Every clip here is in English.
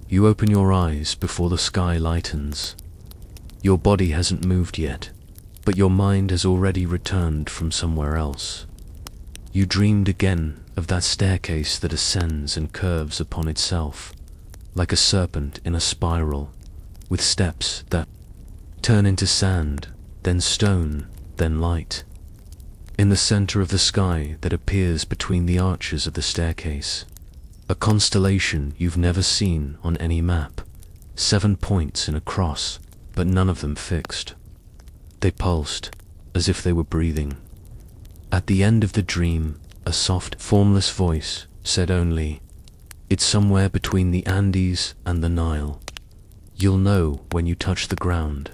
You open your eyes before the sky lightens. Your body hasn't moved yet, but your mind has already returned from somewhere else. You dreamed again of that staircase that ascends and curves upon itself, like a serpent in a spiral, with steps that turn into sand, then stone, then light. In the center of the sky that appears between the arches of the staircase, a constellation you've never seen on any map, 7 points in a cross, but none of them fixed. They pulsed, as if they were breathing. At the end of the dream, a soft, formless voice said only, "It's somewhere between the Andes and the Nile. You'll know when you touch the ground."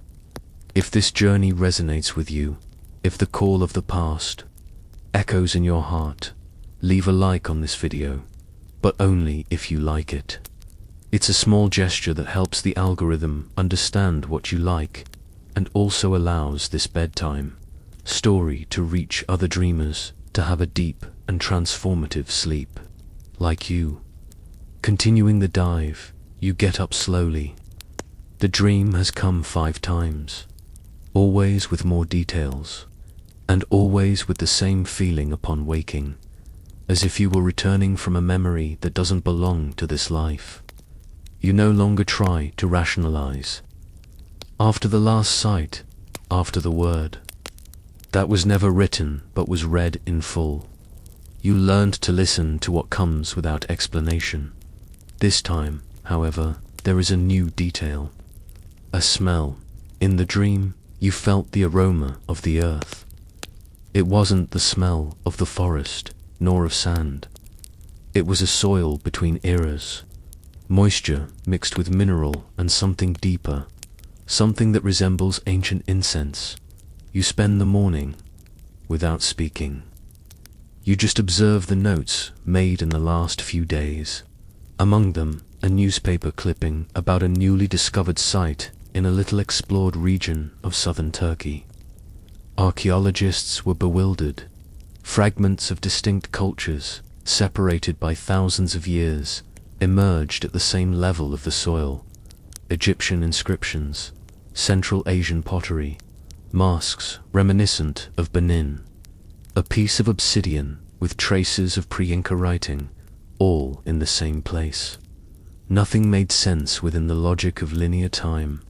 If this journey resonates with you, if the call of the past echoes in your heart, leave a like on this video, but only if you like it. It's a small gesture that helps the algorithm understand what you like, and also allows this bedtime story to reach other dreamers to have a deep and transformative sleep. Like you. Continuing the dive, you get up slowly. The dream has come 5 times, always with more details, and always with the same feeling upon waking, as if you were returning from a memory that doesn't belong to this life. You no longer try to rationalize. After the last sight, after the word that was never written but was read in full, you learned to listen to what comes without explanation. This time, however, there is a new detail. A smell. In the dream, you felt the aroma of the earth. It wasn't the smell of the forest, nor of sand. It was a soil between eras. Moisture mixed with mineral and something deeper, something that resembles ancient incense. You spend the morning without speaking. You just observe the notes made in the last few days. Among them, a newspaper clipping about a newly discovered site in a little explored region of southern Turkey. Archaeologists were bewildered. Fragments of distinct cultures, separated by thousands of years, emerged at the same level of the soil. Egyptian inscriptions, Central Asian pottery, masks reminiscent of Benin, a piece of obsidian with traces of pre-Inca writing, all in the same place. Nothing made sense within the logic of linear time.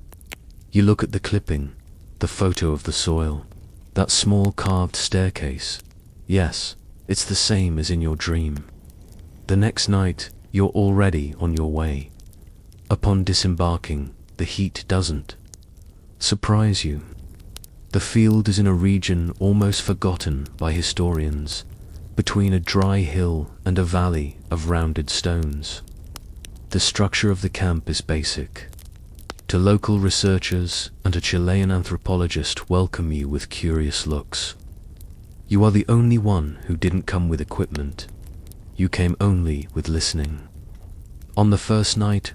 You look at the clipping, the photo of the soil, that small carved staircase. Yes, it's the same as in your dream. The next night, you're already on your way. Upon disembarking, the heat doesn't surprise you. The field is in a region almost forgotten by historians, between a dry hill and a valley of rounded stones. The structure of the camp is basic. To local researchers and a Chilean anthropologist welcome you with curious looks. You are the only one who didn't come with equipment. You came only with listening. On the first night,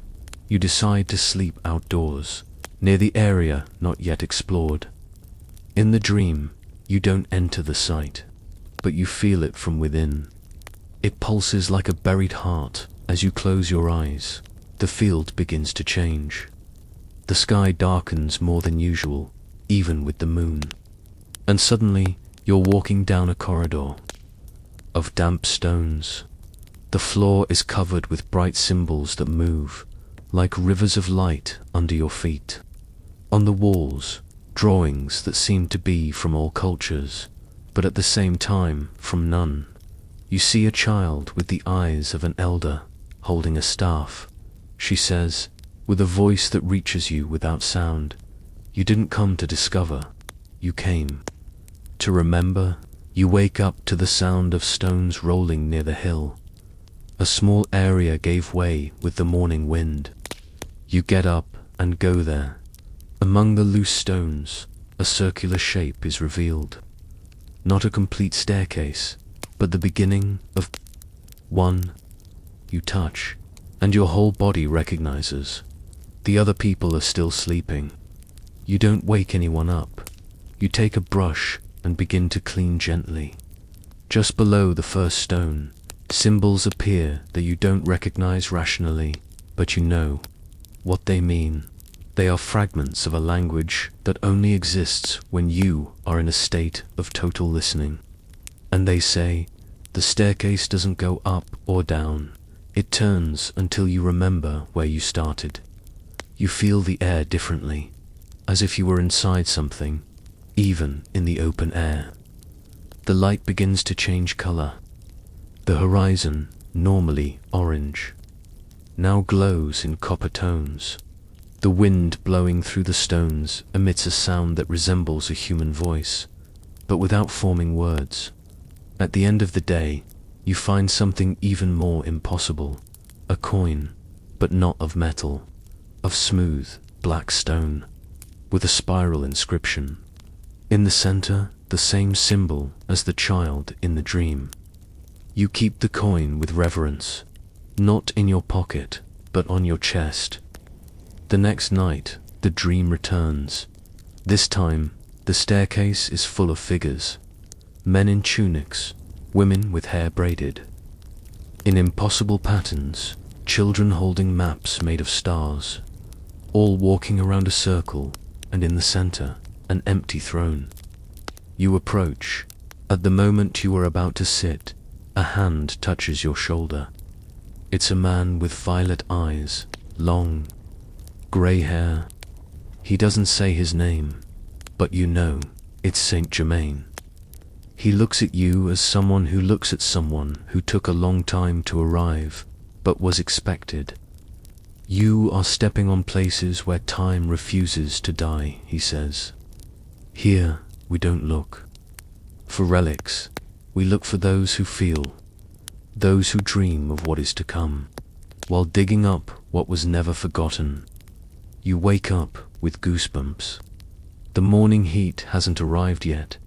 you decide to sleep outdoors, near the area not yet explored. In the dream, you don't enter the site, but you feel it from within. It pulses like a buried heart as you close your eyes. The field begins to change. The sky darkens more than usual, even with the moon. And suddenly, you're walking down a corridor of damp stones. The floor is covered with bright symbols that move, like rivers of light under your feet. On the walls, drawings that seem to be from all cultures, but at the same time from none. You see a child with the eyes of an elder, holding a staff. She says, with a voice that reaches you without sound, "You didn't come to discover, you came to remember." You wake up to the sound of stones rolling near the hill. A small area gave way with the morning wind. You get up and go there. Among the loose stones, a circular shape is revealed. Not a complete staircase, but the beginning of one. You touch, and your whole body recognizes. The other people are still sleeping. You don't wake anyone up. You take a brush and begin to clean gently. Just below the first stone, symbols appear that you don't recognize rationally, but you know what they mean. They are fragments of a language that only exists when you are in a state of total listening. And they say, the staircase doesn't go up or down. It turns until you remember where you started. You feel the air differently, as if you were inside something, even in the open air. The light begins to change color. The horizon, normally orange, now glows in copper tones. The wind blowing through the stones emits a sound that resembles a human voice, but without forming words. At the end of the day, you find something even more impossible, a coin, but not of metal, of smooth, black stone, with a spiral inscription. In the center, the same symbol as the child in the dream. You keep the coin with reverence, not in your pocket, but on your chest. The next night, the dream returns. This time, the staircase is full of figures. Men in tunics, women with hair braided. In impossible patterns, children holding maps made of stars, all walking around a circle, and in the center, an empty throne. You approach. At the moment you are about to sit, a hand touches your shoulder. It's a man with violet eyes, long, grey hair. He doesn't say his name, but you know, it's Saint Germain. He looks at you as someone who looks at someone who took a long time to arrive, but was expected. You are stepping on places where time refuses to die, he says. Here, we don't look for relics. We look for those who feel, those who dream of what is to come, while digging up what was never forgotten. You wake up with goosebumps. The morning heat hasn't arrived yet.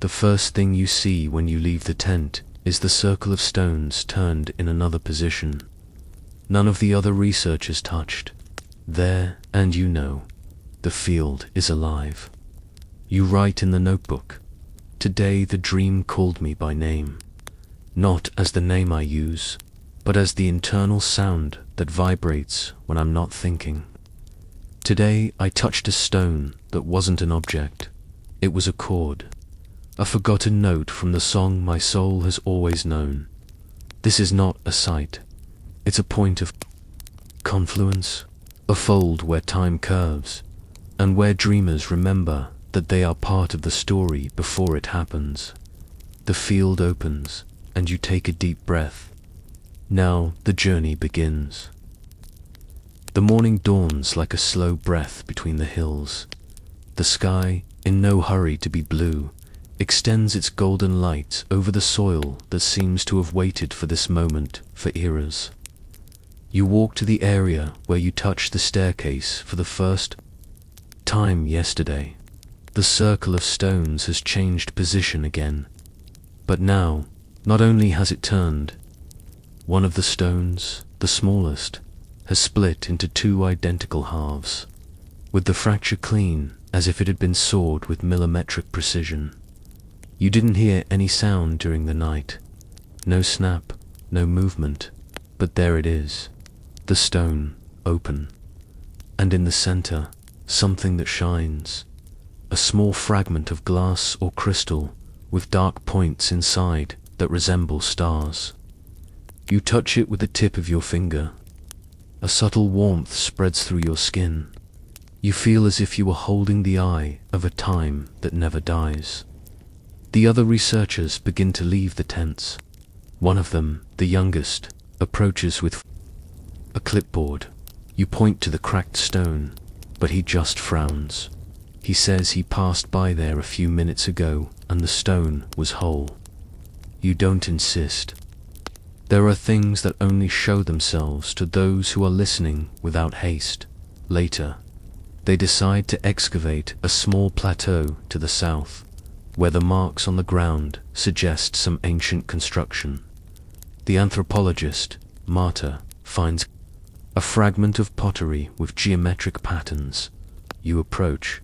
The first thing you see when you leave the tent is the circle of stones turned in another position. None of the other researchers touched. There, and you know, the field is alive. You write in the notebook, today the dream called me by name, not as the name I use, but as the internal sound that vibrates when I'm not thinking. Today I touched a stone that wasn't an object. It was a chord, a forgotten note from the song my soul has always known. This is not a sight. It's a point of confluence, a fold where time curves, and where dreamers remember that they are part of the story before it happens. The field opens, and you take a deep breath. Now the journey begins. The morning dawns like a slow breath between the hills. The sky, in no hurry to be blue, extends its golden light over the soil that seems to have waited for this moment for eras. You walk to the area where you touched the staircase for the first time yesterday. The circle of stones has changed position again. But now, not only has it turned, one of the stones, the smallest, has split into two identical halves, with the fracture clean as if it had been sawed with millimetric precision. You didn't hear any sound during the night. No snap, no movement, but there it is, the stone, open. And in the center, something that shines. A small fragment of glass or crystal with dark points inside that resemble stars. You touch it with the tip of your finger. A subtle warmth spreads through your skin. You feel as if you were holding the eye of a time that never dies. The other researchers begin to leave the tents. One of them, the youngest, approaches with a clipboard. You point to the cracked stone, but he just frowns. He says he passed by there a few minutes ago and the stone was whole. You don't insist. There are things that only show themselves to those who are listening without haste. Later, they decide to excavate a small plateau to the south, where the marks on the ground suggest some ancient construction. The anthropologist, Marta, finds a fragment of pottery with geometric patterns. You approach.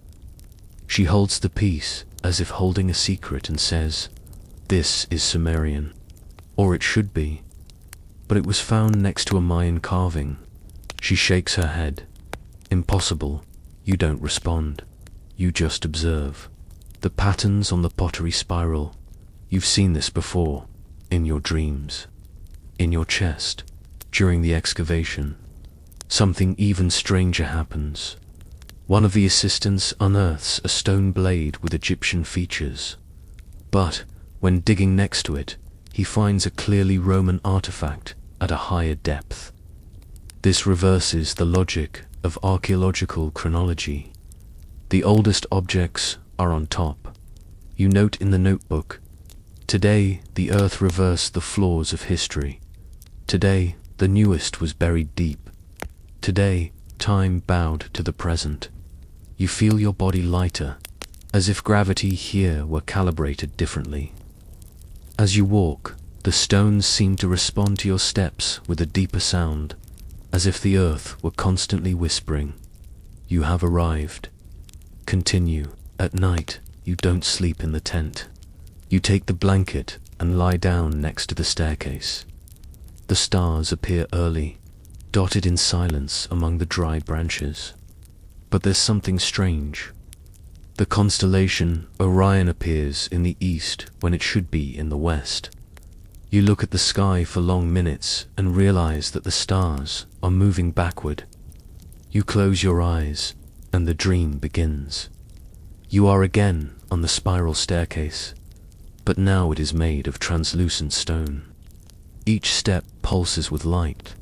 She holds the piece as if holding a secret and says, "This is Sumerian." Or it should be. But it was found next to a Mayan carving. She shakes her head. Impossible. You don't respond. You just observe. The patterns on the pottery spiral. You've seen this before. In your dreams. In your chest. During the excavation. Something even stranger happens. One of the assistants unearths a stone blade with Egyptian features. But, when digging next to it, he finds a clearly Roman artifact at a higher depth. This reverses the logic of archaeological chronology. The oldest objects are on top. You note in the notebook, today the earth reversed the flaws of history. Today the newest was buried deep. Today time bowed to the present. You feel your body lighter, as if gravity here were calibrated differently. As you walk, the stones seem to respond to your steps with a deeper sound, as if the earth were constantly whispering, "You have arrived." Continue. At night, you don't sleep in the tent. You take the blanket and lie down next to the staircase. The stars appear early, dotted in silence among the dry branches. But there's something strange. The constellation Orion appears in the east when it should be in the west. You look at the sky for long minutes and realize that the stars are moving backward. You close your eyes and the dream begins. You are again on the spiral staircase, but now it is made of translucent stone. Each step pulses with light.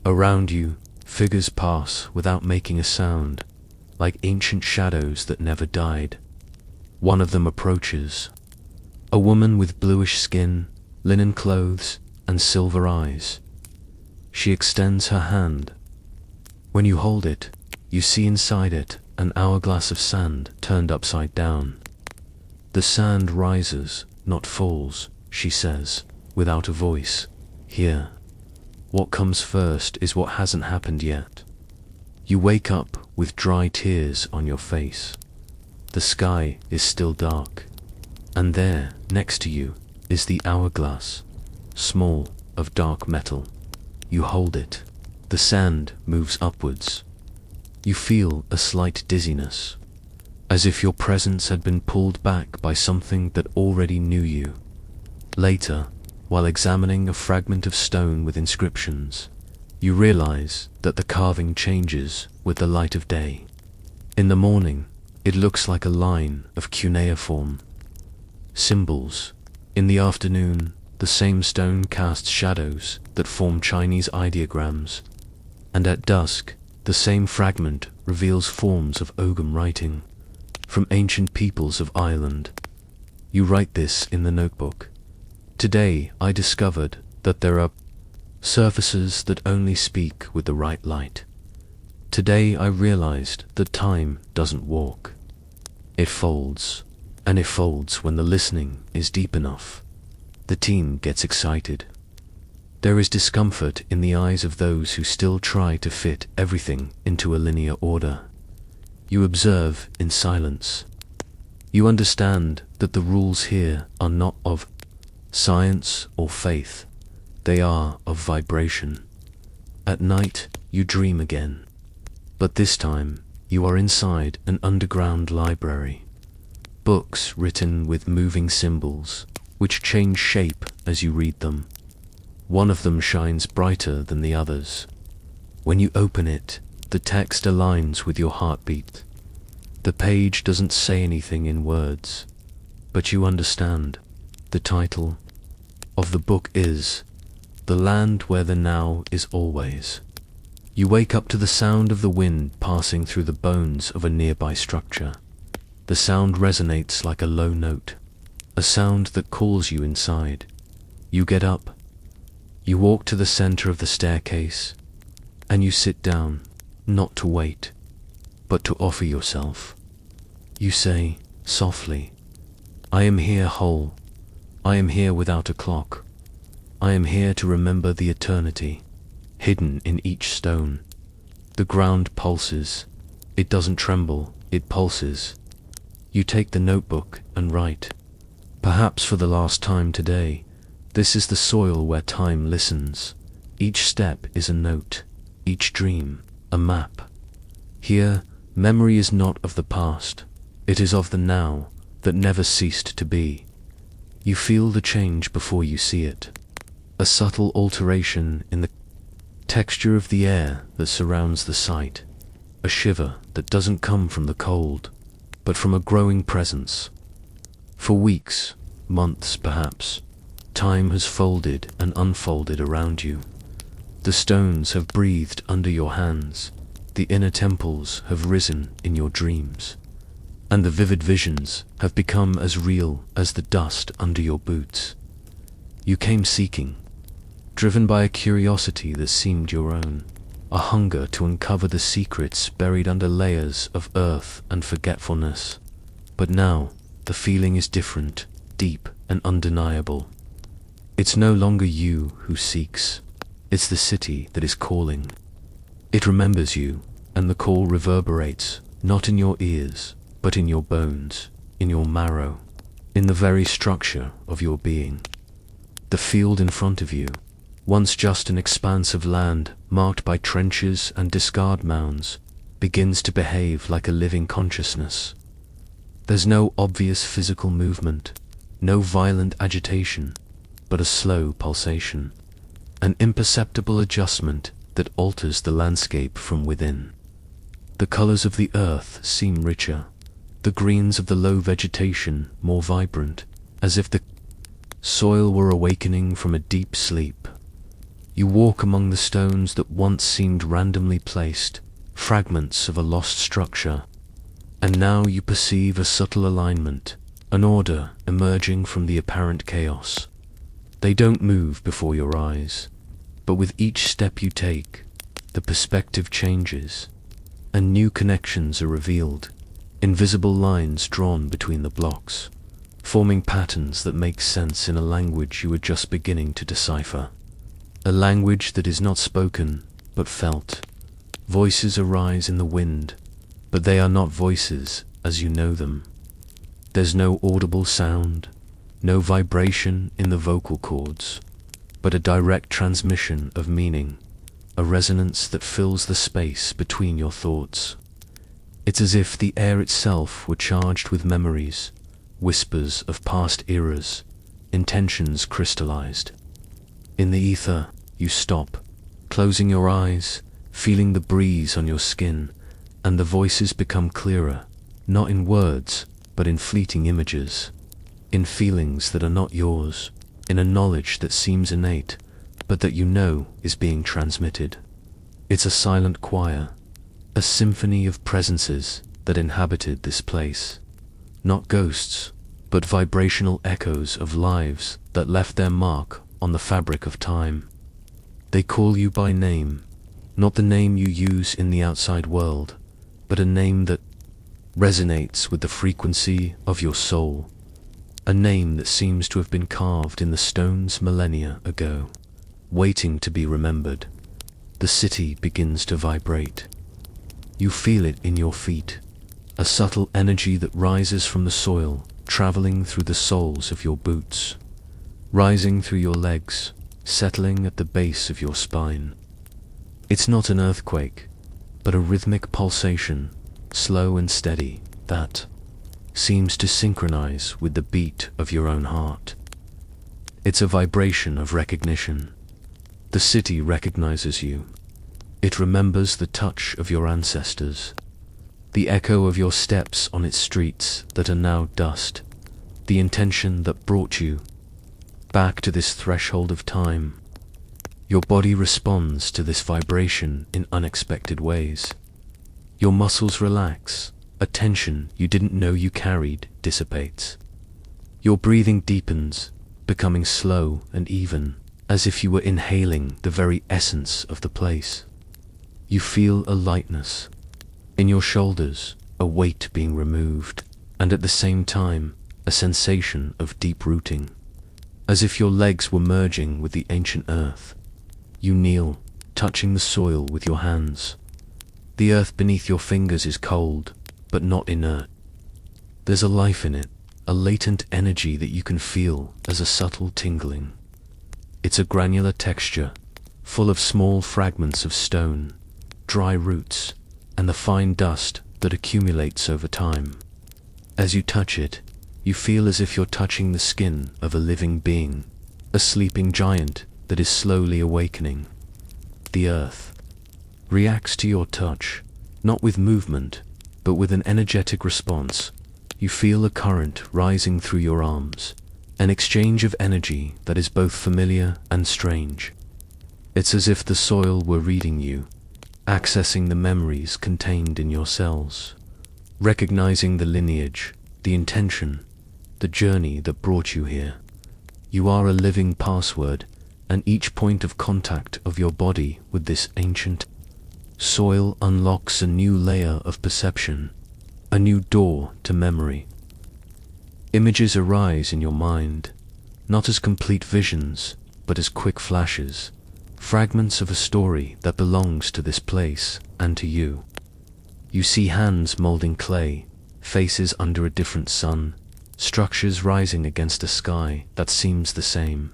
Around you, figures pass without making a sound, like ancient shadows that never died. One of them approaches. A woman with bluish skin, linen clothes, and silver eyes. She extends her hand. When you hold it, you see inside it an hourglass of sand turned upside down. The sand rises, not falls, she says, without a voice. Here. What comes first is what hasn't happened yet. You wake up with dry tears on your face. The sky is still dark. And there, next to you, is the hourglass, small, of dark metal. You hold it. The sand moves upwards. You feel a slight dizziness, as if your presence had been pulled back by something that already knew you. Later, while examining a fragment of stone with inscriptions, you realize that the carving changes with the light of day. In the morning, it looks like a line of cuneiform symbols. In the afternoon, the same stone casts shadows that form Chinese ideograms, and at dusk, the same fragment reveals forms of Ogham writing from ancient peoples of Ireland. You write this in the notebook. Today I discovered that there are surfaces that only speak with the right light. Today I realized that time doesn't walk. It folds, and it folds when the listening is deep enough. The team gets excited. There is discomfort in the eyes of those who still try to fit everything into a linear order. You observe in silence. You understand that the rules here are not of science or faith. They are of vibration. At night, you dream again. But this time, you are inside an underground library. Books written with moving symbols, which change shape as you read them. One of them shines brighter than the others. When you open it, the text aligns with your heartbeat. The page doesn't say anything in words, but you understand. The title of the book is "The Land Where the Now Is Always." You wake up to the sound of the wind passing through the bones of a nearby structure. The sound resonates like a low note, a sound that calls you inside. You get up. You walk to the center of the staircase, and you sit down, not to wait, but to offer yourself. You say, softly, "I am here whole. I am here without a clock. I am here to remember the eternity, hidden in each stone." The ground pulses. It doesn't tremble, it pulses. You take the notebook and write. Perhaps for the last time today, this is the soil where time listens. Each step is a note, each dream a map. Here, memory is not of the past, it is of the now that never ceased to be. You feel the change before you see it, a subtle alteration in the texture of the air that surrounds the site, a shiver that doesn't come from the cold, but from a growing presence. For weeks, months perhaps, time has folded and unfolded around you. The stones have breathed under your hands, the inner temples have risen in your dreams, and the vivid visions have become as real as the dust under your boots. You came seeking, driven by a curiosity that seemed your own, a hunger to uncover the secrets buried under layers of earth and forgetfulness. But now, the feeling is different, deep and undeniable. It's no longer you who seeks, it's the city that is calling. It remembers you, and the call reverberates, not in your ears, but in your bones, in your marrow, in the very structure of your being. The field in front of you, once just an expanse of land marked by trenches and discard mounds, begins to behave like a living consciousness. There's no obvious physical movement, no violent agitation, but a slow pulsation, an imperceptible adjustment that alters the landscape from within. The colors of the earth seem richer, the greens of the low vegetation more vibrant, as if the soil were awakening from a deep sleep. You walk among the stones that once seemed randomly placed, fragments of a lost structure, and now you perceive a subtle alignment, an order emerging from the apparent chaos. They don't move before your eyes, but with each step you take, the perspective changes, and new connections are revealed, invisible lines drawn between the blocks, forming patterns that make sense in a language you are just beginning to decipher. A language that is not spoken, but felt. Voices arise in the wind, but they are not voices as you know them. There's no audible sound, no vibration in the vocal cords, but a direct transmission of meaning, a resonance that fills the space between your thoughts. It's as if the air itself were charged with memories, whispers of past eras, intentions crystallized. In the ether, you stop, closing your eyes, feeling the breeze on your skin, and the voices become clearer, not in words, but in fleeting images, in feelings that are not yours, in a knowledge that seems innate, but that you know is being transmitted. It's a silent choir, a symphony of presences that inhabited this place. Not ghosts, but vibrational echoes of lives that left their mark on the fabric of time. They call you by name, not the name you use in the outside world, but a name that resonates with the frequency of your soul, a name that seems to have been carved in the stones millennia ago, waiting to be remembered. The city begins to vibrate. You feel it in your feet, a subtle energy that rises from the soil, traveling through the soles of your boots, rising through your legs, settling at the base of your spine. It's not an earthquake, but a rhythmic pulsation, slow and steady, that seems to synchronize with the beat of your own heart. It's a vibration of recognition. The city recognizes you. It remembers the touch of your ancestors, the echo of your steps on its streets that are now dust, the intention that brought you back to this threshold of time. Your body responds to this vibration in unexpected ways. Your muscles relax, a tension you didn't know you carried dissipates. Your breathing deepens, becoming slow and even, as if you were inhaling the very essence of the place. You feel a lightness in your shoulders, a weight being removed, and at the same time, a sensation of deep rooting, as if your legs were merging with the ancient earth. You kneel, touching the soil with your hands. The earth beneath your fingers is cold, but not inert. There's a life in it, a latent energy that you can feel as a subtle tingling. It's a granular texture, full of small fragments of stone, dry roots, and the fine dust that accumulates over time. As you touch it, you feel as if you're touching the skin of a living being, a sleeping giant that is slowly awakening. The earth reacts to your touch, not with movement, but with an energetic response. You feel a current rising through your arms, an exchange of energy that is both familiar and strange. It's as if the soil were reading you, accessing the memories contained in your cells, recognizing the lineage, the intention, the journey that brought you here. You are a living password, and each point of contact of your body with this ancient soil unlocks a new layer of perception, a new door to memory. Images arise in your mind, not as complete visions, but as quick flashes, fragments of a story that belongs to this place and to you. You see hands molding clay, faces under a different sun, structures rising against a sky that seems the same,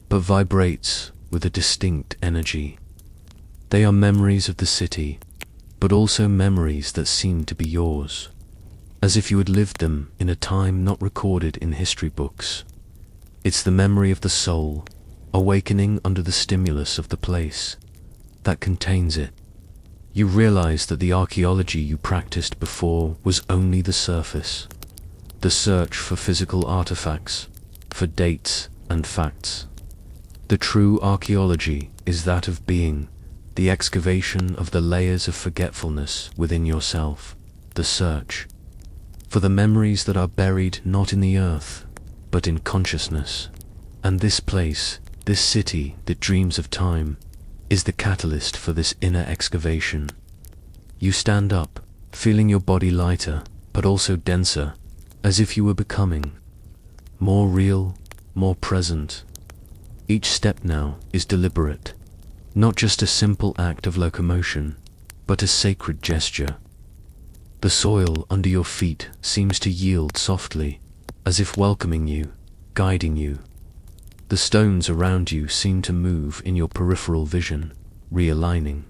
but vibrates with a distinct energy. They are memories of the city, but also memories that seem to be yours, as if you had lived them in a time not recorded in history books. It's the memory of the soul, awakening under the stimulus of the place that contains it. You realize that the archaeology you practiced before was only the surface, the search for physical artifacts, for dates and facts. The true archaeology is that of being, the excavation of the layers of forgetfulness within yourself, the search for the memories that are buried not in the earth, but in consciousness. And this place, this city that dreams of time, is the catalyst for this inner excavation. You stand up, feeling your body lighter, but also denser, as if you were becoming more real, more present. Each step now is deliberate, not just a simple act of locomotion, but a sacred gesture. The soil under your feet seems to yield softly, as if welcoming you, guiding you. The stones around you seem to move in your peripheral vision, realigning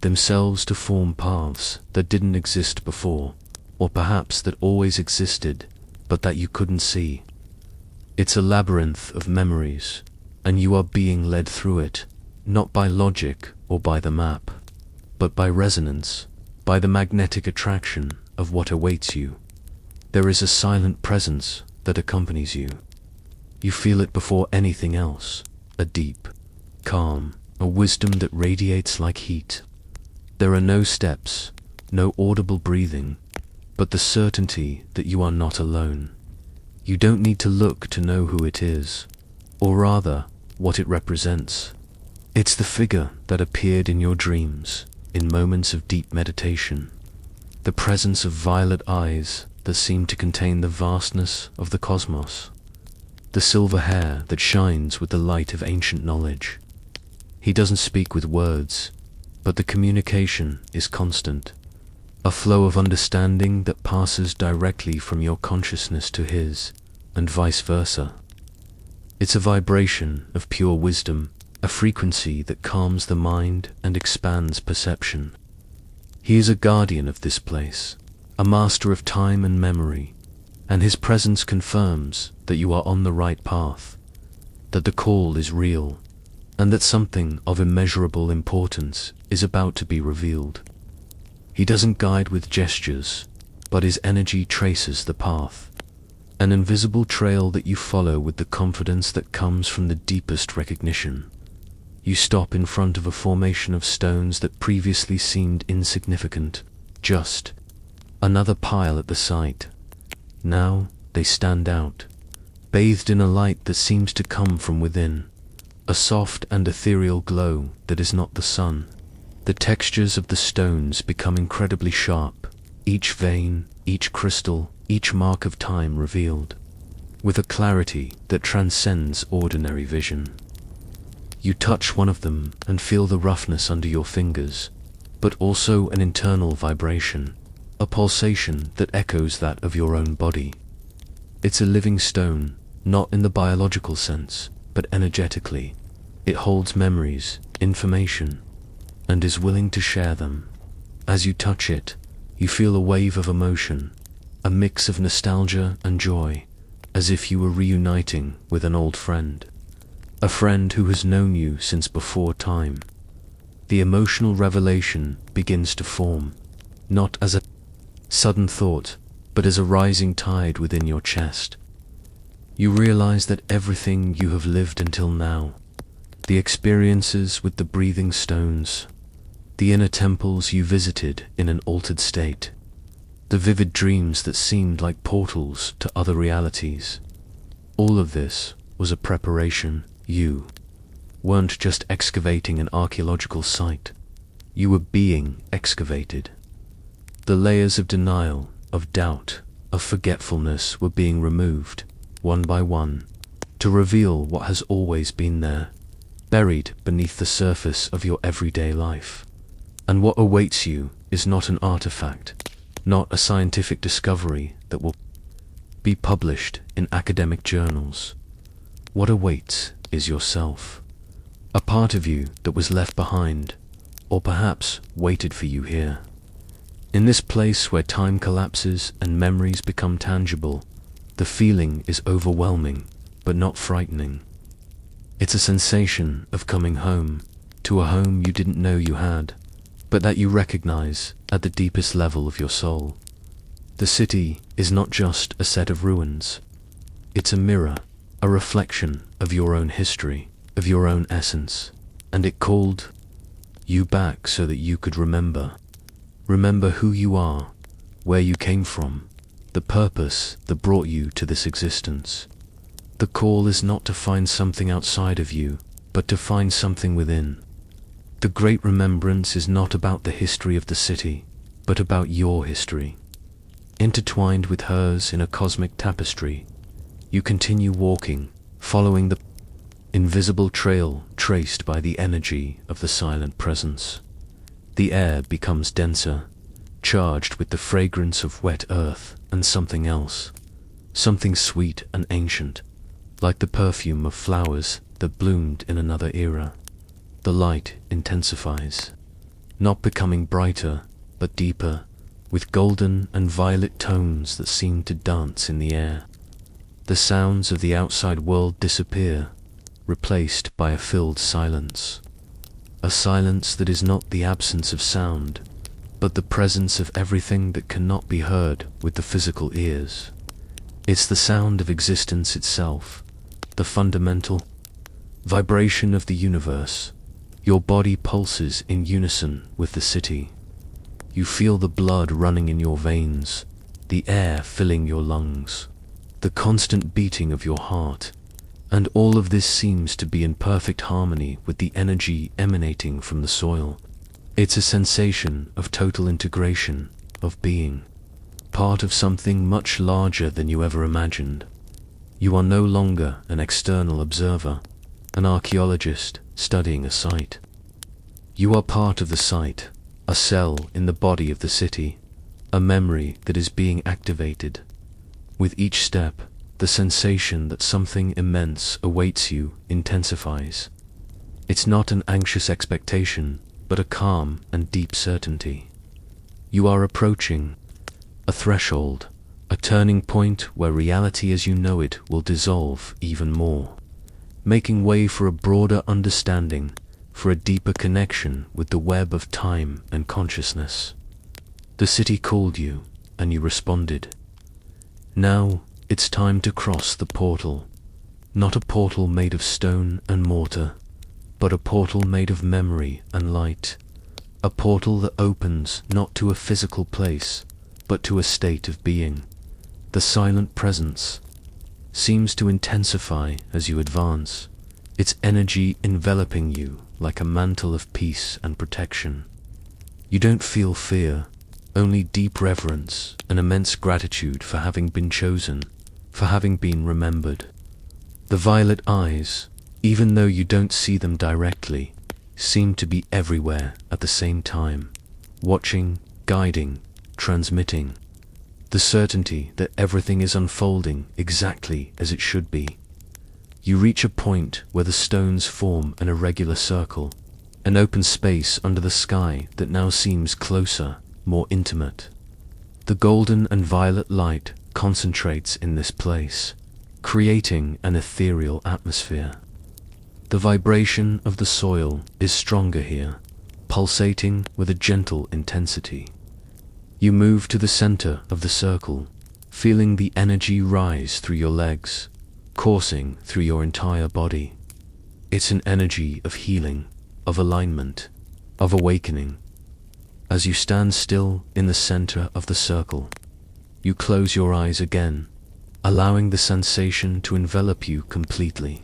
themselves to form paths that didn't exist before, or perhaps that always existed, but that you couldn't see. It's a labyrinth of memories, and you are being led through it, not by logic or by the map, but by resonance, by the magnetic attraction of what awaits you. There is a silent presence that accompanies you. You feel it before anything else, a deep calm, a wisdom that radiates like heat. There are no steps, no audible breathing, but the certainty that you are not alone. You don't need to look to know who it is, or rather, what it represents. It's the figure that appeared in your dreams, in moments of deep meditation, the presence of violet eyes that seem to contain the vastness of the cosmos, the silver hair that shines with the light of ancient knowledge. He doesn't speak with words, but the communication is constant, a flow of understanding that passes directly from your consciousness to his, and vice versa. It's a vibration of pure wisdom, a frequency that calms the mind and expands perception. He is a guardian of this place, a master of time and memory, and his presence confirms that you are on the right path, that the call is real, and that something of immeasurable importance is about to be revealed. He doesn't guide with gestures, but his energy traces the path, an invisible trail that you follow with the confidence that comes from the deepest recognition. You stop in front of a formation of stones that previously seemed insignificant, just another pile at the site. Now they stand out, bathed in a light that seems to come from within, a soft and ethereal glow that is not the sun. The textures of the stones become incredibly sharp, each vein, each crystal, each mark of time revealed, with a clarity that transcends ordinary vision. You touch one of them and feel the roughness under your fingers, but also an internal vibration, a pulsation that echoes that of your own body. It's a living stone, not in the biological sense, but energetically. It holds memories, information, and is willing to share them. As you touch it, you feel a wave of emotion, a mix of nostalgia and joy, as if you were reuniting with an old friend. A friend who has known you since before time. The emotional revelation begins to form, not as a sudden thought, but as a rising tide within your chest. You realize that everything you have lived until now, the experiences with the breathing stones, the inner temples you visited in an altered state, the vivid dreams that seemed like portals to other realities, all of this was a preparation. You weren't just excavating an archaeological site, you were being excavated. The layers of denial, of doubt, of forgetfulness were being removed, one by one, to reveal what has always been there, buried beneath the surface of your everyday life. And what awaits you is not an artifact, not a scientific discovery that will be published in academic journals. What awaits is yourself, a part of you that was left behind, or perhaps waited for you here. In this place where time collapses and memories become tangible, the feeling is overwhelming, but not frightening. It's a sensation of coming home, to a home you didn't know you had, but that you recognize at the deepest level of your soul. The city is not just a set of ruins. It's a mirror, a reflection of your own history, of your own essence, and it called you back so that you could remember. Remember who you are, where you came from, the purpose that brought you to this existence. The call is not to find something outside of you, but to find something within. The great remembrance is not about the history of the city, but about your history. Intertwined with hers in a cosmic tapestry, you continue walking, following the invisible trail traced by the energy of the silent presence. The air becomes denser, charged with the fragrance of wet earth and something else, something sweet and ancient, like the perfume of flowers that bloomed in another era. The light intensifies, not becoming brighter, but deeper, with golden and violet tones that seem to dance in the air. The sounds of the outside world disappear, replaced by a filled silence. A silence that is not the absence of sound, but the presence of everything that cannot be heard with the physical ears. It's the sound of existence itself, the fundamental vibration of the universe. Your body pulses in unison with the city. You feel the blood running in your veins, the air filling your lungs, the constant beating of your heart, and all of this seems to be in perfect harmony with the energy emanating from the soil. It's a sensation of total integration, of being part of something much larger than you ever imagined. You are no longer an external observer, an archaeologist studying a site. You are part of the site, a cell in the body of the city, a memory that is being activated. With each step, the sensation that something immense awaits you intensifies. It's not an anxious expectation, but a calm and deep certainty. You are approaching a threshold, a turning point where reality as you know it will dissolve even more, making way for a broader understanding, for a deeper connection with the web of time and consciousness. The city called you, and you responded. Now it's time to cross the portal, not a portal made of stone and mortar, but a portal made of memory and light, a portal that opens not to a physical place, but to a state of being. The silent presence seems to intensify as you advance, its energy enveloping you like a mantle of peace and protection. You don't feel fear, only deep reverence and immense gratitude for having been chosen, for having been remembered. The violet eyes, even though you don't see them directly, seem to be everywhere at the same time, watching, guiding, transmitting. The certainty that everything is unfolding exactly as it should be. You reach a point where the stones form an irregular circle, an open space under the sky that now seems closer, more intimate. The golden and violet light concentrates in this place, creating an ethereal atmosphere. The vibration of the soil is stronger here, pulsating with a gentle intensity. You move to the center of the circle, feeling the energy rise through your legs, coursing through your entire body. It's an energy of healing, of alignment, of awakening. As you stand still in the center of the circle, you close your eyes again, allowing the sensation to envelop you completely.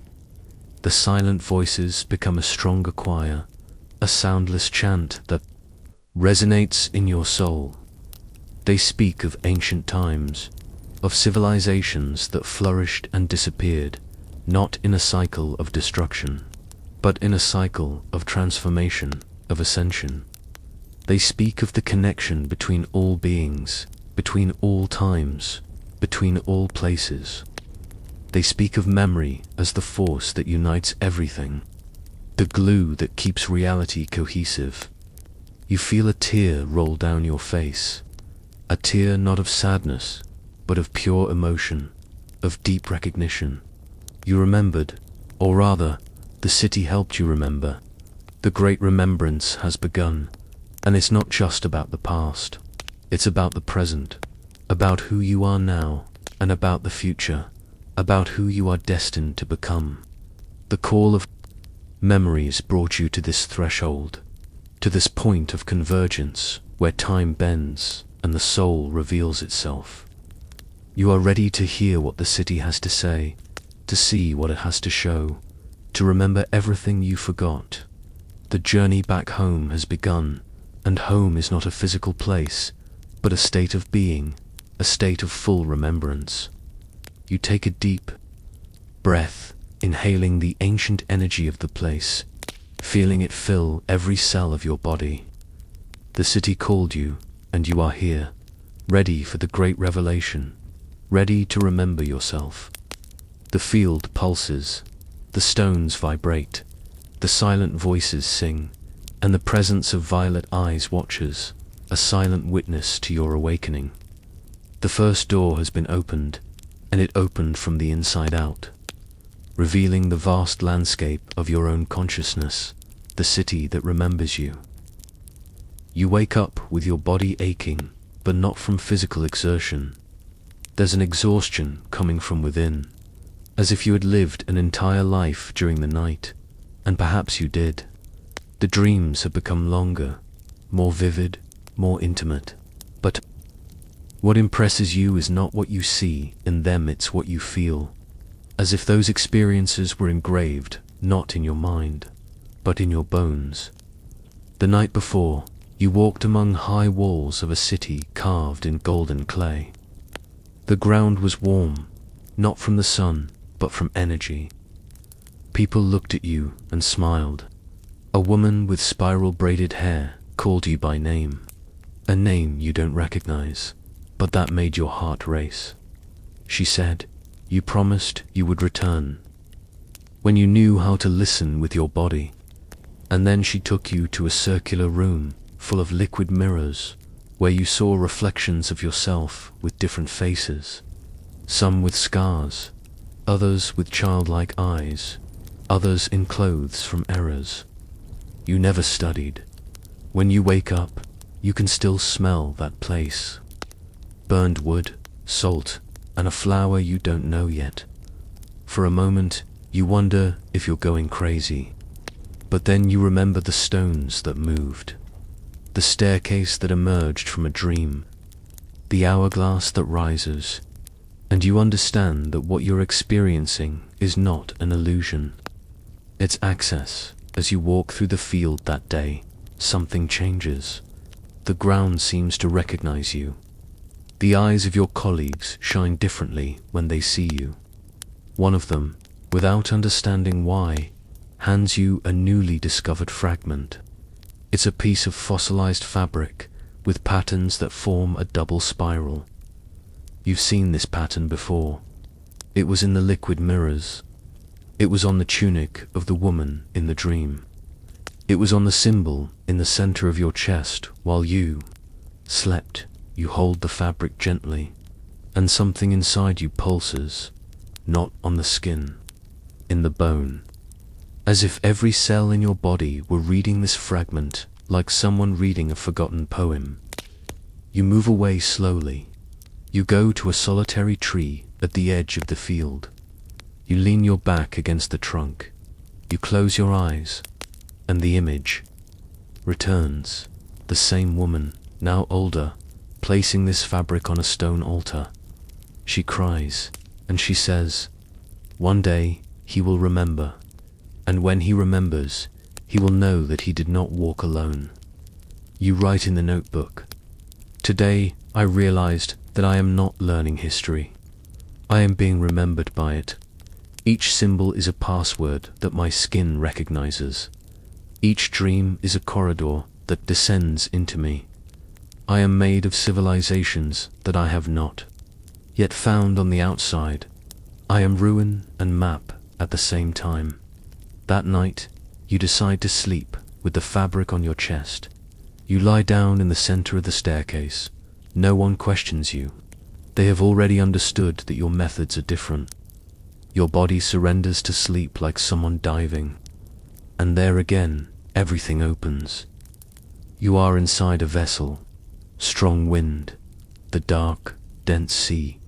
The silent voices become a stronger choir, a soundless chant that resonates in your soul. They speak of ancient times, of civilizations that flourished and disappeared, not in a cycle of destruction, but in a cycle of transformation, of ascension. They speak of the connection between all beings, between all times, between all places. They speak of memory as the force that unites everything, the glue that keeps reality cohesive. You feel a tear roll down your face, a tear not of sadness, but of pure emotion, of deep recognition. You remembered, or rather, the city helped you remember. The great remembrance has begun, and it's not just about the past. It's about the present, about who you are now, and about the future, about who you are destined to become. The call of memories brought you to this threshold, to this point of convergence where time bends and the soul reveals itself. You are ready to hear what the city has to say, to see what it has to show, to remember everything you forgot. The journey back home has begun, and home is not a physical place, but a state of being, a state of full remembrance. You take a deep breath, inhaling the ancient energy of the place, feeling it fill every cell of your body. The city called you, and you are here, ready for the great revelation, ready to remember yourself. The field pulses, the stones vibrate, the silent voices sing, and the presence of violet eyes watches, a silent witness to your awakening. The first door has been opened, and it opened from the inside out, revealing the vast landscape of your own consciousness, the city that remembers you. You wake up with your body aching, but not from physical exertion. There's an exhaustion coming from within, as if you had lived an entire life during the night, and perhaps you did. The dreams have become longer, more vivid, more intimate, but what impresses you is not what you see in them, it's what you feel, as if those experiences were engraved not in your mind, but in your bones. The night before, you walked among high walls of a city carved in golden clay. The ground was warm, not from the sun, but from energy. People looked at you and smiled. A woman with spiral braided hair called you by name, a name you don't recognize, but that made your heart race. She said, "You promised you would return," when you knew how to listen with your body. And then she took you to a circular room full of liquid mirrors, where you saw reflections of yourself with different faces, some with scars, others with childlike eyes, others in clothes from errors. You never studied. When you wake up, you can still smell that place. Burned wood, salt, and a flower you don't know yet. For a moment, you wonder if you're going crazy. But then you remember the stones that moved, the staircase that emerged from a dream, the hourglass that rises, and you understand that what you're experiencing is not an illusion. It's access. As you walk through the field that day, something changes. The ground seems to recognize you. The eyes of your colleagues shine differently when they see you. One of them, without understanding why, hands you a newly discovered fragment. It's a piece of fossilized fabric with patterns that form a double spiral. You've seen this pattern before. It was in the liquid mirrors. It was on the tunic of the woman in the dream. It was on the symbol in the center of your chest while you slept. You hold the fabric gently, and something inside you pulses, not on the skin, in the bone, as if every cell in your body were reading this fragment like someone reading a forgotten poem. You move away slowly. You go to a solitary tree at the edge of the field. You lean your back against the trunk. You close your eyes, and the image returns. The same woman, now older, placing this fabric on a stone altar. She cries, and she says, "One day he will remember, and when he remembers, he will know that he did not walk alone." You write in the notebook, "Today I realized that I am not learning history. I am being remembered by it. Each symbol is a password that my skin recognizes. Each dream is a corridor that descends into me. I am made of civilizations that I have not yet found on the outside. I am ruin and map at the same time." That night, you decide to sleep with the fabric on your chest. You lie down in the center of the staircase. No one questions you. They have already understood that your methods are different. Your body surrenders to sleep like someone diving. And there again, everything opens. You are inside a vessel. Strong wind. The dark, dense sea.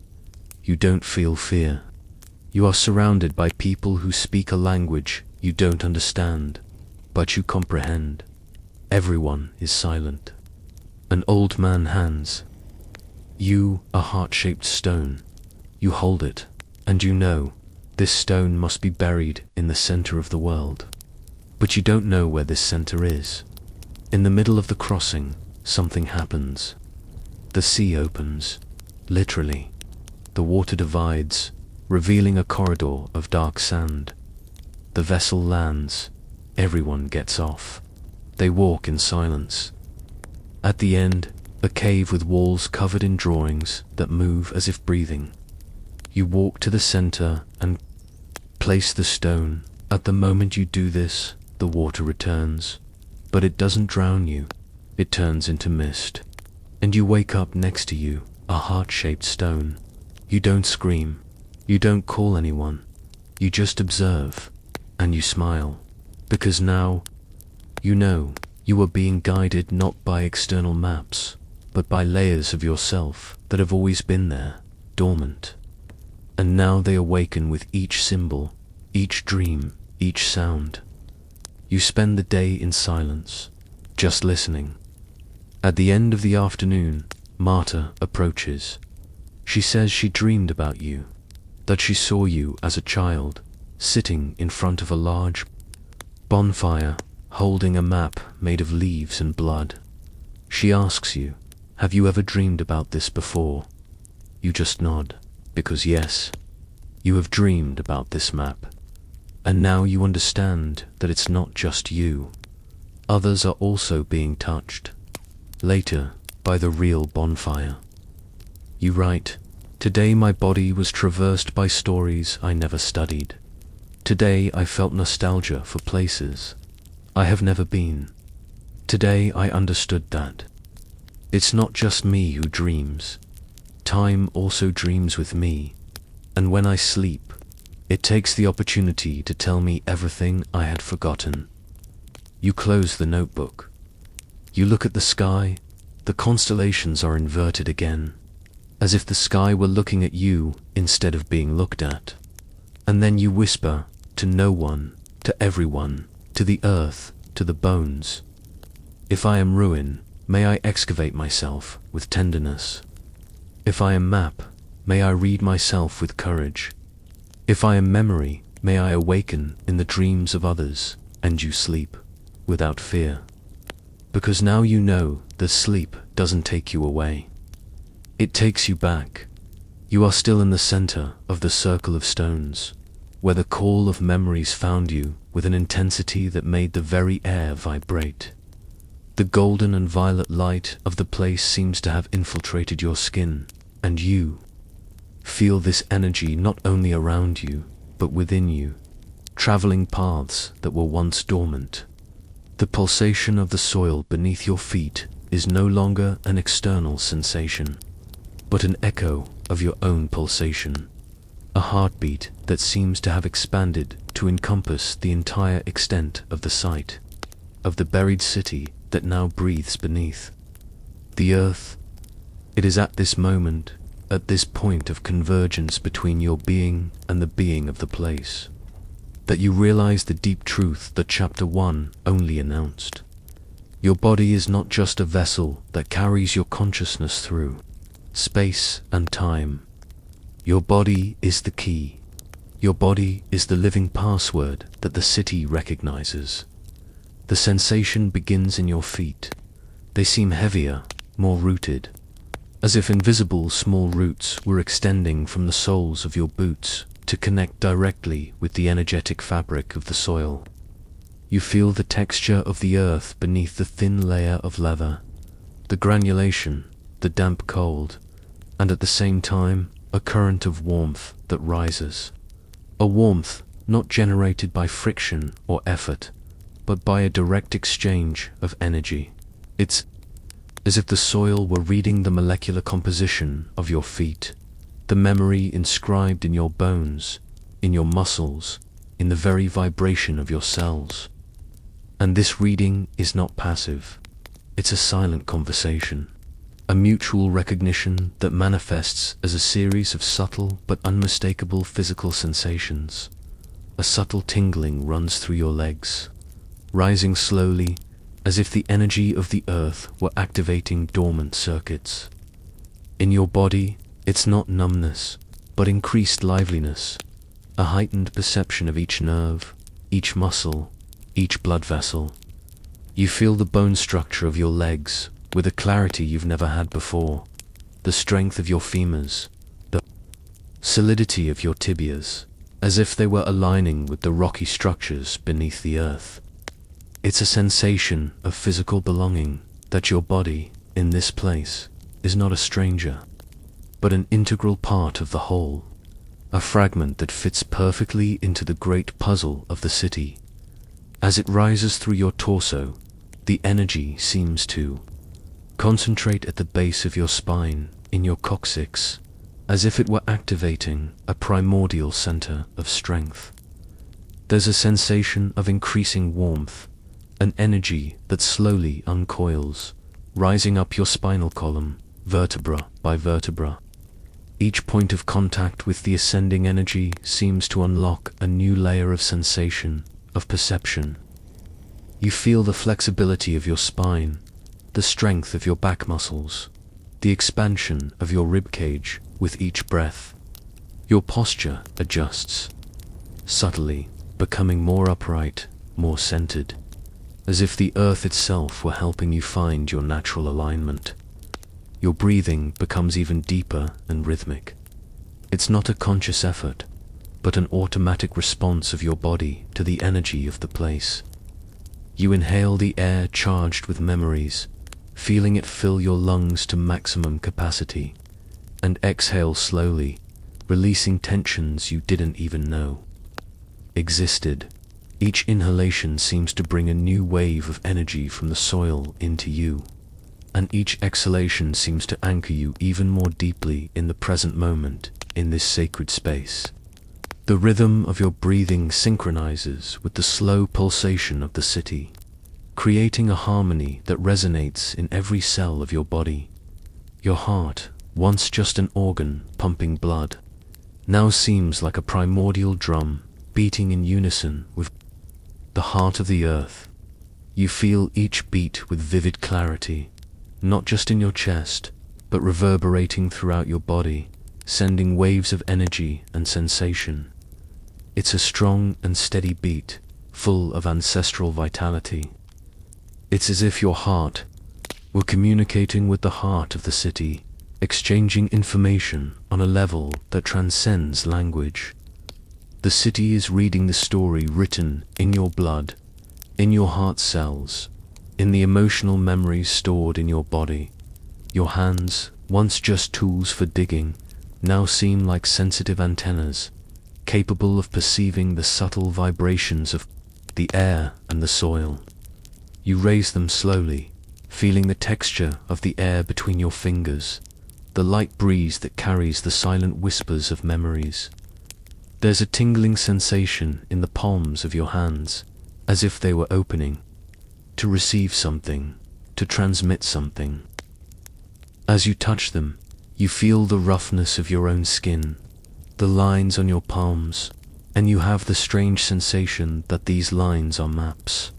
You don't feel fear. You are surrounded by people who speak a language you don't understand, but you comprehend. Everyone is silent. An old man hands you a heart-shaped stone. You hold it, and you know this stone must be buried in the center of the world. But you don't know where this center is. In the middle of the crossing, something happens. The sea opens, literally. The water divides, revealing a corridor of dark sand. The vessel lands. Everyone gets off. They walk in silence. At the end, a cave with walls covered in drawings that move as if breathing. You walk to the center and place the stone. At the moment you do this, the water returns, but it doesn't drown you. It turns into mist, and you wake up next to you, a heart-shaped stone. You don't scream. You don't call anyone. You just observe, and you smile, because now you know you are being guided not by external maps, but by layers of yourself that have always been there, dormant. And now they awaken with each symbol, each dream, each sound. You spend the day in silence, just listening. At the end of the afternoon, Marta approaches. She says she dreamed about you, that she saw you as a child, sitting in front of a large bonfire, holding a map made of leaves and blood. She asks you, "Have you ever dreamed about this before?" You just nod, because yes, you have dreamed about this map. And now you understand that it's not just you. Others are also being touched. Later, by the real bonfire. You write, "Today my body was traversed by stories I never studied. Today I felt nostalgia for places I have never been. Today I understood that it's not just me who dreams. Time also dreams with me, and when I sleep, it takes the opportunity to tell me everything I had forgotten." You close the notebook. You look at the sky. The constellations are inverted again, as if the sky were looking at you instead of being looked at. And then you whisper to no one, to everyone, to the earth, to the bones, "If I am ruin, may I excavate myself with tenderness. If I am map, may I read myself with courage. If I am memory, may I awaken in the dreams of others." And you sleep without fear. Because now you know that sleep doesn't take you away. It takes you back. You are still in the center of the circle of stones, where the call of memories found you with an intensity that made the very air vibrate. The golden and violet light of the place seems to have infiltrated your skin, and you feel this energy not only around you, but within you, traveling paths that were once dormant. The pulsation of the soil beneath your feet is no longer an external sensation, but an echo of your own pulsation, a heartbeat that seems to have expanded to encompass the entire extent of the site, of the buried city that now breathes beneath. The earth. It is at this moment, at this point of convergence between your being and the being of the place, that you realize the deep truth that Chapter 1 only announced. Your body is not just a vessel that carries your consciousness through space and time. Your body is the key. Your body is the living password that the city recognizes. The sensation begins in your feet. They seem heavier, more rooted, as if invisible small roots were extending from the soles of your boots to connect directly with the energetic fabric of the soil. You feel the texture of the earth beneath the thin layer of leather, the granulation, the damp cold, and at the same time, a current of warmth that rises. A warmth not generated by friction or effort, but by a direct exchange of energy. It's as if the soil were reading the molecular composition of your feet, the memory inscribed in your bones, in your muscles, in the very vibration of your cells. And this reading is not passive. It's a silent conversation, a mutual recognition that manifests as a series of subtle but unmistakable physical sensations. A subtle tingling runs through your legs, rising slowly, as if the energy of the earth were activating dormant circuits. In your body, it's not numbness, but increased liveliness, a heightened perception of each nerve, each muscle, each blood vessel. You feel the bone structure of your legs with a clarity you've never had before, the strength of your femurs, the solidity of your tibias, as if they were aligning with the rocky structures beneath the earth. It's a sensation of physical belonging, that your body, in this place, is not a stranger, but an integral part of the whole, a fragment that fits perfectly into the great puzzle of the city. As it rises through your torso, the energy seems to concentrate at the base of your spine, in your coccyx, as if it were activating a primordial center of strength. There's a sensation of increasing warmth, an energy that slowly uncoils, rising up your spinal column, vertebra by vertebra. Each point of contact with the ascending energy seems to unlock a new layer of sensation, of perception. You feel the flexibility of your spine, the strength of your back muscles, the expansion of your rib cage with each breath. Your posture adjusts, subtly, becoming more upright, more centered, as if the earth itself were helping you find your natural alignment. Your breathing becomes even deeper and rhythmic. It's not a conscious effort, but an automatic response of your body to the energy of the place. You inhale the air charged with memories, feeling it fill your lungs to maximum capacity, and exhale slowly, releasing tensions you didn't even know existed. Each inhalation seems to bring a new wave of energy from the soil into you, and each exhalation seems to anchor you even more deeply in the present moment, in this sacred space. The rhythm of your breathing synchronizes with the slow pulsation of the city, creating a harmony that resonates in every cell of your body. Your heart, once just an organ pumping blood, now seems like a primordial drum beating in unison with the heart of the earth. You feel each beat with vivid clarity, not just in your chest, but reverberating throughout your body, sending waves of energy and sensation. It's a strong and steady beat, full of ancestral vitality. It's as if your heart were communicating with the heart of the city, exchanging information on a level that transcends language. The city is reading the story written in your blood, in your heart cells, in the emotional memories stored in your body. Your hands, once just tools for digging, now seem like sensitive antennas, capable of perceiving the subtle vibrations of the air and the soil. You raise them slowly, feeling the texture of the air between your fingers, the light breeze that carries the silent whispers of memories. There's a tingling sensation in the palms of your hands, as if they were opening, to receive something, to transmit something. As you touch them, you feel the roughness of your own skin, the lines on your palms, and you have the strange sensation that these lines are maps,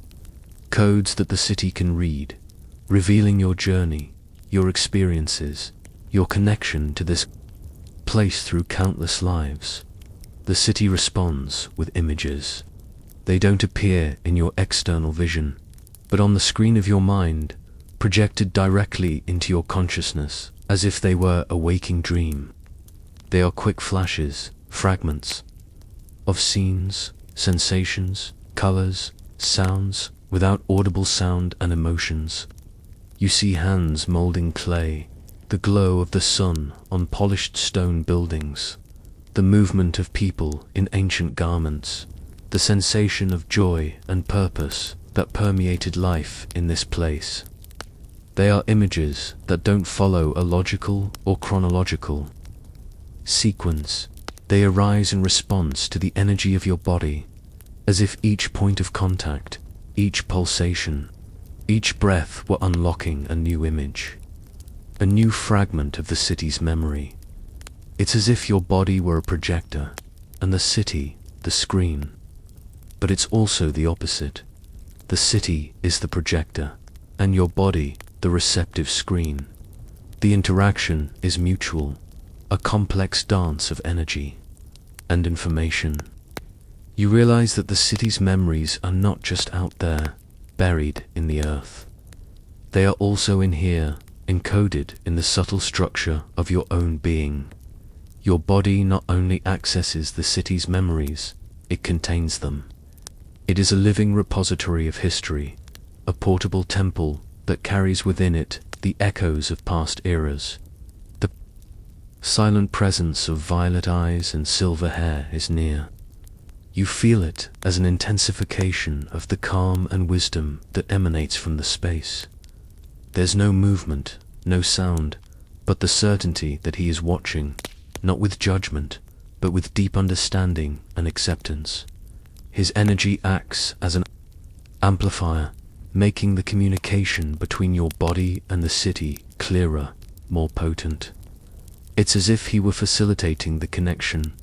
codes that the city can read, revealing your journey, your experiences, your connection to this place through countless lives. The city responds with images. They don't appear in your external vision, but on the screen of your mind, projected directly into your consciousness, as if they were a waking dream. They are quick flashes, fragments of scenes, sensations, colors, sounds, without audible sound and emotions. You see hands molding clay, the glow of the sun on polished stone buildings, the movement of people in ancient garments, the sensation of joy and purpose that permeated life in this place. They are images that don't follow a logical or chronological sequence. They arise in response to the energy of your body, as if each point of contact, each pulsation, each breath were unlocking a new image, a new fragment of the city's memory. It's as if your body were a projector, and the city, the screen. But it's also the opposite. The city is the projector, and your body, the receptive screen. The interaction is mutual, a complex dance of energy and information. You realize that the city's memories are not just out there, buried in the earth. They are also in here, encoded in the subtle structure of your own being. Your body not only accesses the city's memories, it contains them. It is a living repository of history, a portable temple that carries within it the echoes of past eras. The silent presence of violet eyes and silver hair is near. You feel it as an intensification of the calm and wisdom that emanates from the space. There's no movement, no sound, but the certainty that he is watching, not with judgment, but with deep understanding and acceptance. His energy acts as an amplifier, making the communication between your body and the city clearer, more potent. It's as if he were facilitating the connection,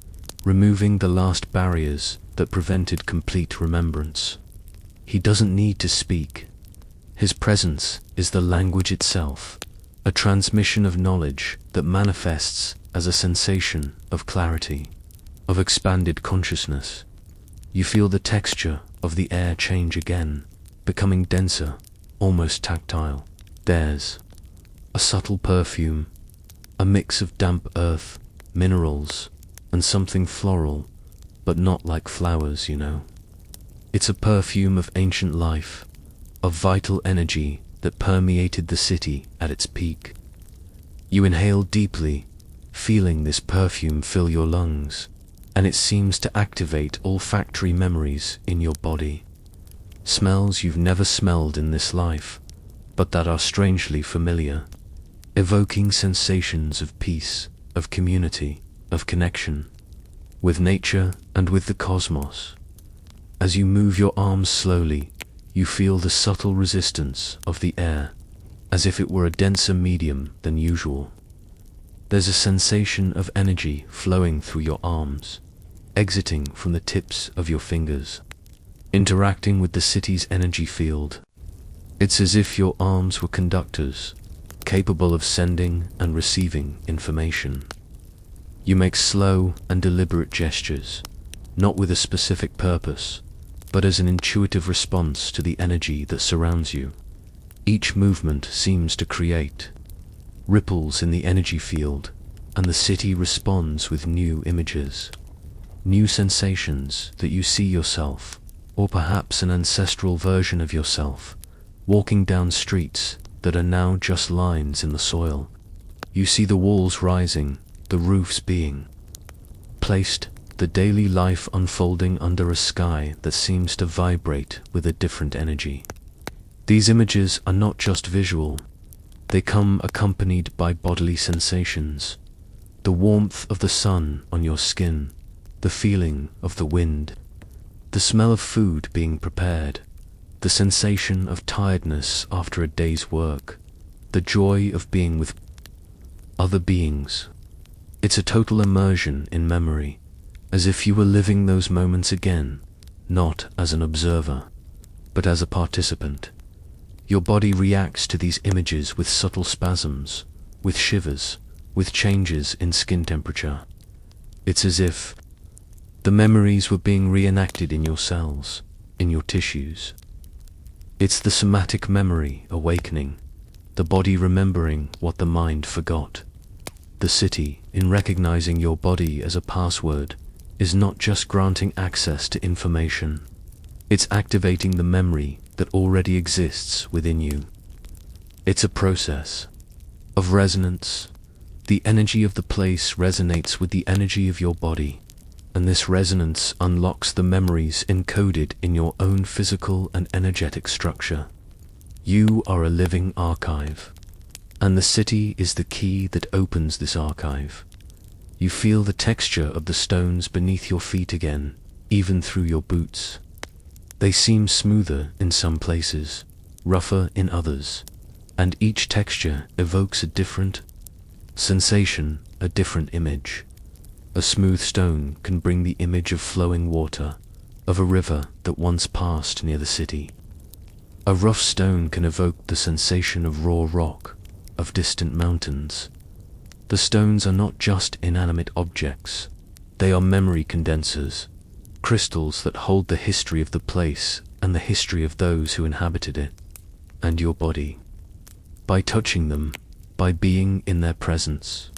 removing the last barriers that prevented complete remembrance. He doesn't need to speak. His presence is the language itself, a transmission of knowledge that manifests as a sensation of clarity, of expanded consciousness. You feel the texture of the air change again, becoming denser, almost tactile. There's a subtle perfume, a mix of damp earth, minerals, and something floral, but not like flowers, you know. It's a perfume of ancient life, of vital energy that permeated the city at its peak. You inhale deeply, feeling this perfume fill your lungs, and it seems to activate olfactory memories in your body. Smells you've never smelled in this life, but that are strangely familiar, evoking sensations of peace, of community, of connection, with nature and with the cosmos. As you move your arms slowly, you feel the subtle resistance of the air, as if it were a denser medium than usual. There's a sensation of energy flowing through your arms, exiting from the tips of your fingers, interacting with the city's energy field. It's as if your arms were conductors, capable of sending and receiving information. You make slow and deliberate gestures, not with a specific purpose, but as an intuitive response to the energy that surrounds you. Each movement seems to create ripples in the energy field, and the city responds with new images, new sensations that you see yourself, or perhaps an ancestral version of yourself, walking down streets that are now just lines in the soil. You see the walls rising, the roofs being placed, the daily life unfolding under a sky that seems to vibrate with a different energy. These images are not just visual, they come accompanied by bodily sensations. The warmth of the sun on your skin, the feeling of the wind, the smell of food being prepared, the sensation of tiredness after a day's work, the joy of being with other beings. It's a total immersion in memory, as if you were living those moments again, not as an observer, but as a participant. Your body reacts to these images with subtle spasms, with shivers, with changes in skin temperature. It's as if the memories were being reenacted in your cells, in your tissues. It's the somatic memory awakening, the body remembering what the mind forgot. The city, in recognizing your body as a password, is not just granting access to information, it's activating the memory that already exists within you. It's a process of resonance. The energy of the place resonates with the energy of your body, and this resonance unlocks the memories encoded in your own physical and energetic structure. You are a living archive, and the city is the key that opens this archive. You feel the texture of the stones beneath your feet again, even through your boots. They seem smoother in some places, rougher in others, and each texture evokes a different sensation, a different image. A smooth stone can bring the image of flowing water, of a river that once passed near the city. A rough stone can evoke the sensation of raw rock, of distant mountains. The stones are not just inanimate objects, they are memory condensers, crystals that hold the history of the place and the history of those who inhabited it, and your body. By touching them, by being in their presence,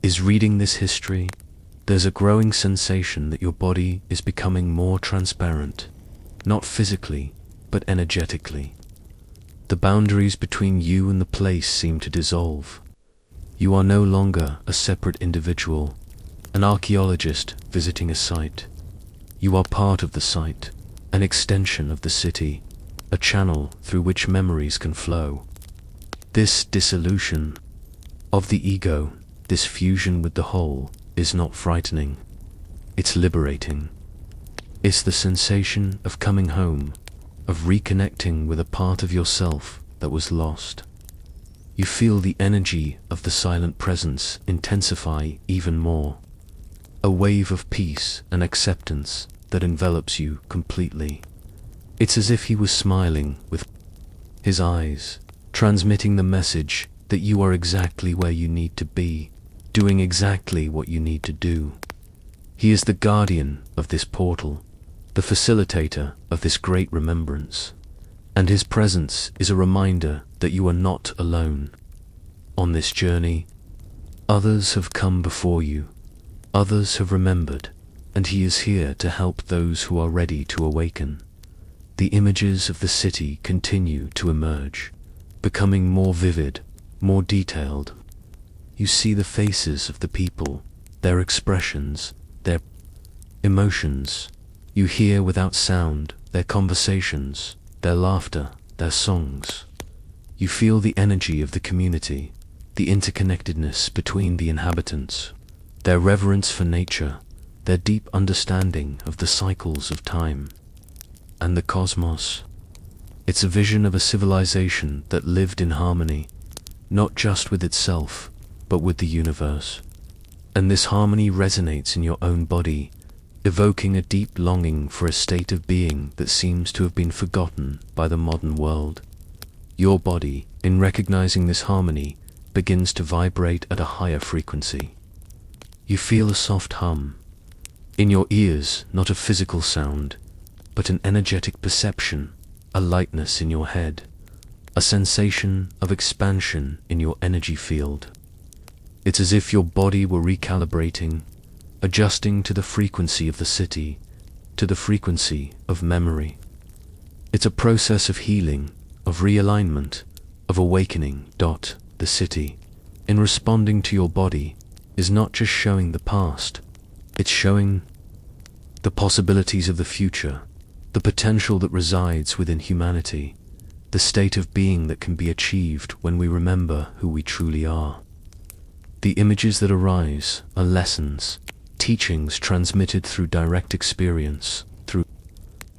is reading this history. There's a growing sensation that your body is becoming more transparent, not physically, but energetically. The boundaries between you and the place seem to dissolve. You are no longer a separate individual, an archaeologist visiting a site. You are part of the site, an extension of the city, a channel through which memories can flow. This dissolution of the ego, this fusion with the whole, is not frightening. It's liberating. It's the sensation of coming home, of reconnecting with a part of yourself that was lost. You feel the energy of the silent presence intensify even more, a wave of peace and acceptance that envelops you completely. It's as if he was smiling with his eyes, transmitting the message that you are exactly where you need to be, doing exactly what you need to do. He is the guardian of this portal, the facilitator of this great remembrance, and his presence is a reminder that you are not alone. On this journey, others have come before you, others have remembered, and he is here to help those who are ready to awaken. The images of the city continue to emerge, becoming more vivid, more detailed. You see the faces of the people, their expressions, their emotions. You hear without sound their conversations, their laughter, their songs. You feel the energy of the community, the interconnectedness between the inhabitants, their reverence for nature, their deep understanding of the cycles of time and the cosmos. It's a vision of a civilization that lived in harmony, not just with itself, but with the universe. And this harmony resonates in your own body, evoking a deep longing for a state of being that seems to have been forgotten by the modern world. Your body, in recognizing this harmony, begins to vibrate at a higher frequency. You feel a soft hum in your ears, not a physical sound, but an energetic perception, a lightness in your head, a sensation of expansion in your energy field. It's as if your body were recalibrating, adjusting to the frequency of the city, to the frequency of memory. It's a process of healing, of realignment, of awakening. The city, in responding to your body, is not just showing the past, it's showing the possibilities of the future, the potential that resides within humanity. the state of being that can be achieved when we remember who we truly are. The images that arise are lessons, teachings transmitted through direct experience, through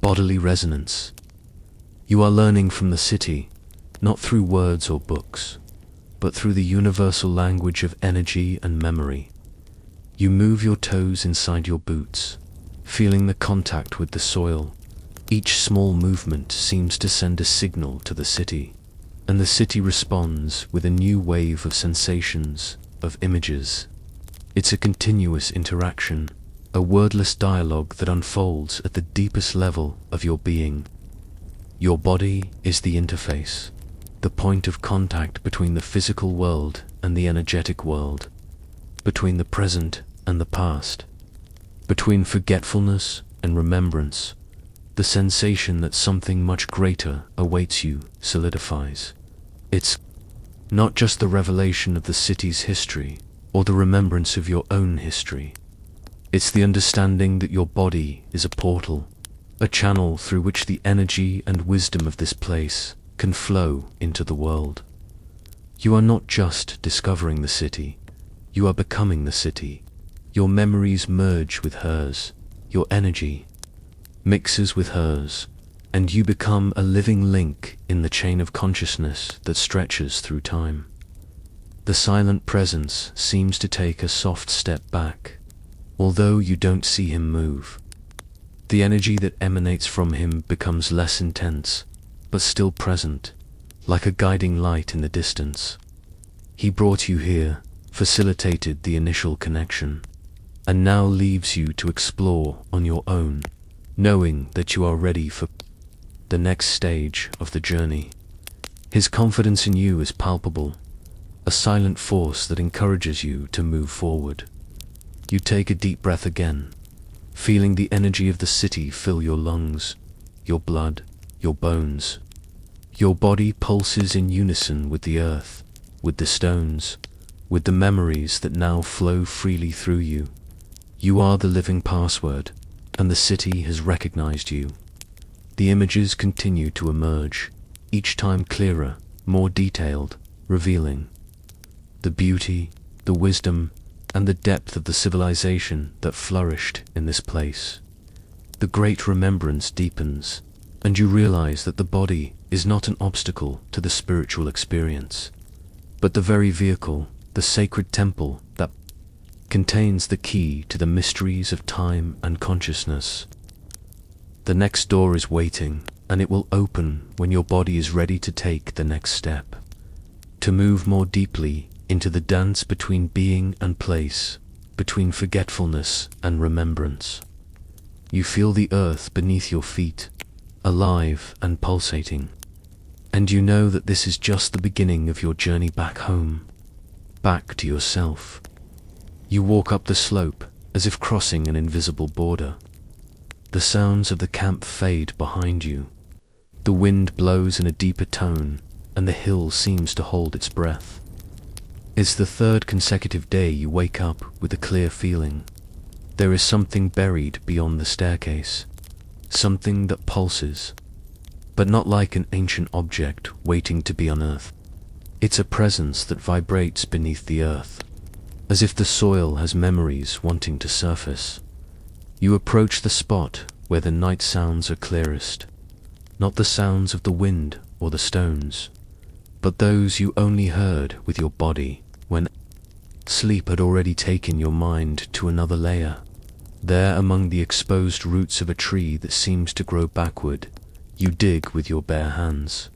bodily resonance. You are learning from the city, not through words or books, but through the universal language of energy and memory. You move your toes inside your boots, feeling the contact with the soil. Each small movement seems to send a signal to the city, and the city responds with a new wave of sensations, of images. It's a continuous interaction, a wordless dialogue that unfolds at the deepest level of your being. Your body is the interface, the point of contact between the physical world and the energetic world, between the present and the past, between forgetfulness and remembrance. The sensation that something much greater awaits you solidifies. It's not just the revelation of the city's history or the remembrance of your own history. It's the understanding that your body is a portal, a channel through which the energy and wisdom of this place can flow into the world. You are not just discovering the city, you are becoming the city. Your memories merge with hers, your energy mixes with hers, and you become a living link in the chain of consciousness that stretches through time. The silent presence seems to take a soft step back, although you don't see him move. The energy that emanates from him becomes less intense, but still present, like a guiding light in the distance. He brought you here, facilitated the initial connection, and now leaves you to explore on your own, knowing that you are ready for the next stage of the journey. His confidence in you is palpable, a silent force that encourages you to move forward. You take a deep breath again, feeling the energy of the city fill your lungs, your blood, your bones. Your body pulses in unison with the earth, with the stones, with the memories that now flow freely through you. You are the living password, and the city has recognized you. The images continue to emerge, each time clearer, more detailed, revealing the beauty, the wisdom, and the depth of the civilization that flourished in this place. The great remembrance deepens, and you realize that the body is not an obstacle to the spiritual experience, but the very vehicle, the sacred temple that contains the key to the mysteries of time and consciousness. The next door is waiting, and it will open when your body is ready to take the next step, to move more deeply into the dance between being and place, between forgetfulness and remembrance. You feel the earth beneath your feet, alive and pulsating, and you know that this is just the beginning of your journey back home, back to yourself. You walk up the slope as if crossing an invisible border. The sounds of the camp fade behind you. The wind blows in a deeper tone, and the hill seems to hold its breath. It's the third consecutive day you wake up with a clear feeling. There is something buried beyond the staircase, something that pulses, but not like an ancient object waiting to be unearthed. It's a presence that vibrates beneath the earth, as if the soil has memories wanting to surface. You approach the spot where the night sounds are clearest, not the sounds of the wind or the stones, but those you only heard with your body when sleep had already taken your mind to another layer. There, among the exposed roots of a tree that seems to grow backward, you dig with your bare hands.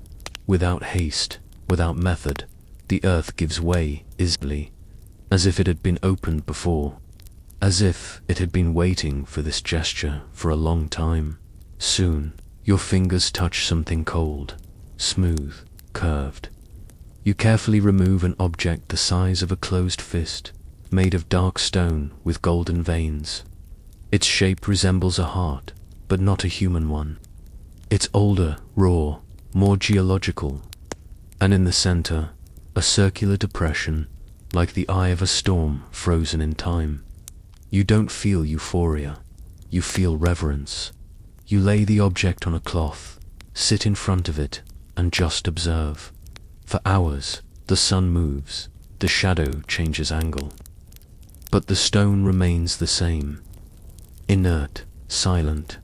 Without haste, without method, the earth gives way easily, as if it had been opened before, as if it had been waiting for this gesture for a long time. Soon, your fingers touch something cold, smooth, curved. You carefully remove an object the size of a closed fist, made of dark stone with golden veins. Its shape resembles a heart, but not a human one. It's older, raw, more geological, and in the center, a circular depression, like the eye of a storm frozen in time. You don't feel euphoria, you feel reverence. You lay the object on a cloth, sit in front of it, and just observe. For hours, the sun moves, the shadow changes angle. But the stone remains the same, inert, silent.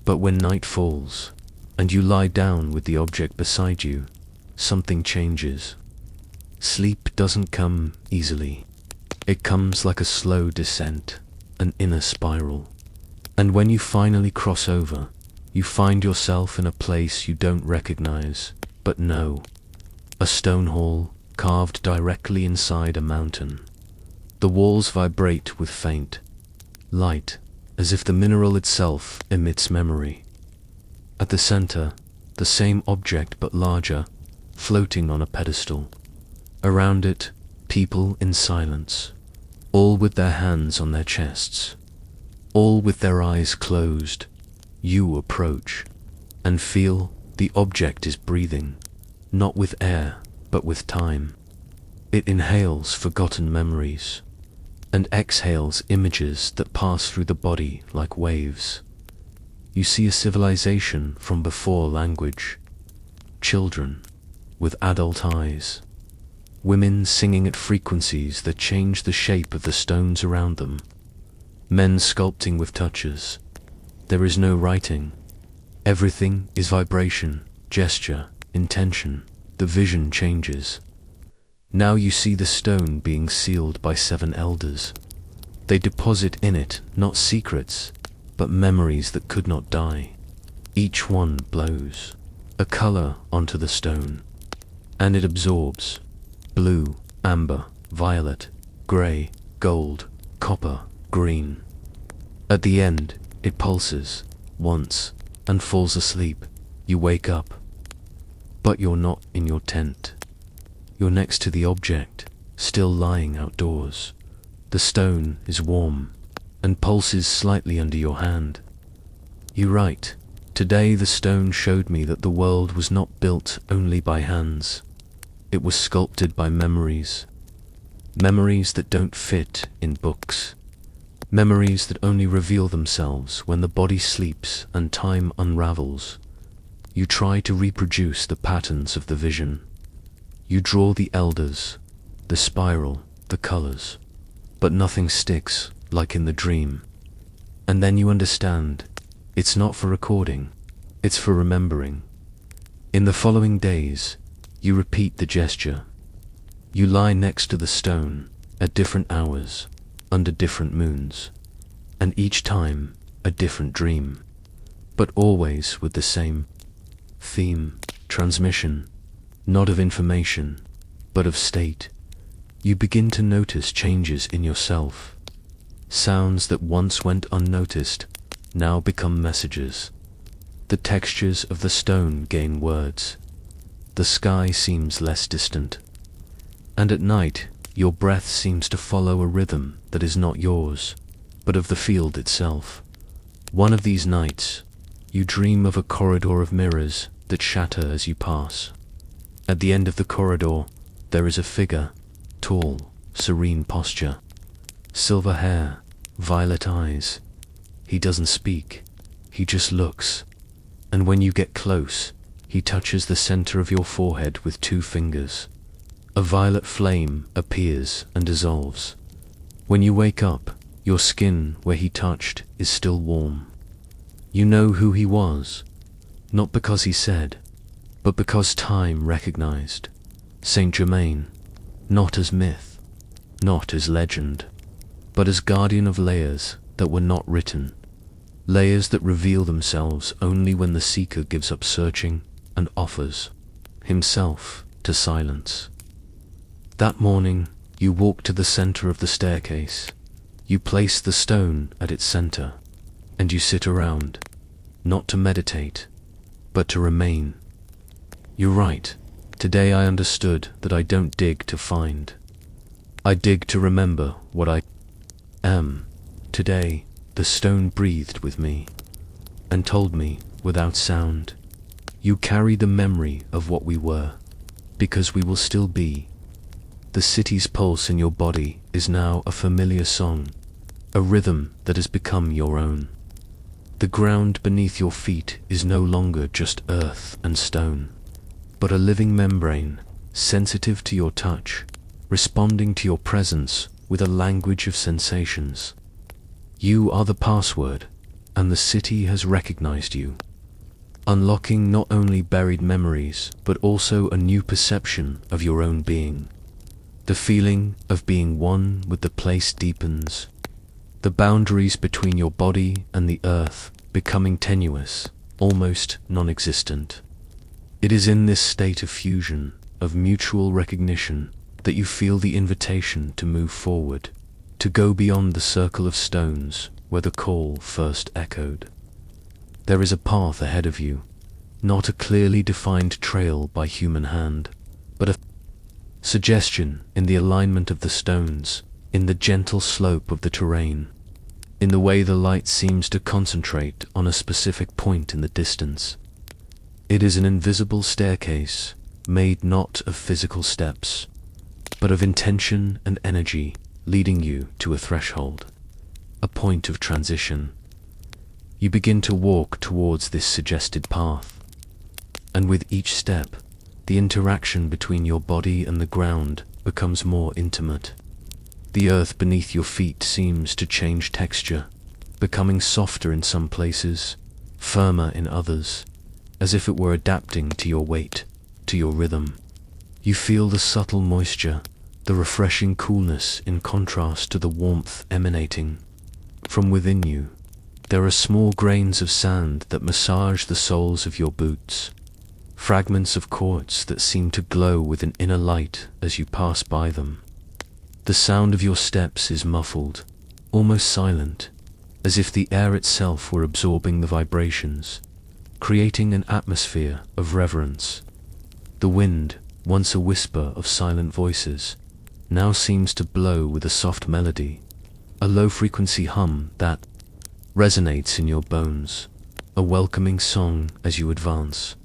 But when night falls, and you lie down with the object beside you, something changes. Sleep doesn't come easily. It comes like a slow descent, an inner spiral. And when you finally cross over, you find yourself in a place you don't recognize, but know. A stone hall carved directly inside a mountain. The walls vibrate with faint light, as if the mineral itself emits memory. At the center, the same object but larger, floating on a pedestal. Around it, people in silence, all with their hands on their chests, all with their eyes closed. You approach, and feel the object is breathing, not with air, but with time. It inhales forgotten memories, and exhales images that pass through the body like waves. You see a civilization from before language, children with adult eyes, women singing at frequencies that change the shape of the stones around them, men sculpting with touches. There is no writing. Everything is vibration, gesture, intention. The vision changes. Now you see the stone being sealed by 7 elders. They deposit in it not secrets, but memories that could not die. Each one blows a color onto the stone, and it absorbs blue, amber, violet, gray, gold, copper, green. At the end, it pulses once and falls asleep. You wake up, but you're not in your tent. You're next to the object, still lying outdoors. The stone is warm and pulses slightly under your hand. You write, "Today the stone showed me that the world was not built only by hands. It was sculpted by memories. Memories that don't fit in books. Memories that only reveal themselves when the body sleeps and time unravels. You try to reproduce the patterns of the vision. You draw the elders, the spiral, the colors, but nothing sticks like in the dream. And then you understand, it's not for recording, it's for remembering. In the following days, you repeat the gesture. You lie next to the stone at different hours, under different moons, and each time a different dream, but always with the same theme, transmission, not of information, but of state. You begin to notice changes in yourself. Sounds that once went unnoticed now become messages. The textures of the stone gain words. The sky seems less distant. And at night, your breath seems to follow a rhythm that is not yours, but of the field itself. One of these nights, you dream of a corridor of mirrors that shatter as you pass. At the end of the corridor, there is a figure, tall, serene posture, silver hair, violet eyes. He doesn't speak, he just looks. And when you get close, he touches the center of your forehead with 2 fingers. A violet flame appears and dissolves. When you wake up, your skin where he touched is still warm. You know who he was, not because he said, but because time recognized. Saint Germain, not as myth, not as legend, but as guardian of layers that were not written, layers that reveal themselves only when the seeker gives up searching and offers himself to silence. That morning, you walk to the center of the staircase. You place the stone at its center, and you sit around, not to meditate, but to remain. You write, "Today I understood that I don't dig to find. I dig to remember what I am." Today, the stone breathed with me, and told me, without sound, "You carry the memory of what we were, because we will still be." The city's pulse in your body is now a familiar song, a rhythm that has become your own. The ground beneath your feet is no longer just earth and stone. but a living membrane, sensitive to your touch, responding to your presence with a language of sensations. You are the password, and the city has recognized you, unlocking not only buried memories, but also a new perception of your own being. The feeling of being one with the place deepens, the boundaries between your body and the earth becoming tenuous, almost non-existent. It is in this state of fusion, of mutual recognition, that you feel the invitation to move forward, to go beyond the circle of stones where the call first echoed. There is a path ahead of you, not a clearly defined trail by human hand, but a suggestion in the alignment of the stones, in the gentle slope of the terrain, in the way the light seems to concentrate on a specific point in the distance. It is an invisible staircase, made not of physical steps, but of intention and energy, leading you to a threshold, a point of transition. You begin to walk towards this suggested path, and with each step, the interaction between your body and the ground becomes more intimate. The earth beneath your feet seems to change texture, becoming softer in some places, firmer in others, as if it were adapting to your weight, to your rhythm. You feel the subtle moisture, the refreshing coolness in contrast to the warmth emanating from within you. There are small grains of sand that massage the soles of your boots, fragments of quartz that seem to glow with an inner light as you pass by them. The sound of your steps is muffled, almost silent, as if the air itself were absorbing the vibrations, creating an atmosphere of reverence. The wind, once a whisper of silent voices, now seems to blow with a soft melody, a low-frequency hum that resonates in your bones, a welcoming song as you advance.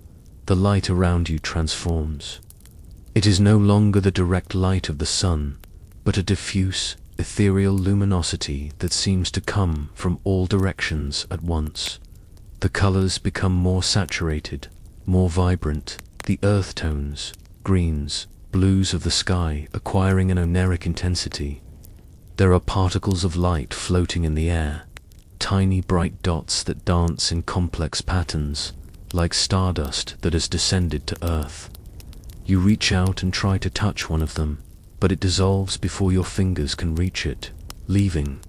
The light around you transforms. It is no longer the direct light of the sun, but a diffuse, ethereal luminosity that seems to come from all directions at once. The colors become more saturated, more vibrant, the earth tones, greens, blues of the sky acquiring an oniric intensity. There are particles of light floating in the air, tiny bright dots that dance in complex patterns, like stardust that has descended to earth. You reach out and try to touch one of them, but it dissolves before your fingers can reach it, leaving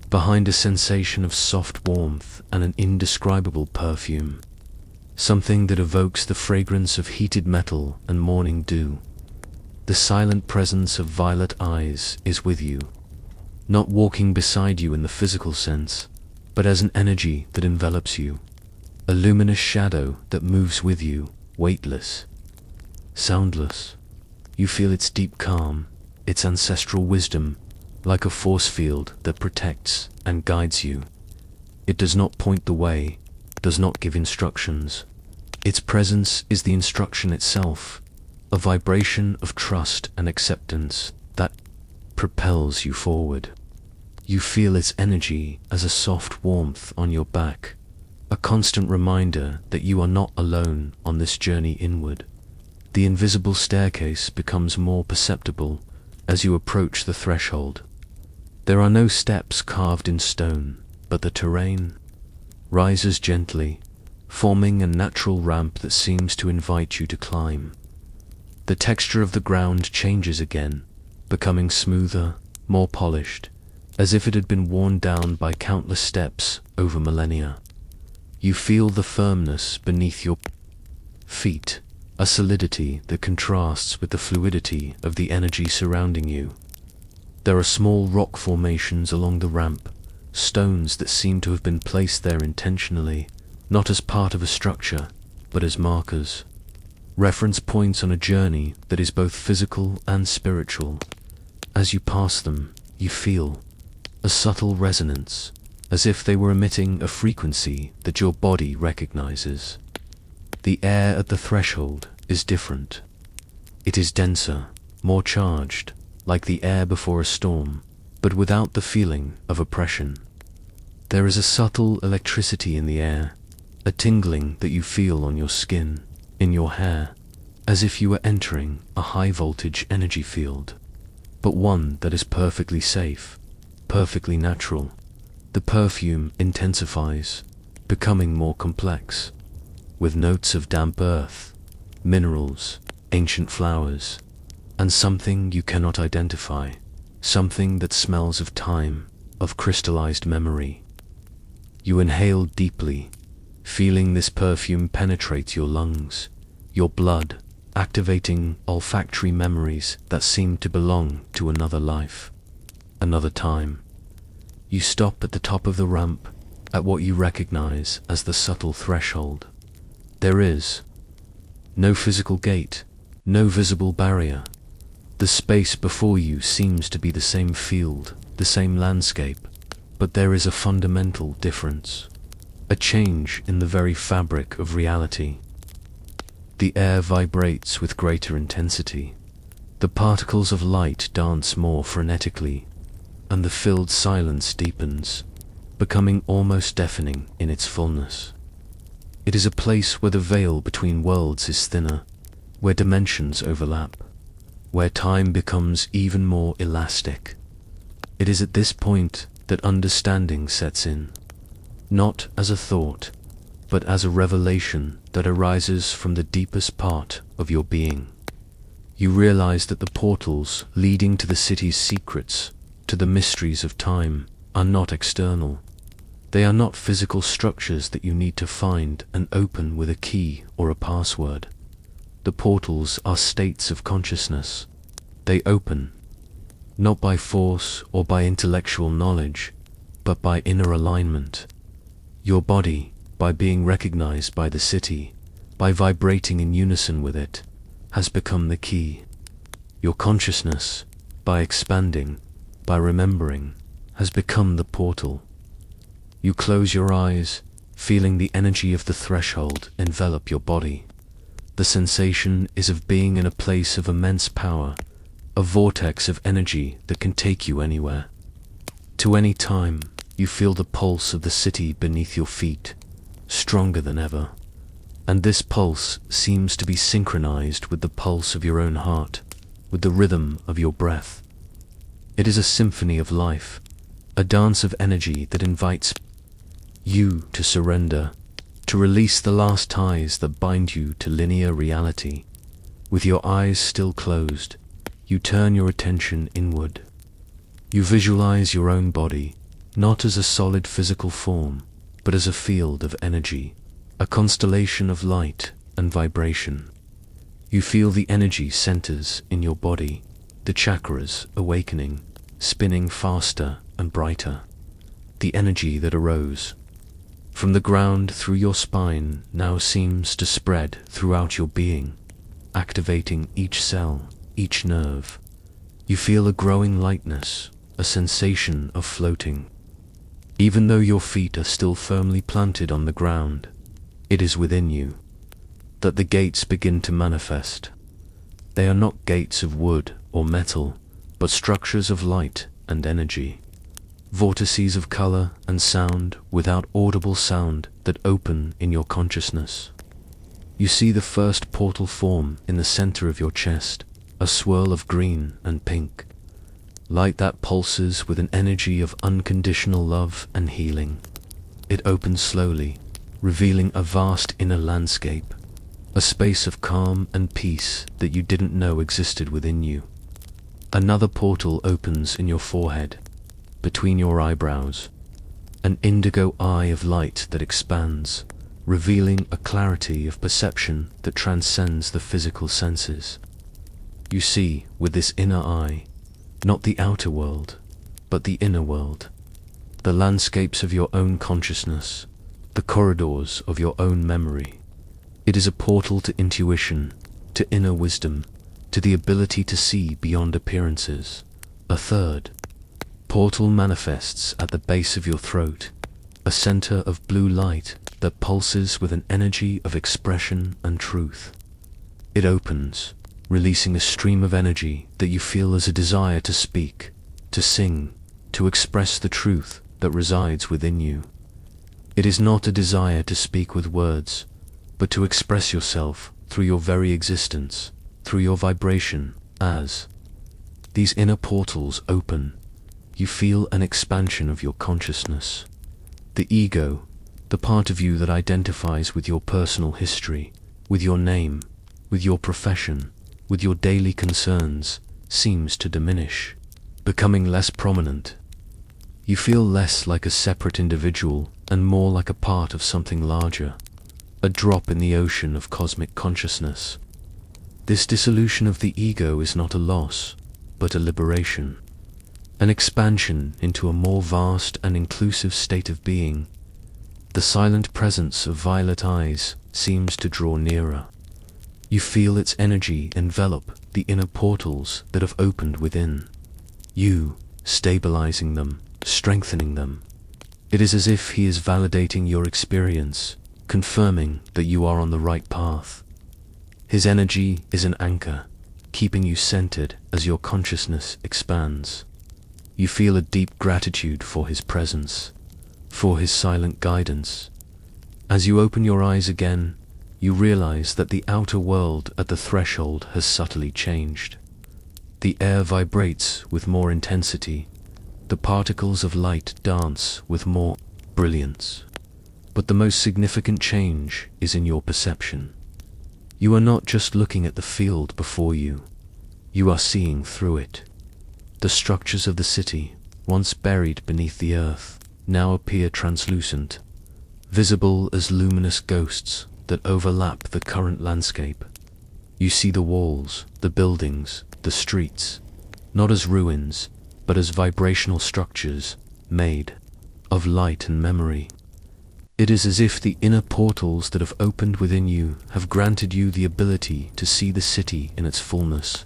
behind a sensation of soft warmth and an indescribable perfume, something that evokes the fragrance of heated metal and morning dew. The silent presence of violet eyes is with you, not walking beside you in the physical sense, but as an energy that envelops you, a luminous shadow that moves with you, weightless, soundless. You feel its deep calm, its ancestral wisdom, like a force field that protects and guides you. It does not point the way, does not give instructions. Its presence is the instruction itself, a vibration of trust and acceptance that propels you forward. You feel its energy as a soft warmth on your back, a constant reminder that you are not alone on this journey inward. The invisible staircase becomes more perceptible as you approach the threshold. There are no steps carved in stone, but the terrain rises gently, forming a natural ramp that seems to invite you to climb. The texture of the ground changes again, becoming smoother, more polished, as if it had been worn down by countless steps over millennia. You feel the firmness beneath your feet, a solidity that contrasts with the fluidity of the energy surrounding you. There are small rock formations along the ramp, stones that seem to have been placed there intentionally, not as part of a structure, but as markers, reference points on a journey that is both physical and spiritual. As you pass them, you feel a subtle resonance, as if they were emitting a frequency that your body recognizes. The air at the threshold is different. It is denser, more charged, like the air before a storm, but without the feeling of oppression. There is a subtle electricity in the air, a tingling that you feel on your skin, in your hair, as if you were entering a high-voltage energy field, but one that is perfectly safe, perfectly natural. The perfume intensifies, becoming more complex, with notes of damp earth, minerals, ancient flowers, and something you cannot identify, something that smells of time, of crystallized memory. You inhale deeply, feeling this perfume penetrate your lungs, your blood, activating olfactory memories that seem to belong to another life, another time. You stop at the top of the ramp, at what you recognize as the subtle threshold. There is no physical gate, no visible barrier. The space before you seems to be the same field, the same landscape, but there is a fundamental difference, a change in the very fabric of reality. The air vibrates with greater intensity. The particles of light dance more frenetically, and the filled silence deepens, becoming almost deafening in its fullness. It is a place where the veil between worlds is thinner, where dimensions overlap, where time becomes even more elastic. It is at this point that understanding sets in, not as a thought, but as a revelation that arises from the deepest part of your being. You realize that the portals leading to the city's secrets, to the mysteries of time, are not external. They are not physical structures that you need to find and open with a key or a password. The portals are states of consciousness. They open, not by force or by intellectual knowledge, but by inner alignment. Your body, by being recognized by the city, by vibrating in unison with it, has become the key. Your consciousness, by expanding, by remembering, has become the portal. You close your eyes, feeling the energy of the threshold envelop your body. The sensation is of being in a place of immense power, a vortex of energy that can take you anywhere. To any time, you feel the pulse of the city beneath your feet, stronger than ever. And this pulse seems to be synchronized with the pulse of your own heart, with the rhythm of your breath. It is a symphony of life, a dance of energy that invites you to surrender, to release the last ties that bind you to linear reality. With your eyes still closed, you turn your attention inward. You visualize your own body, not as a solid physical form, but as a field of energy, a constellation of light and vibration. You feel the energy centers in your body, the chakras awakening, spinning faster and brighter. The energy that arose from the ground through your spine now seems to spread throughout your being, activating each cell, each nerve. You feel a growing lightness, a sensation of floating. Even though your feet are still firmly planted on the ground, it is within you that the gates begin to manifest. They are not gates of wood or metal, but structures of light and energy, vortices of color and sound without audible sound that open in your consciousness. You see the first portal form in the center of your chest, a swirl of green and pink, light that pulses with an energy of unconditional love and healing. It opens slowly, revealing a vast inner landscape, a space of calm and peace that you didn't know existed within you. Another portal opens in your forehead, between your eyebrows, an indigo eye of light that expands, revealing a clarity of perception that transcends the physical senses. You see, with this inner eye, not the outer world, but the inner world, the landscapes of your own consciousness, the corridors of your own memory. It is a portal to intuition, to inner wisdom, to the ability to see beyond appearances. A third portal manifests at the base of your throat, a center of blue light that pulses with an energy of expression and truth. It opens, releasing a stream of energy that you feel as a desire to speak, to sing, to express the truth that resides within you. It is not a desire to speak with words, but to express yourself through your very existence, through your vibration. As these inner portals open, you feel an expansion of your consciousness. The ego, the part of you that identifies with your personal history, with your name, with your profession, with your daily concerns, seems to diminish, becoming less prominent. You feel less like a separate individual and more like a part of something larger, a drop in the ocean of cosmic consciousness. This dissolution of the ego is not a loss, but a liberation, an expansion into a more vast and inclusive state of being. The silent presence of violet eyes seems to draw nearer. You feel its energy envelop the inner portals that have opened within you, stabilizing them, strengthening them. It is as if he is validating your experience, confirming that you are on the right path. His energy is an anchor, keeping you centered as your consciousness expands. You feel a deep gratitude for his presence, for his silent guidance. As you open your eyes again, you realize that the outer world at the threshold has subtly changed. The air vibrates with more intensity. The particles of light dance with more brilliance. But the most significant change is in your perception. You are not just looking at the field before you. You are seeing through it. The structures of the city, once buried beneath the earth, now appear translucent, visible as luminous ghosts that overlap the current landscape. You see the walls, the buildings, the streets, not as ruins, but as vibrational structures made of light and memory. It is as if the inner portals that have opened within you have granted you the ability to see the city in its fullness,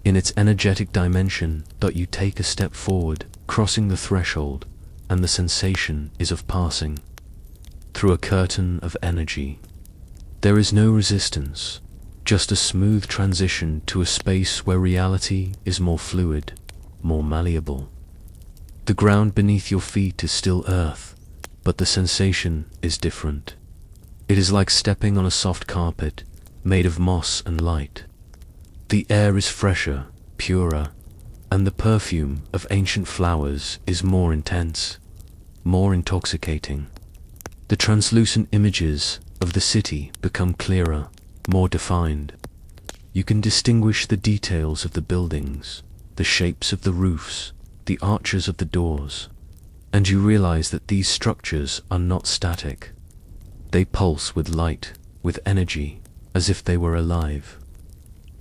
in its energetic dimension. That you take a step forward, crossing the threshold, and the sensation is of passing through a curtain of energy. There is no resistance, just a smooth transition to a space where reality is more fluid, more malleable. The ground beneath your feet is still earth, but the sensation is different. It is like stepping on a soft carpet made of moss and light. The air is fresher, purer, and the perfume of ancient flowers is more intense, more intoxicating. The translucent images of the city become clearer, more defined. You can distinguish the details of the buildings, the shapes of the roofs, the arches of the doors, and you realize that these structures are not static. They pulse with light, with energy, as if they were alive.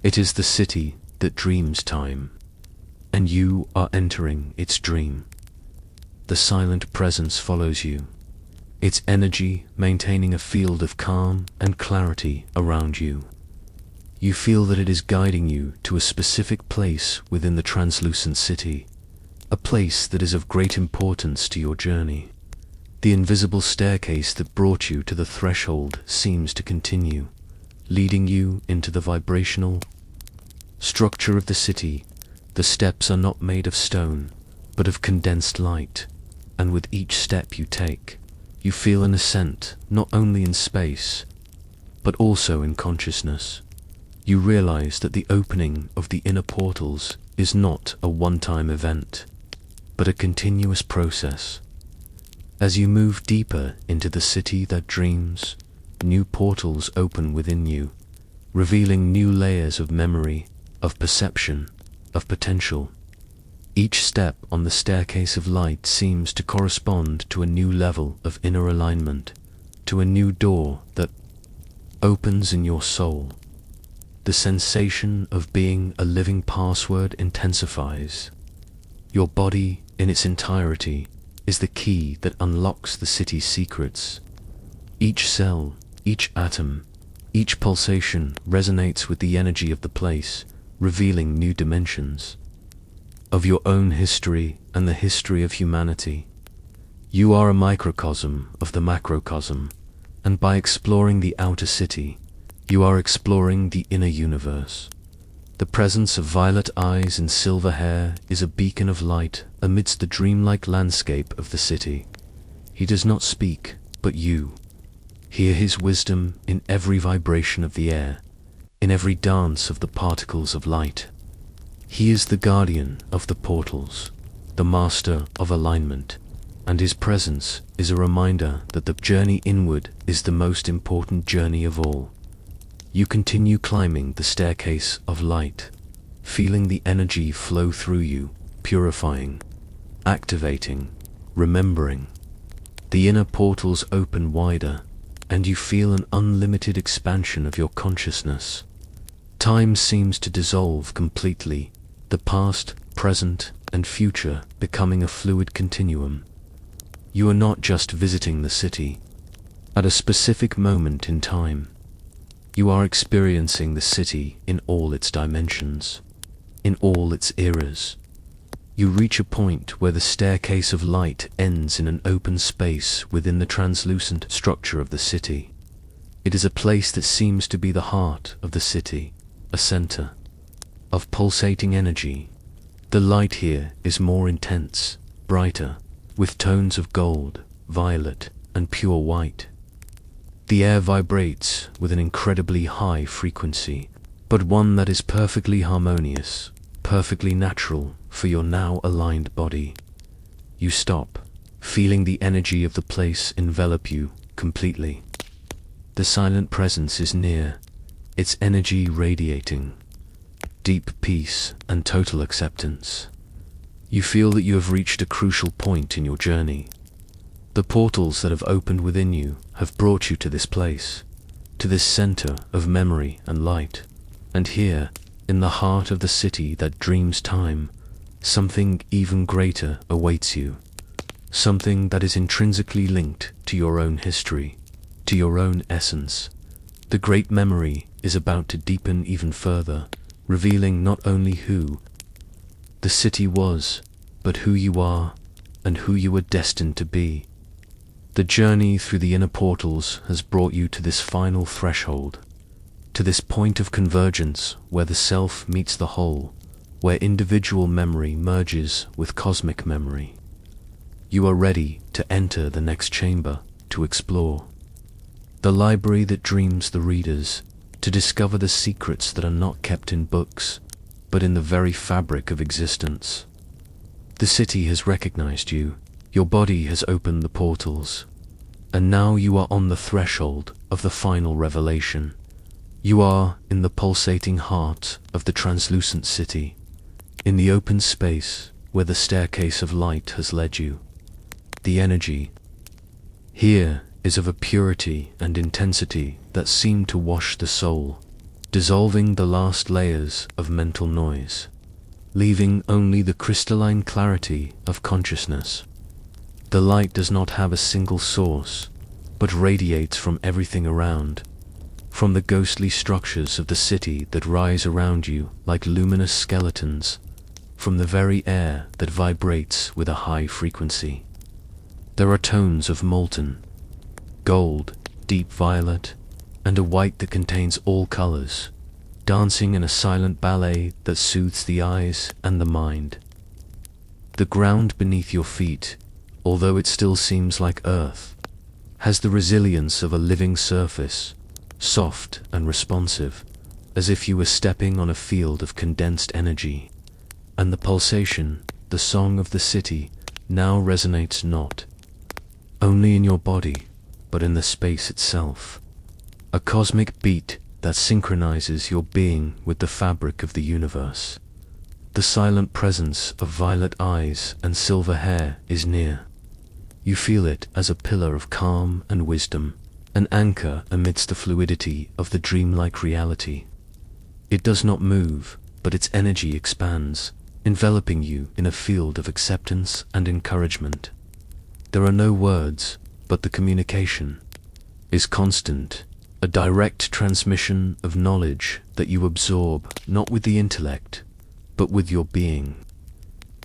It is the city that dreams time, and you are entering its dream. The silent presence follows you, its energy maintaining a field of calm and clarity around you. You feel that it is guiding you to a specific place within the translucent city, a place that is of great importance to your journey. The invisible staircase that brought you to the threshold seems to continue, leading you into the vibrational structure of the city. The steps are not made of stone, but of condensed light, and with each step you take, you feel an ascent not only in space, but also in consciousness. You realize that the opening of the inner portals is not a one-time event, but a continuous process. As you move deeper into the city that dreams, new portals open within you, revealing new layers of memory, of perception, of potential. Each step on the staircase of light seems to correspond to a new level of inner alignment, to a new door that opens in your soul. The sensation of being a living password intensifies. Your body, in its entirety, is the key that unlocks the city's secrets. Each cell, each atom, each pulsation resonates with the energy of the place, revealing new dimensions of your own history and the history of humanity. You are a microcosm of the macrocosm, and by exploring the outer city, you are exploring the inner universe. The presence of violet eyes and silver hair is a beacon of light amidst the dreamlike landscape of the city. He does not speak, but you hear his wisdom in every vibration of the air, in every dance of the particles of light. He is the guardian of the portals, the master of alignment, and his presence is a reminder that the journey inward is the most important journey of all. You continue climbing the staircase of light, feeling the energy flow through you, purifying, activating, remembering. The inner portals open wider, and you feel an unlimited expansion of your consciousness. Time seems to dissolve completely, the past, present, and future becoming a fluid continuum. You are not just visiting the city at a specific moment in time. You are experiencing the city in all its dimensions, in all its eras. You reach a point where the staircase of light ends in an open space within the translucent structure of the city. It is a place that seems to be the heart of the city, a center of pulsating energy. The light here is more intense, brighter, with tones of gold, violet, and pure white. The air vibrates with an incredibly high frequency, but one that is perfectly harmonious, perfectly natural for your now aligned body. You stop, feeling the energy of the place envelop you completely. The silent presence is near, its energy radiating deep peace and total acceptance. You feel that you have reached a crucial point in your journey. The portals that have opened within you have brought you to this place, to this center of memory and light. And here, in the heart of the city that dreams time, something even greater awaits you. Something that is intrinsically linked to your own history, to your own essence. The great memory is about to deepen even further, revealing not only who the city was, but who you are and who you are destined to be. The journey through the inner portals has brought you to this final threshold, to this point of convergence where the self meets the whole, where individual memory merges with cosmic memory. You are ready to enter the next chamber, to explore the library that dreams the readers, to discover the secrets that are not kept in books, but in the very fabric of existence. The city has recognized you, your body has opened the portals, and now you are on the threshold of the final revelation. You are in the pulsating heart of the translucent city, in the open space where the staircase of light has led you. The energy here is of a purity and intensity that seem to wash the soul, dissolving the last layers of mental noise, leaving only the crystalline clarity of consciousness. The light does not have a single source, but radiates from everything around, from the ghostly structures of the city that rise around you like luminous skeletons, from the very air that vibrates with a high frequency. There are tones of molten gold, deep violet, and a white that contains all colors, dancing in a silent ballet that soothes the eyes and the mind. The ground beneath your feet, although it still seems like earth, has the resilience of a living surface, soft and responsive, as if you were stepping on a field of condensed energy. And the pulsation, the song of the city, now resonates not only in your body, but in the space itself. A cosmic beat that synchronizes your being with the fabric of the universe. The silent presence of violet eyes and silver hair is near. You feel it as a pillar of calm and wisdom, an anchor amidst the fluidity of the dreamlike reality. It does not move, but its energy expands, enveloping you in a field of acceptance and encouragement. There are no words, but the communication is constant, a direct transmission of knowledge that you absorb not with the intellect, but with your being.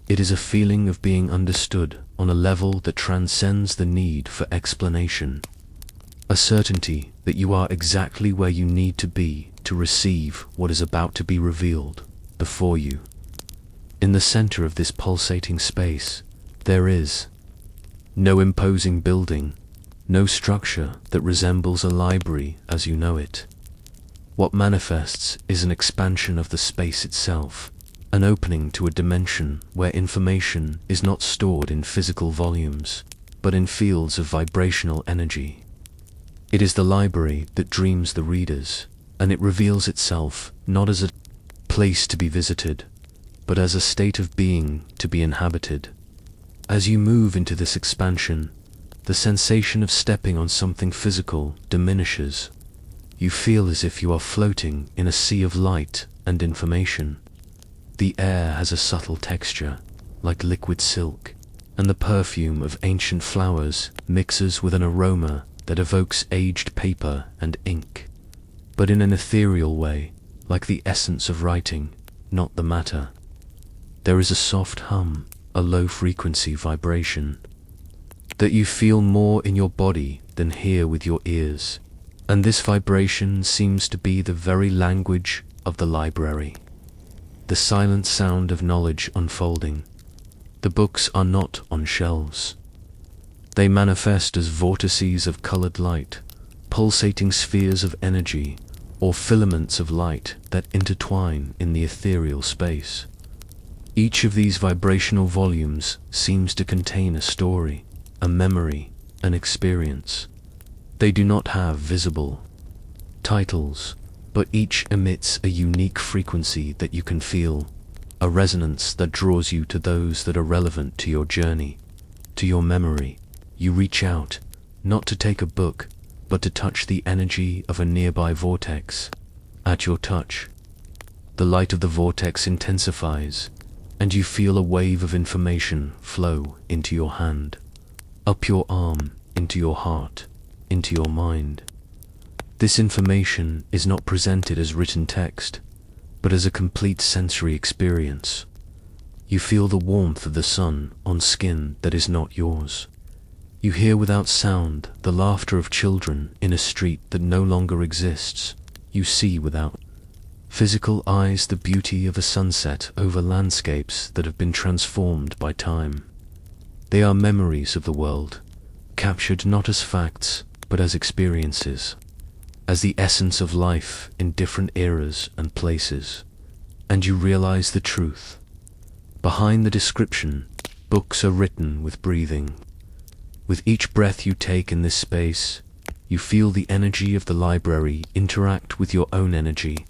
It is a feeling of being understood on a level that transcends the need for explanation, a certainty that you are exactly where you need to be to receive what is about to be revealed before you. In the center of this pulsating space, there is no imposing building, no structure that resembles a library as you know it. What manifests is an expansion of the space itself, an opening to a dimension where information is not stored in physical volumes, but in fields of vibrational energy. It is the library that dreams the readers, and it reveals itself not as a place to be visited, but as a state of being to be inhabited. As you move into this expansion, the sensation of stepping on something physical diminishes. You feel as if you are floating in a sea of light and information. The air has a subtle texture, like liquid silk, and the perfume of ancient flowers mixes with an aroma that evokes aged paper and ink, but in an ethereal way, like the essence of writing, not the matter. There is a soft hum, a low-frequency vibration, that you feel more in your body than hear with your ears, and this vibration seems to be the very language of the library. The silent sound of knowledge unfolding. The books are not on shelves. They manifest as vortices of colored light, pulsating spheres of energy, or filaments of light that intertwine in the ethereal space. Each of these vibrational volumes seems to contain a story, a memory, an experience. They do not have visible titles, but each emits a unique frequency that you can feel, a resonance that draws you to those that are relevant to your journey, to your memory. You reach out, not to take a book, but to touch the energy of a nearby vortex. At your touch, the light of the vortex intensifies, and you feel a wave of information flow into your hand, up your arm, into your heart, into your mind. This information is not presented as written text, but as a complete sensory experience. You feel the warmth of the sun on skin that is not yours. You hear without sound the laughter of children in a street that no longer exists. You see without physical eyes the beauty of a sunset over landscapes that have been transformed by time. They are memories of the world, captured not as facts, but as experiences, as the essence of life in different eras and places. And you realize the truth. Behind the description, books are written with breathing. With each breath you take in this space, you feel the energy of the library interact with your own energy,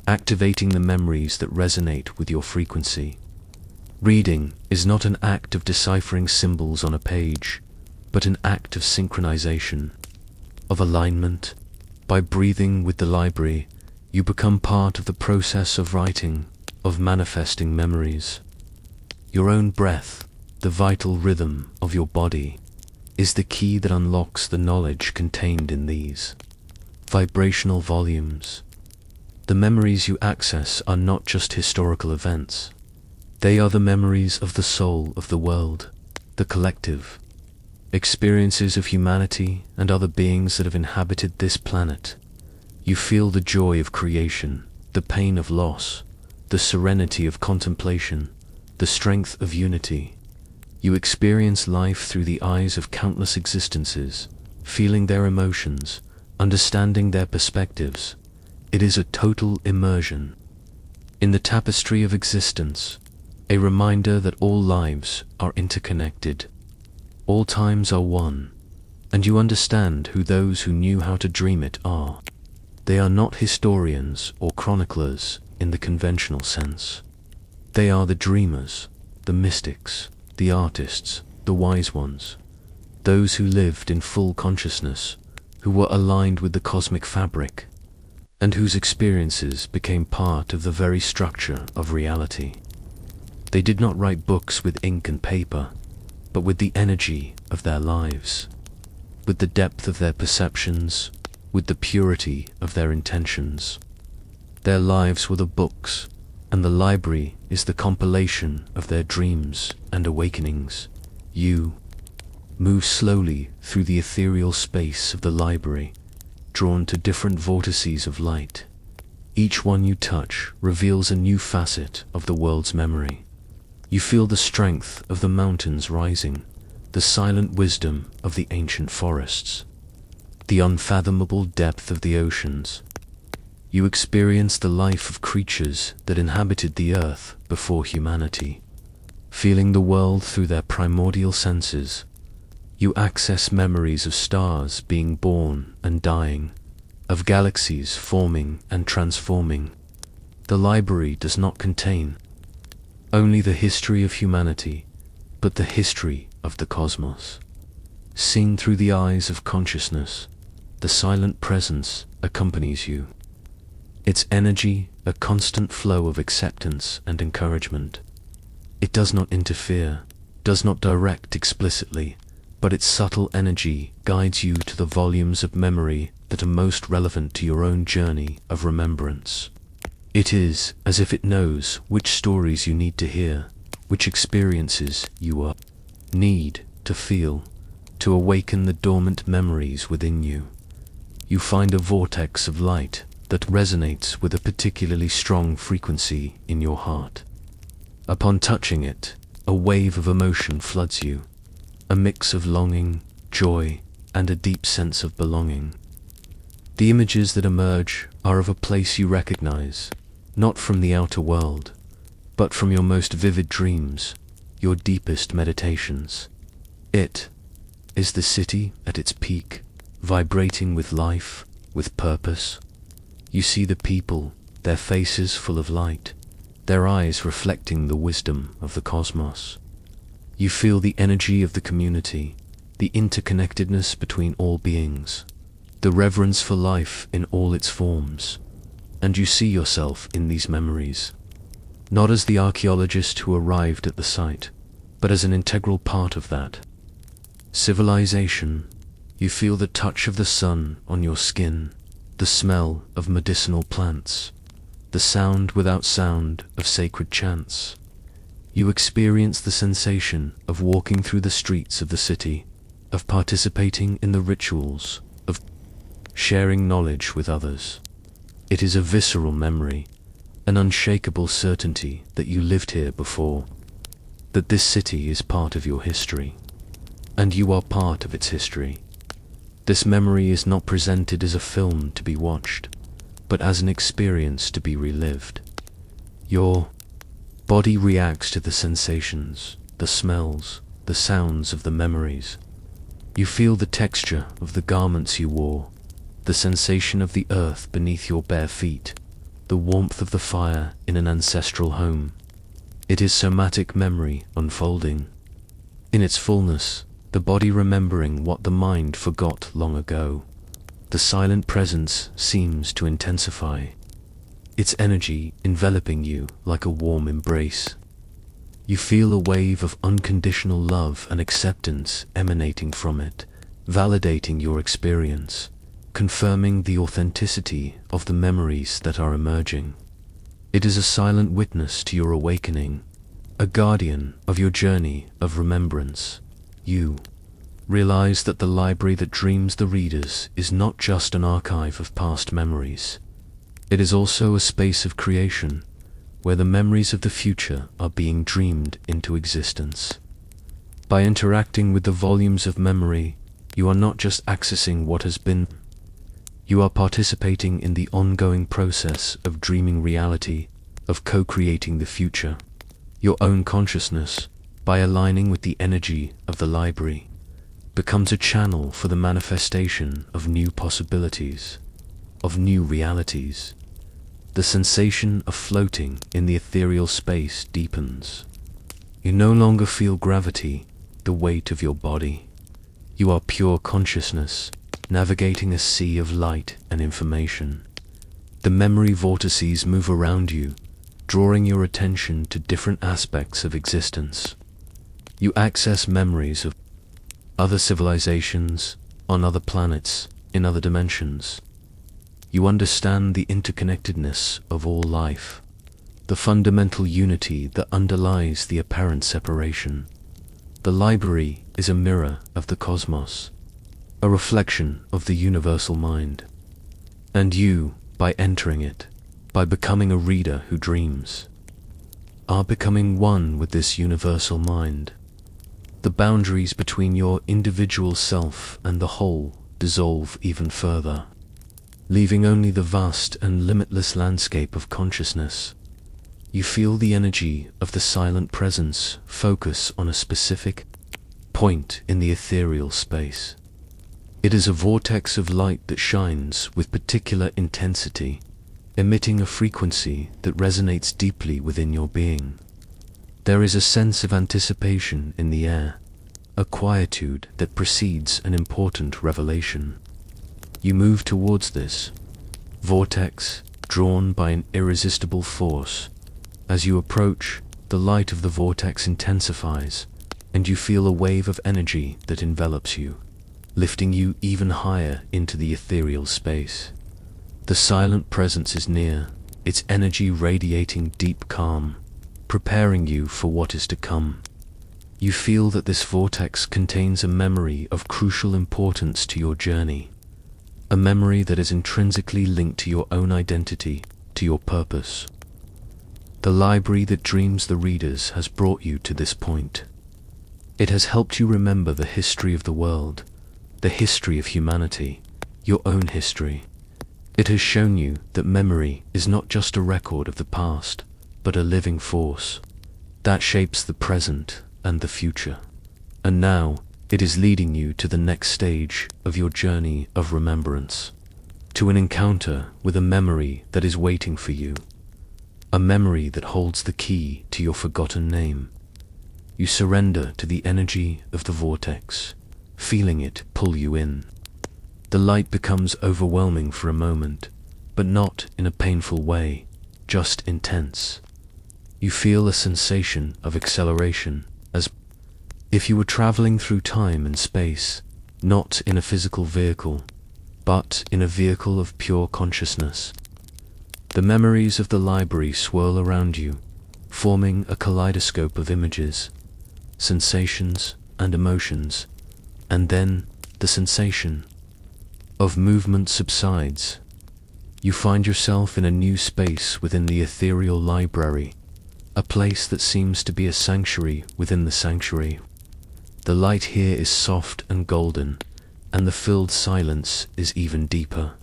activating the memories that resonate with your frequency. Reading is not an act of deciphering symbols on a page, but an act of synchronization, of alignment. By breathing with the library, you become part of the process of writing, of manifesting memories. Your own breath, the vital rhythm of your body, is the key that unlocks the knowledge contained in these vibrational volumes. The memories you access are not just historical events. They are the memories of the soul of the world, the collective, experiences of humanity and other beings that have inhabited this planet. You feel the joy of creation, the pain of loss, the serenity of contemplation, the strength of unity. You experience life through the eyes of countless existences, feeling their emotions, understanding their perspectives. It is a total immersion in the tapestry of existence, a reminder that all lives are interconnected, all times are one, and you understand who those who knew how to dream it are. They are not historians or chroniclers in the conventional sense. They are the dreamers, the mystics, the artists, the wise ones, those who lived in full consciousness, who were aligned with the cosmic fabric, and whose experiences became part of the very structure of reality. They did not write books with ink and paper, but with the energy of their lives, with the depth of their perceptions, with the purity of their intentions. Their lives were the books, and the library is the compilation of their dreams and awakenings. You move slowly through the ethereal space of the library, drawn to different vortices of light. Each one you touch reveals a new facet of the world's memory. You feel the strength of the mountains rising, the silent wisdom of the ancient forests, the unfathomable depth of the oceans. You experience the life of creatures that inhabited the earth before humanity. Feeling the world through their primordial senses, you access memories of stars being born and dying, of galaxies forming and transforming. The library does not contain only the history of humanity, but the history of the cosmos. Seen through the eyes of consciousness, the silent presence accompanies you. Its energy, a constant flow of acceptance and encouragement. It does not interfere, does not direct explicitly, but its subtle energy guides you to the volumes of memory that are most relevant to your own journey of remembrance. It is as if it knows which stories you need to hear, which experiences you need to feel, to awaken the dormant memories within you. You find a vortex of light that resonates with a particularly strong frequency in your heart. Upon touching it, a wave of emotion floods you, a mix of longing, joy, and a deep sense of belonging. The images that emerge are of a place you recognize, not from the outer world, but from your most vivid dreams, your deepest meditations. It is the city at its peak, vibrating with life, with purpose. You see the people, their faces full of light, their eyes reflecting the wisdom of the cosmos. You feel the energy of the community, the interconnectedness between all beings, the reverence for life in all its forms, and you see yourself in these memories, not as the archaeologist who arrived at the site, but as an integral part of that civilization. You feel the touch of the sun on your skin, the smell of medicinal plants, the sound without sound of sacred chants. You experience the sensation of walking through the streets of the city, of participating in the rituals, of sharing knowledge with others. It is a visceral memory, an unshakable certainty that you lived here before, that this city is part of your history, and you are part of its history. This memory is not presented as a film to be watched, but as an experience to be relived. Your body reacts to the sensations, the smells, the sounds of the memories. You feel the texture of the garments you wore, the sensation of the earth beneath your bare feet, the warmth of the fire in an ancestral home. It is somatic memory unfolding. In its fullness, the body remembering what the mind forgot long ago. The silent presence seems to intensify, its energy enveloping you like a warm embrace. You feel a wave of unconditional love and acceptance emanating from it, validating your experience, confirming the authenticity of the memories that are emerging. It is a silent witness to your awakening, a guardian of your journey of remembrance. You realize that the library that dreams the readers is not just an archive of past memories. It is also a space of creation, where the memories of the future are being dreamed into existence. By interacting with the volumes of memory, you are not just accessing what has been, you are participating in the ongoing process of dreaming reality, of co-creating the future. Your own consciousness, by aligning with the energy of the library, becomes a channel for the manifestation of new possibilities, of new realities. The sensation of floating in the ethereal space deepens. You no longer feel gravity, the weight of your body. You are pure consciousness, navigating a sea of light and information. The memory vortices move around you, drawing your attention to different aspects of existence. You access memories of other civilizations, on other planets, in other dimensions. You understand the interconnectedness of all life, the fundamental unity that underlies the apparent separation. The library is a mirror of the cosmos, a reflection of the universal mind. And you, by entering it, by becoming a reader who dreams, are becoming one with this universal mind. The boundaries between your individual self and the whole dissolve even further. leaving only the vast and limitless landscape of consciousness. You feel the energy of the silent presence focus on a specific point in the ethereal space. It is a vortex of light that shines with particular intensity, emitting a frequency that resonates deeply within your being. There is a sense of anticipation in the air, a quietude that precedes an important revelation. You move towards this vortex, drawn by an irresistible force. As you approach, the light of the vortex intensifies, and you feel a wave of energy that envelops you, lifting you even higher into the ethereal space. The silent presence is near, its energy radiating deep calm, preparing you for what is to come. You feel that this vortex contains a memory of crucial importance to your journey, a memory that is intrinsically linked to your own identity, to your purpose. The library that dreams the readers has brought you to this point. It has helped you remember the history of the world, the history of humanity, your own history. It has shown you that memory is not just a record of the past, but a living force that shapes the present and the future. And now, it is leading you to the next stage of your journey of remembrance, to an encounter with a memory that is waiting for you, a memory that holds the key to your forgotten name. You surrender to the energy of the vortex, feeling it pull you in. The light becomes overwhelming for a moment, but not in a painful way, just intense. You feel a sensation of acceleration, as if you were traveling through time and space, not in a physical vehicle, but in a vehicle of pure consciousness. The memories of the library swirl around you, forming a kaleidoscope of images, sensations, and emotions, and then the sensation of movement subsides. You find yourself in a new space within the ethereal library, a place that seems to be a sanctuary within the sanctuary. The light here is soft and golden, and the filled silence is even deeper.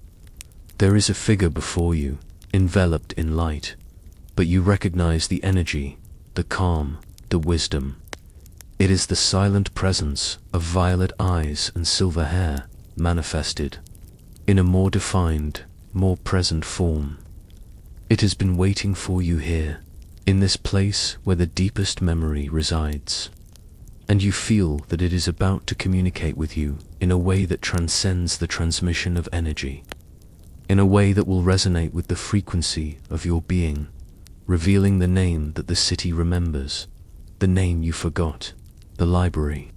There is a figure before you, enveloped in light, but you recognize the energy, the calm, the wisdom. It is the silent presence of violet eyes and silver hair, manifested in a more defined, more present form. It has been waiting for you here, in this place where the deepest memory resides, and you feel that it is about to communicate with you in a way that transcends the transmission of energy, in a way that will resonate with the frequency of your being, revealing the name that the city remembers, the name you forgot, the library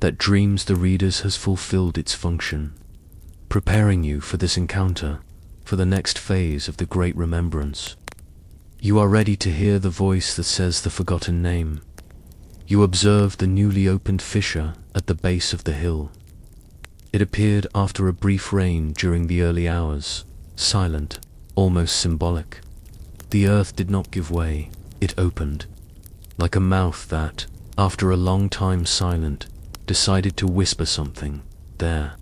that dreams the readers has fulfilled its function, preparing you for this encounter, for the next phase of the great remembrance. You are ready to hear the voice that says the forgotten name. You observe the newly opened fissure at the base of the hill. It appeared after a brief rain during the early hours, silent, almost symbolic. The earth did not give way, it opened, like a mouth that, after a long time silent, decided to whisper something. There,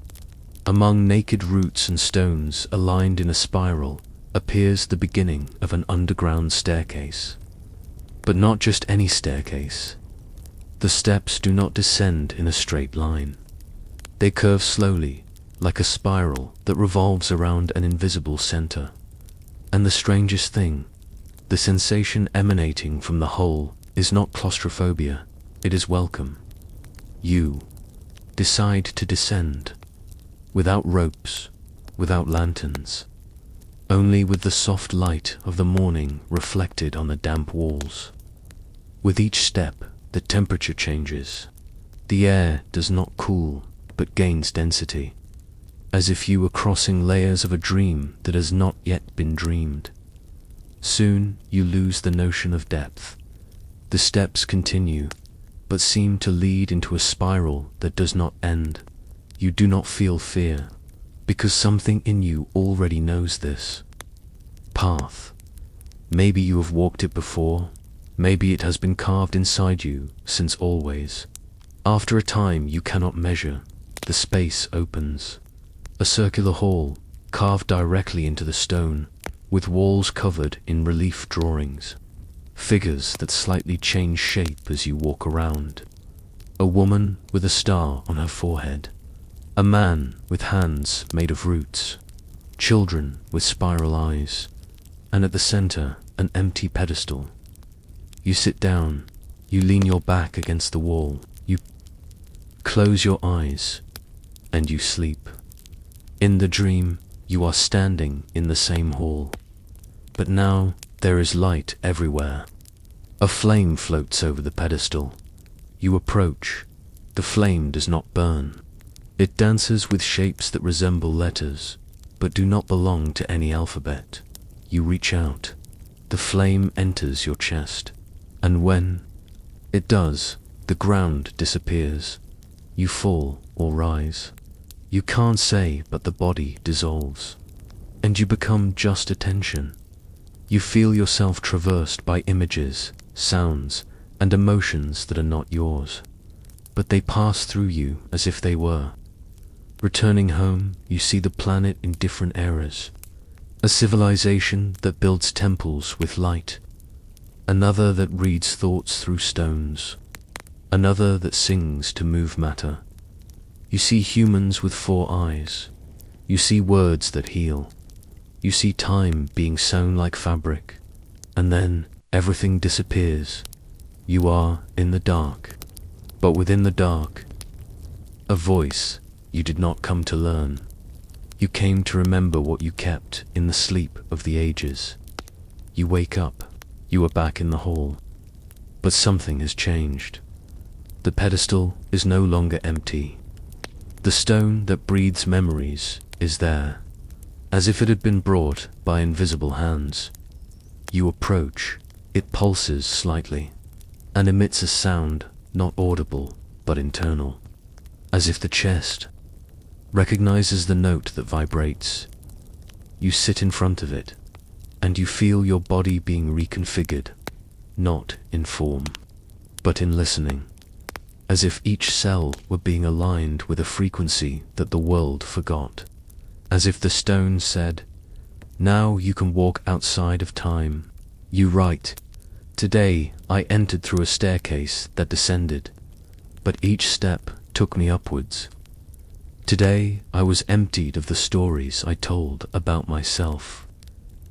among naked roots and stones aligned in a spiral, appears the beginning of an underground staircase. But not just any staircase. The steps do not descend in a straight line. They curve slowly, like a spiral that revolves around an invisible center. And the strangest thing, the sensation emanating from the whole is not claustrophobia, it is welcome. You decide to descend, without ropes, without lanterns, only with the soft light of the morning reflected on the damp walls. With each step, the temperature changes. The air does not cool, but gains density, as if you were crossing layers of a dream that has not yet been dreamed. Soon you lose the notion of depth. The steps continue, but seem to lead into a spiral that does not end. You do not feel fear, because something in you already knows this path. Maybe you have walked it before, maybe it has been carved inside you since always. After a time you cannot measure, the space opens. A circular hall, carved directly into the stone, with walls covered in relief drawings. Figures that slightly change shape as you walk around. A woman with a star on her forehead. A man with hands made of roots. Children with spiral eyes. And at the center, an empty pedestal. You sit down. You lean your back against the wall. You close your eyes. And you sleep. In the dream, you are standing in the same hall. But now, there is light everywhere. A flame floats over the pedestal. You approach. The flame does not burn. It dances with shapes that resemble letters, but do not belong to any alphabet. You reach out. The flame enters your chest. And when it does, the ground disappears. You fall or rise. You can't say, but the body dissolves. And you become just attention. You feel yourself traversed by images, sounds, and emotions that are not yours. But they pass through you as if they were. Returning home, you see the planet in different eras. A civilization that builds temples with light. Another that reads thoughts through stones. Another that sings to move matter. You see humans with 4 eyes. You see words that heal. You see time being sewn like fabric. And then everything disappears. You are in the dark. But within the dark, a voice you did not come to learn. You came to remember what you kept in the sleep of the ages. You wake up. You are back in the hall. But something has changed. The pedestal is no longer empty. The stone that breathes memories is there, as if it had been brought by invisible hands. You approach. It pulses slightly, and emits a sound not audible but internal, as if the chest recognizes the note that vibrates. You sit in front of it, and you feel your body being reconfigured, not in form, but in listening, as if each cell were being aligned with a frequency that the world forgot, as if the stone said, "Now you can walk outside of time." You write, "Today I entered through a staircase that descended, but each step took me upwards. Today I was emptied of the stories I told about myself,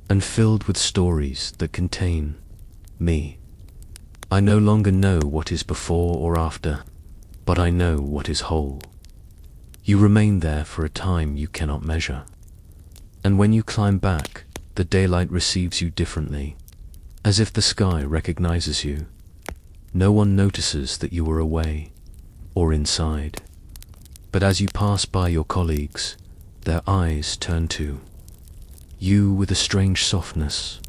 and filled with stories that contain me. I no longer know what is before or after, but I know what is whole." You remain there for a time you cannot measure. And when you climb back, the daylight receives you differently, as if the sky recognizes you. No one notices that you are away or inside. But as you pass by your colleagues, their eyes turn to you with a strange softness,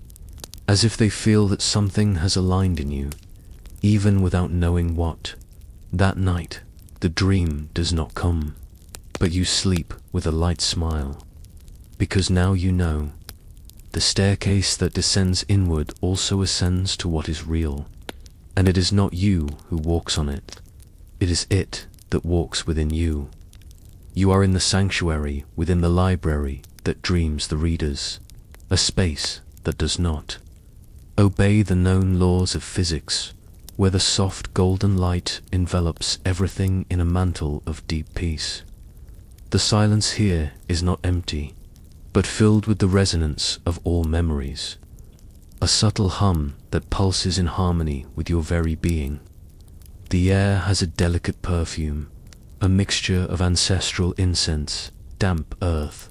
as if they feel that something has aligned in you, even without knowing what. That night, the dream does not come, but you sleep with a light smile, because now you know the staircase that descends inward also ascends to what is real, and it is not you who walks on it. It is it that walks within you. You are in the sanctuary within the library that dreams the readers, a space that does not obey the known laws of physics, where the soft golden light envelops everything in a mantle of deep peace. The silence here is not empty, but filled with the resonance of all memories, a subtle hum that pulses in harmony with your very being. The air has a delicate perfume, a mixture of ancestral incense, damp earth,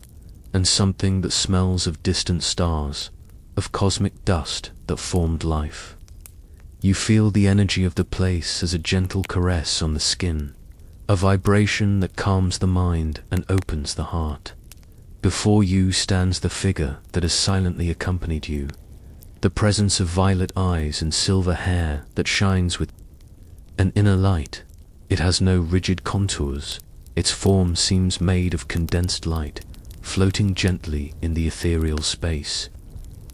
and something that smells of distant stars, of cosmic dust that formed life. You feel the energy of the place as a gentle caress on the skin, a vibration that calms the mind and opens the heart. Before you stands the figure that has silently accompanied you, the presence of violet eyes and silver hair that shines with an inner light. It has no rigid contours. Its form seems made of condensed light, floating gently in the ethereal space.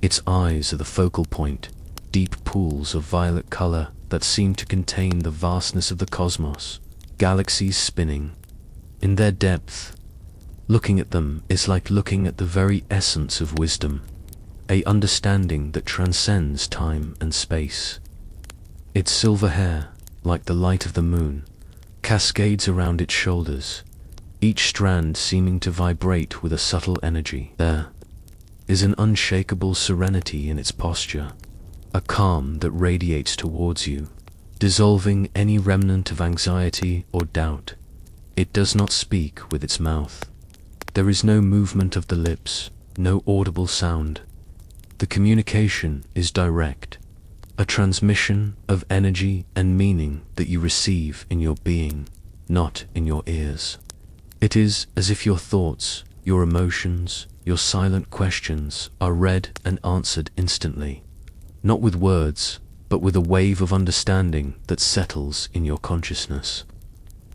Its eyes are the focal point, deep pools of violet color that seem to contain the vastness of the cosmos, galaxies spinning. In their depth, Looking at them is like looking at the very essence of wisdom, a understanding that transcends time and space. Its silver hair, like the light of the moon, cascades around its shoulders, each strand seeming to vibrate with a subtle energy. There is an unshakable serenity in its posture, a calm that radiates towards you, dissolving any remnant of anxiety or doubt. It does not speak with its mouth. There is no movement of the lips, no audible sound. The communication is direct, a transmission of energy and meaning that you receive in your being, not in your ears. It is as if your thoughts, your emotions, your silent questions are read and answered instantly, not with words, but with a wave of understanding that settles in your consciousness.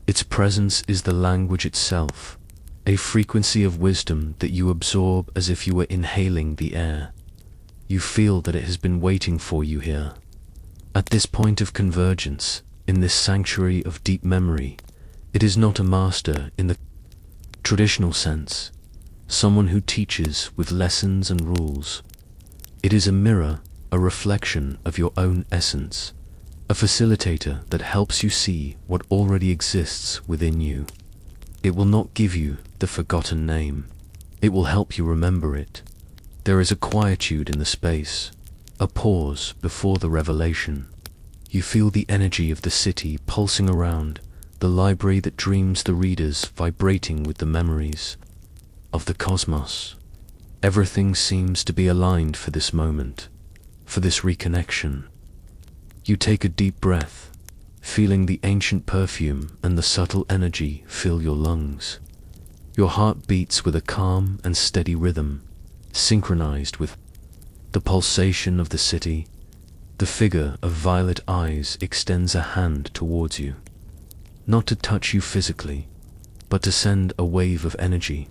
Its presence is the language itself, a frequency of wisdom that you absorb as if you were inhaling the air. You feel that it has been waiting for you here. At this point of convergence, in this sanctuary of deep memory, it is not a master in the traditional sense, someone who teaches with lessons and rules. It is a mirror, a reflection of your own essence, a facilitator that helps you see what already exists within you. It will not give you the forgotten name. It will help you remember it. There is a quietude in the space, a pause before the revelation. You feel the energy of the city pulsing around, the library that dreams the readers vibrating with the memories of the cosmos. Everything seems to be aligned for this moment, for this reconnection. You take a deep breath, feeling the ancient perfume and the subtle energy fill your lungs. Your heart beats with a calm and steady rhythm, synchronized with the pulsation of the city. The figure of violet eyes extends a hand towards you, not to touch you physically, but to send a wave of energy.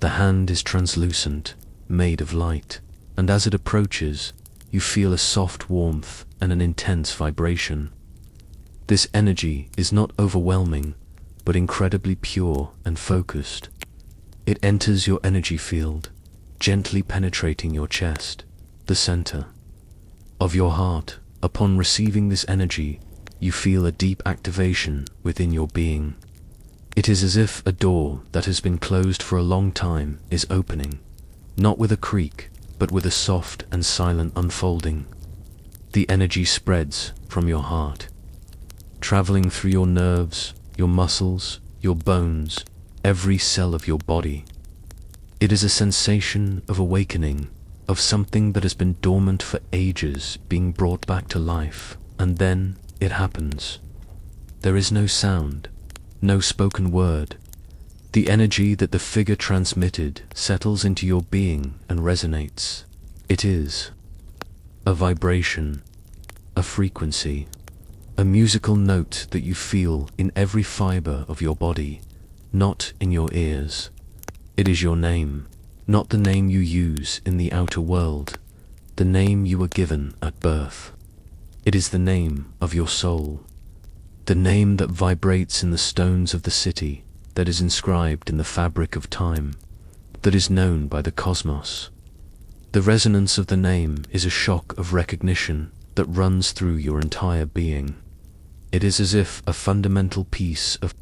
The hand is translucent, made of light, and as it approaches, you feel a soft warmth and an intense vibration. This energy is not overwhelming, but incredibly pure and focused. It enters your energy field, gently penetrating your chest, the center of your heart. Upon receiving this energy, you feel a deep activation within your being. It is as if a door that has been closed for a long time is opening, not with a creak, but with a soft and silent unfolding. The energy spreads from your heart, traveling through your nerves, your muscles, your bones, every cell of your body. It is a sensation of awakening, of something that has been dormant for ages being brought back to life, and then it happens. There is no sound, no spoken word. The energy that the figure transmitted settles into your being and resonates. It is a vibration, a frequency, a musical note that you feel in every fiber of your body, not in your ears. It is your name, not the name you use in the outer world, the name you were given at birth. It is the name of your soul, the name that vibrates in the stones of the city, that is inscribed in the fabric of time, that is known by the cosmos. The resonance of the name is a shock of recognition that runs through your entire being. It is as if a fundamental piece of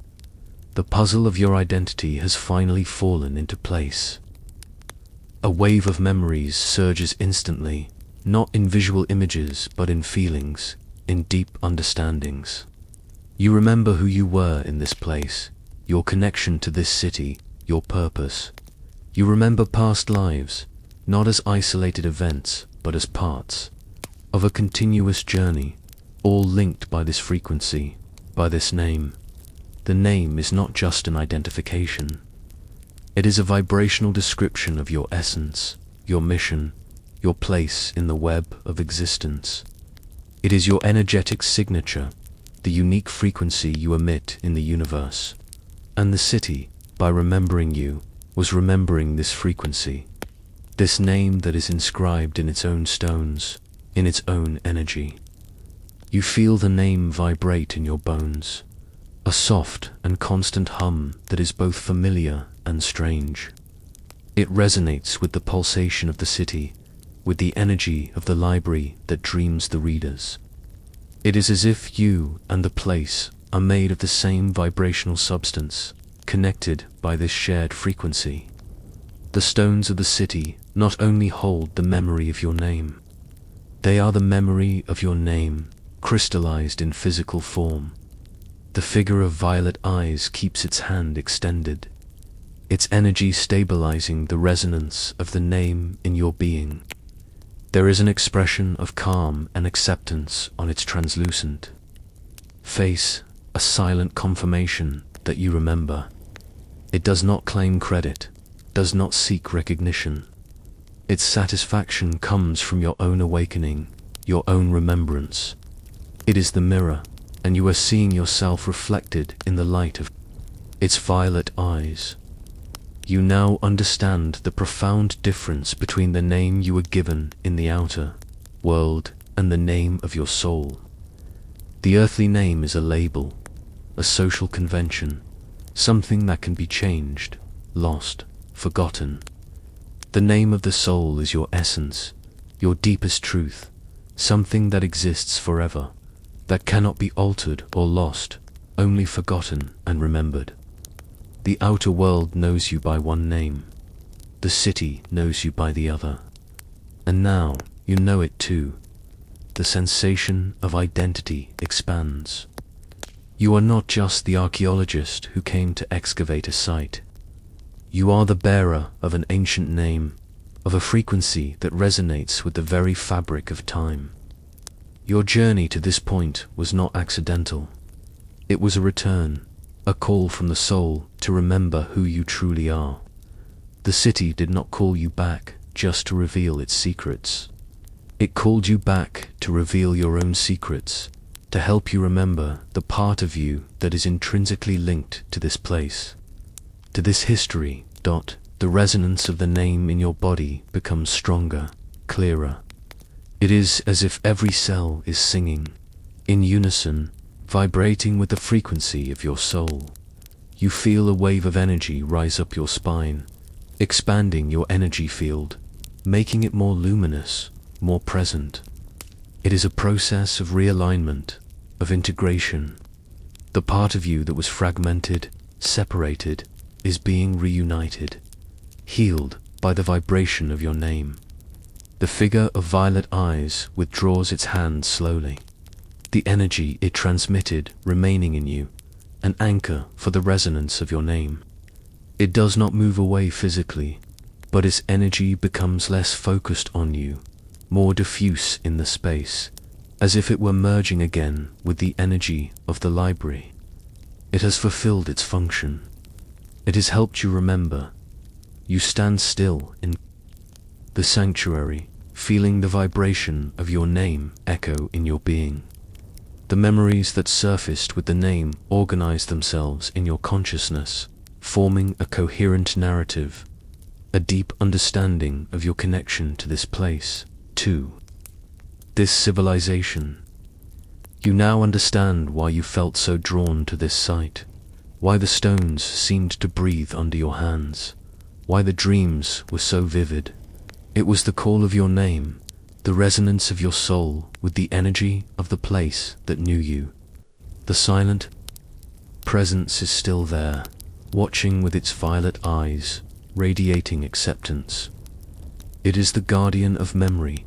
the puzzle of your identity has finally fallen into place. A wave of memories surges instantly, not in visual images but in feelings, in deep understandings. You remember who you were in this place, your connection to this city, your purpose. You remember past lives, not as isolated events, but as parts of a continuous journey, all linked by this frequency, by this name. The name is not just an identification. It is a vibrational description of your essence, your mission, your place in the web of existence. It is your energetic signature, the unique frequency you emit in the universe. And the city, by remembering you, was remembering this frequency, this name that is inscribed in its own stones, in its own energy. You feel the name vibrate in your bones, a soft and constant hum that is both familiar and strange. It resonates with the pulsation of the city, with the energy of the library that dreams the readers. It is as if you and the place are made of the same vibrational substance, connected by this shared frequency. The stones of the city not only hold the memory of your name, they are the memory of your name crystallized in physical form. The figure of violet eyes keeps its hand extended, its energy stabilizing the resonance of the name in your being. There is an expression of calm and acceptance on its translucent face, a silent confirmation that you remember. It does not claim credit, does not seek recognition. Its satisfaction comes from your own awakening, your own remembrance. It is the mirror, and you are seeing yourself reflected in the light of its violet eyes. You now understand the profound difference between the name you were given in the outer world and the name of your soul. The earthly name is a label, a social convention, something that can be changed, lost, forgotten. The name of the soul is your essence, your deepest truth, something that exists forever, that cannot be altered or lost, only forgotten and remembered. The outer world knows you by one name. The city knows you by the other. And now you know it too. The sensation of identity expands. You are not just the archaeologist who came to excavate a site. You are the bearer of an ancient name, of a frequency that resonates with the very fabric of time. Your journey to this point was not accidental. It was a return, a call from the soul to remember who you truly are. The city did not call you back just to reveal its secrets. It called you back to reveal your own secrets, to help you remember the part of you that is intrinsically linked to this place, to this history. The resonance of the name in your body becomes stronger, clearer. It is as if every cell is singing, in unison, vibrating with the frequency of your soul. You feel a wave of energy rise up your spine, expanding your energy field, making it more luminous, more present. It is a process of realignment, of integration. The part of you that was fragmented, separated, is being reunited, healed by the vibration of your name. The figure of violet eyes withdraws its hand slowly, the energy it transmitted remaining in you, an anchor for the resonance of your name. It does not move away physically, but its energy becomes less focused on you, more diffuse in the space, as if it were merging again with the energy of the library. It has fulfilled its function. It has helped you remember. You stand still in the sanctuary, feeling the vibration of your name echo in your being. The memories that surfaced with the name organize themselves in your consciousness, forming a coherent narrative, a deep understanding of your connection to this place, too. This civilization. You now understand why you felt so drawn to this site, why the stones seemed to breathe under your hands, why the dreams were so vivid. It was the call of your name, the resonance of your soul with the energy of the place that knew you. The silent presence is still there, watching with its violet eyes, radiating acceptance. It is the guardian of memory,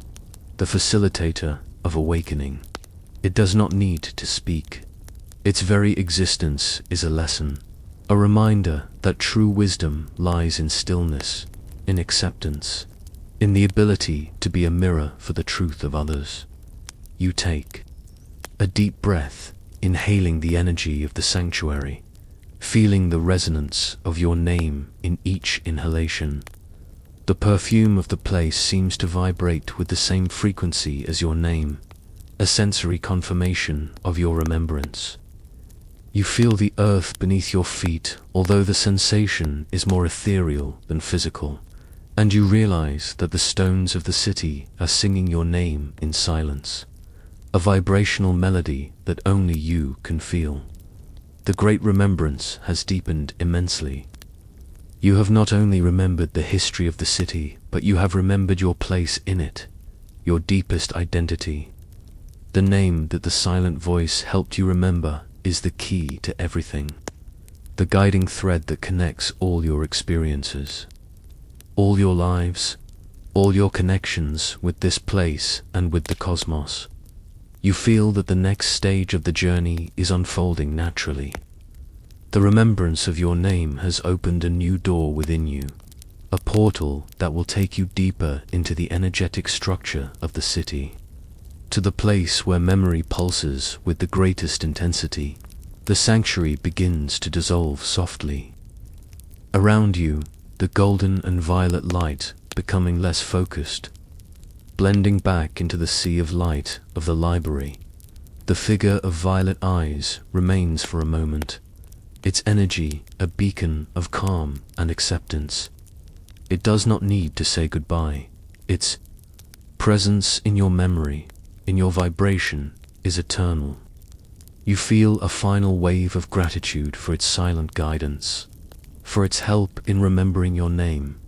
the facilitator of awakening. It does not need to speak. Its very existence is a lesson, a reminder that true wisdom lies in stillness, in acceptance, in the ability to be a mirror for the truth of others. You take a deep breath, inhaling the energy of the sanctuary, feeling the resonance of your name in each inhalation. The perfume of the place seems to vibrate with the same frequency as your name, a sensory confirmation of your remembrance. You feel the earth beneath your feet, although the sensation is more ethereal than physical, and you realize that the stones of the city are singing your name in silence, a vibrational melody that only you can feel. The great remembrance has deepened immensely. You have not only remembered the history of the city, but you have remembered your place in it, your deepest identity. The name that the silent voice helped you remember is the key to everything, the guiding thread that connects all your experiences, all your lives, all your connections with this place and with the cosmos. You feel that the next stage of the journey is unfolding naturally. The remembrance of your name has opened a new door within you, a portal that will take you deeper into the energetic structure of the city, to the place where memory pulses with the greatest intensity. The sanctuary begins to dissolve softly. Around you, the golden and violet light becoming less focused, blending back into the sea of light of the library. The figure of violet eyes remains for a moment, its energy a beacon of calm and acceptance. It does not need to say goodbye. Its presence in your memory, in your vibration, is eternal. You feel a final wave of gratitude for its silent guidance, for its help in remembering your name.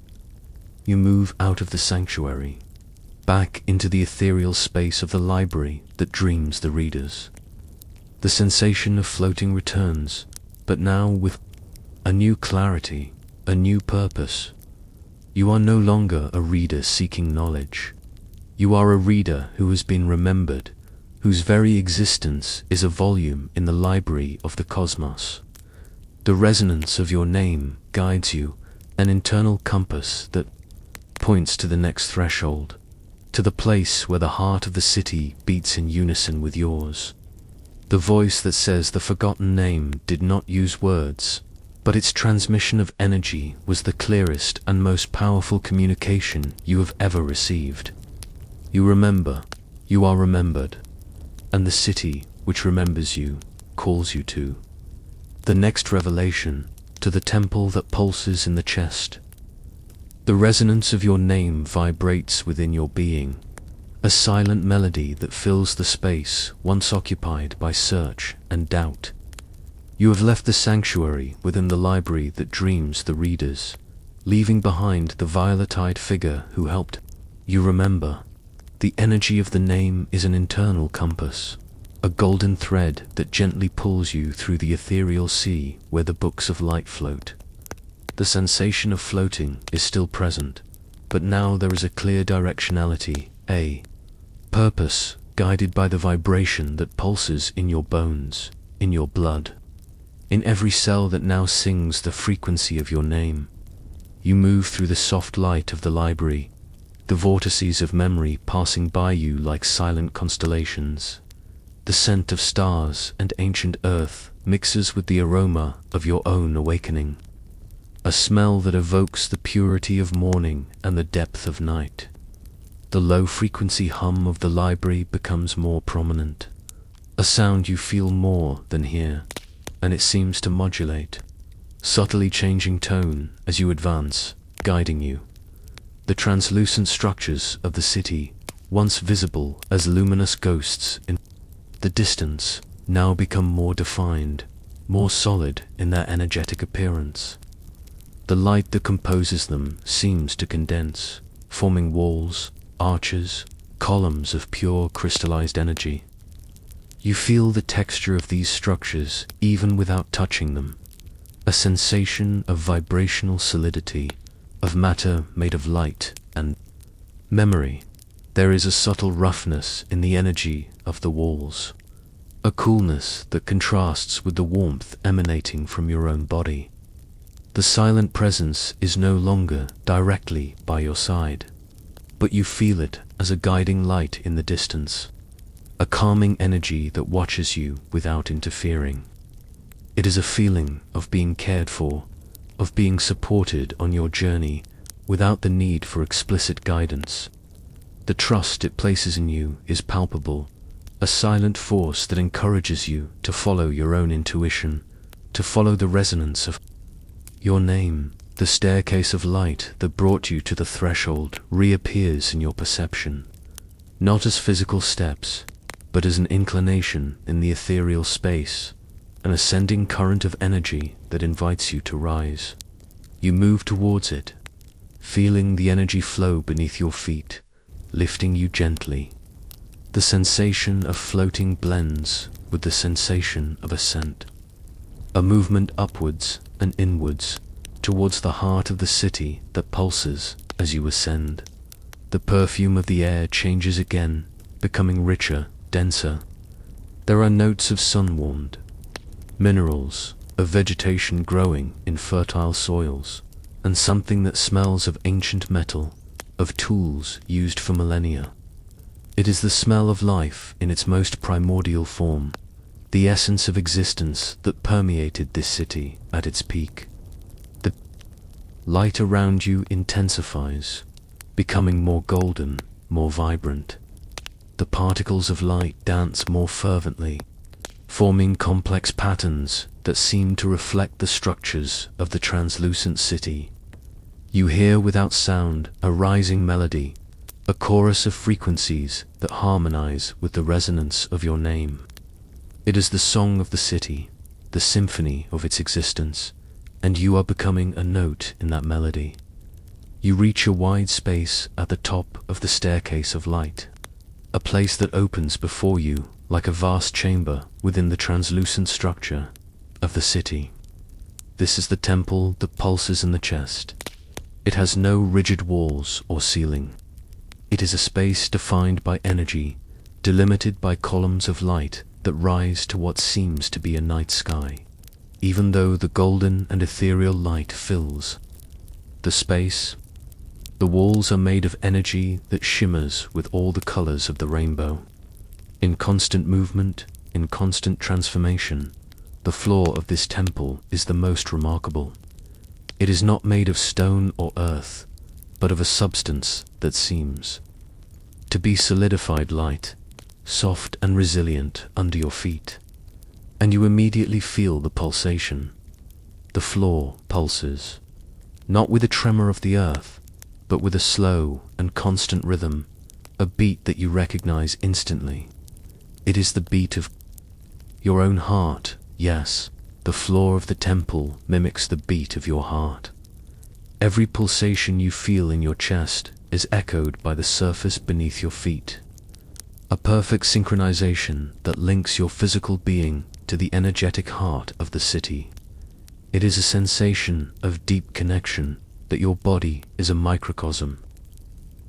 You move out of the sanctuary, back into the ethereal space of the library that dreams the readers. The sensation of floating returns, but now with a new clarity, a new purpose. You are no longer a reader seeking knowledge. You are a reader who has been remembered, whose very existence is a volume in the library of the cosmos. The resonance of your name guides you, an internal compass that points to the next threshold, to the place where the heart of the city beats in unison with yours. The voice that says the forgotten name did not use words, but its transmission of energy was the clearest and most powerful communication you have ever received. You remember, you are remembered, and the city which remembers you calls you to the next revelation, to the temple that pulses in the chest. The resonance of your name vibrates within your being, a silent melody that fills the space once occupied by search and doubt. You have left the sanctuary within the library that dreams the readers, leaving behind the violet-eyed figure who helped you remember. The energy of the name is an internal compass, a golden thread that gently pulls you through the ethereal sea where the books of light float. The sensation of floating is still present, but now there is a clear directionality, a purpose guided by the vibration that pulses in your bones, in your blood, in every cell that now sings the frequency of your name. You move through the soft light of the library, the vortices of memory passing by you like silent constellations. The scent of stars and ancient earth mixes with the aroma of your own awakening, a smell that evokes the purity of morning and the depth of night. The low-frequency hum of the library becomes more prominent, a sound you feel more than hear, and it seems to modulate, subtly changing tone as you advance, guiding you. The translucent structures of the city, once visible as luminous ghosts in the distance, now become more defined, more solid in their energetic appearance. The light that composes them seems to condense, forming walls, arches, columns of pure crystallized energy. You feel the texture of these structures even without touching them, a sensation of vibrational solidity, of matter made of light and memory. There is a subtle roughness in the energy of the walls, a coolness that contrasts with the warmth emanating from your own body. The silent presence is no longer directly by your side, but you feel it as a guiding light in the distance, a calming energy that watches you without interfering. It is a feeling of being cared for, of being supported on your journey without the need for explicit guidance. The trust it places in you is palpable, a silent force that encourages you to follow your own intuition, to follow the resonance of your name. The staircase of light that brought you to the threshold reappears in your perception, not as physical steps, but as an inclination in the ethereal space, an ascending current of energy that invites you to rise. You move towards it, feeling the energy flow beneath your feet, lifting you gently. The sensation of floating blends with the sensation of ascent. A movement upwards and inwards towards the heart of the city that pulses as you ascend. The perfume of the air changes again, becoming richer, denser. There are notes of sun-warmed minerals, of vegetation growing in fertile soils, and something that smells of ancient metal, of tools used for millennia. It is the smell of life in its most primordial form, the essence of existence that permeated this city at its peak. The light around you intensifies, becoming more golden, more vibrant. The particles of light dance more fervently, forming complex patterns that seem to reflect the structures of the translucent city. You hear without sound a rising melody, a chorus of frequencies that harmonize with the resonance of your name. It is the song of the city, the symphony of its existence, and you are becoming a note in that melody. You reach a wide space at the top of the staircase of light, a place that opens before you like a vast chamber within the translucent structure of the city. This is the temple that pulses in the chest. It has no rigid walls or ceiling. It is a space defined by energy, delimited by columns of light that rise to what seems to be a night sky, even though the golden and ethereal light fills the space. The walls are made of energy that shimmers with all the colors of the rainbow. In constant movement, in constant transformation, the floor of this temple is the most remarkable. It is not made of stone or earth, but of a substance that seems to be solidified light, soft and resilient under your feet. And you immediately feel the pulsation. The floor pulses, not with a tremor of the earth, but with a slow and constant rhythm, a beat that you recognize instantly. It is the beat of your own heart. Yes, the floor of the temple mimics the beat of your heart. Every pulsation you feel in your chest is echoed by the surface beneath your feet. A perfect synchronization that links your physical being to the energetic heart of the city. It is a sensation of deep connection, that your body is a microcosm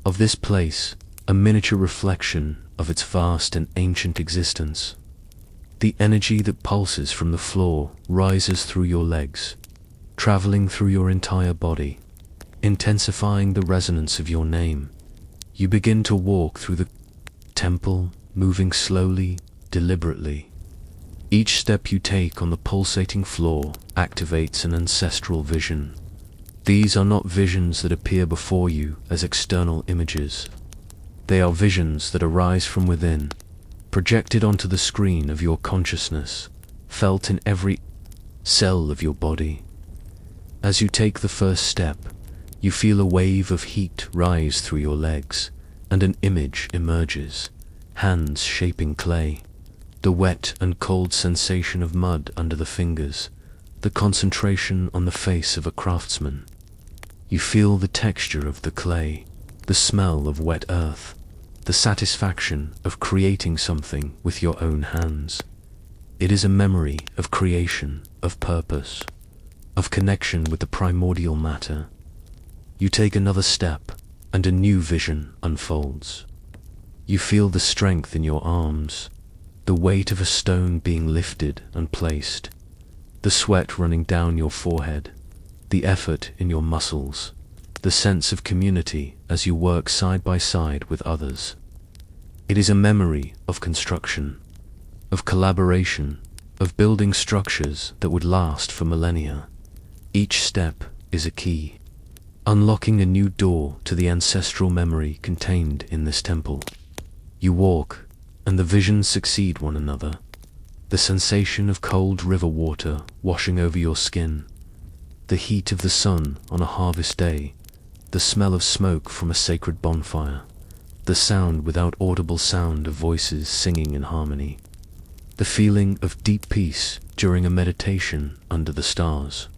of this place, a miniature reflection of its vast and ancient existence. The energy that pulses from the floor rises through your legs, traveling through your entire body, intensifying the resonance of your name. You begin to walk through the temple, moving slowly, deliberately. Each step you take on the pulsating floor activates an ancestral vision. These are not visions that appear before you as external images. They are visions that arise from within, projected onto the screen of your consciousness, felt in every cell of your body. As you take the first step, you feel a wave of heat rise through your legs, and an image emerges, hands shaping clay, the wet and cold sensation of mud under the fingers, the concentration on the face of a craftsman. You feel the texture of the clay, the smell of wet earth, the satisfaction of creating something with your own hands. It is a memory of creation, of purpose, of connection with the primordial matter. You take another step, and a new vision unfolds. You feel the strength in your arms, the weight of a stone being lifted and placed, the sweat running down your forehead, the effort in your muscles, the sense of community as you work side by side with others. It is a memory of construction, of collaboration, of building structures that would last for millennia. Each step is a key, unlocking a new door to the ancestral memory contained in this temple. You walk, and the visions succeed one another. The sensation of cold river water washing over your skin, the heat of the sun on a harvest day, the smell of smoke from a sacred bonfire, the sound without audible sound of voices singing in harmony, the feeling of deep peace during a meditation under the stars.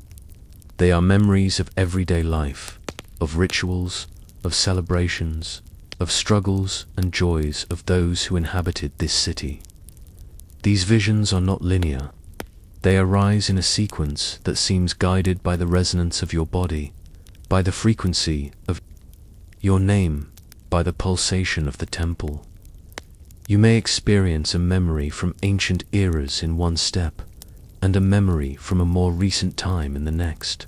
They are memories of everyday life, of rituals, of celebrations, of struggles and joys of those who inhabited this city. These visions are not linear. They arise in a sequence that seems guided by the resonance of your body, by the frequency of your name, by the pulsation of the temple. You may experience a memory from ancient eras in one step, and a memory from a more recent time in the next.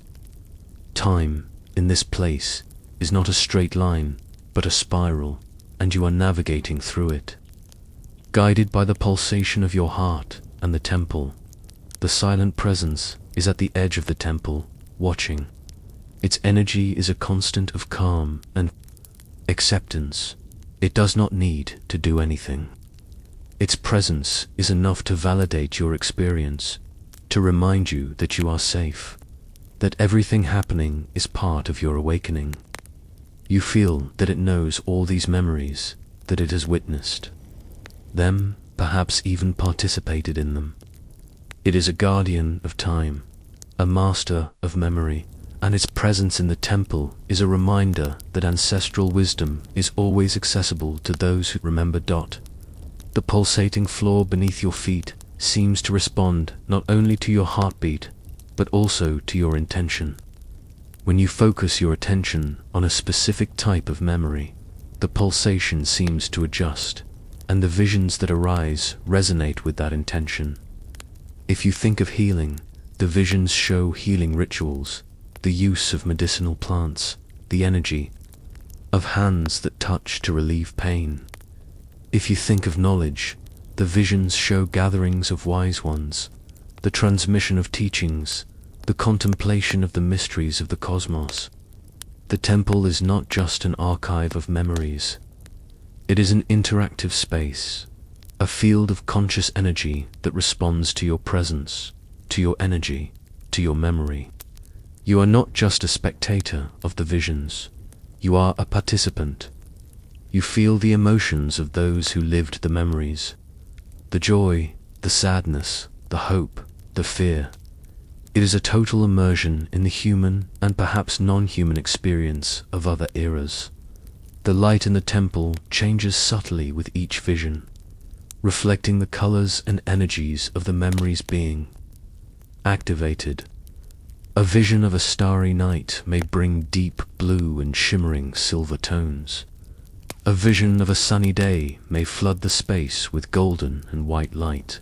Time, in this place, is not a straight line, but a spiral, and you are navigating through it. Guided by the pulsation of your heart and the temple, the silent presence is at the edge of the temple, watching. Its energy is a constant of calm and acceptance. It does not need to do anything. Its presence is enough to validate your experience, to remind you that you are safe, that everything happening is part of your awakening. You feel that it knows all these memories, that it has witnessed them, perhaps even participated in them. It is a guardian of time, a master of memory, and its presence in the temple is a reminder that ancestral wisdom is always accessible to those who remember. The pulsating floor beneath your feet seems to respond not only to your heartbeat, but also to your intention. When you focus your attention on a specific type of memory, the pulsation seems to adjust, and the visions that arise resonate with that intention. If you think of healing, the visions show healing rituals, the use of medicinal plants, the energy of hands that touch to relieve pain. If you think of knowledge, the visions show gatherings of wise ones, the transmission of teachings, the contemplation of the mysteries of the cosmos. The temple is not just an archive of memories. It is an interactive space, a field of conscious energy that responds to your presence, to your energy, to your memory. You are not just a spectator of the visions. You are a participant. You feel the emotions of those who lived the memories, the joy, the sadness, the hope, the fear. It is a total immersion in the human and perhaps non-human experience of other eras. The light in the temple changes subtly with each vision, reflecting the colors and energies of the memories being activated. A vision of a starry night may bring deep blue and shimmering silver tones. A vision of a sunny day may flood the space with golden and white light.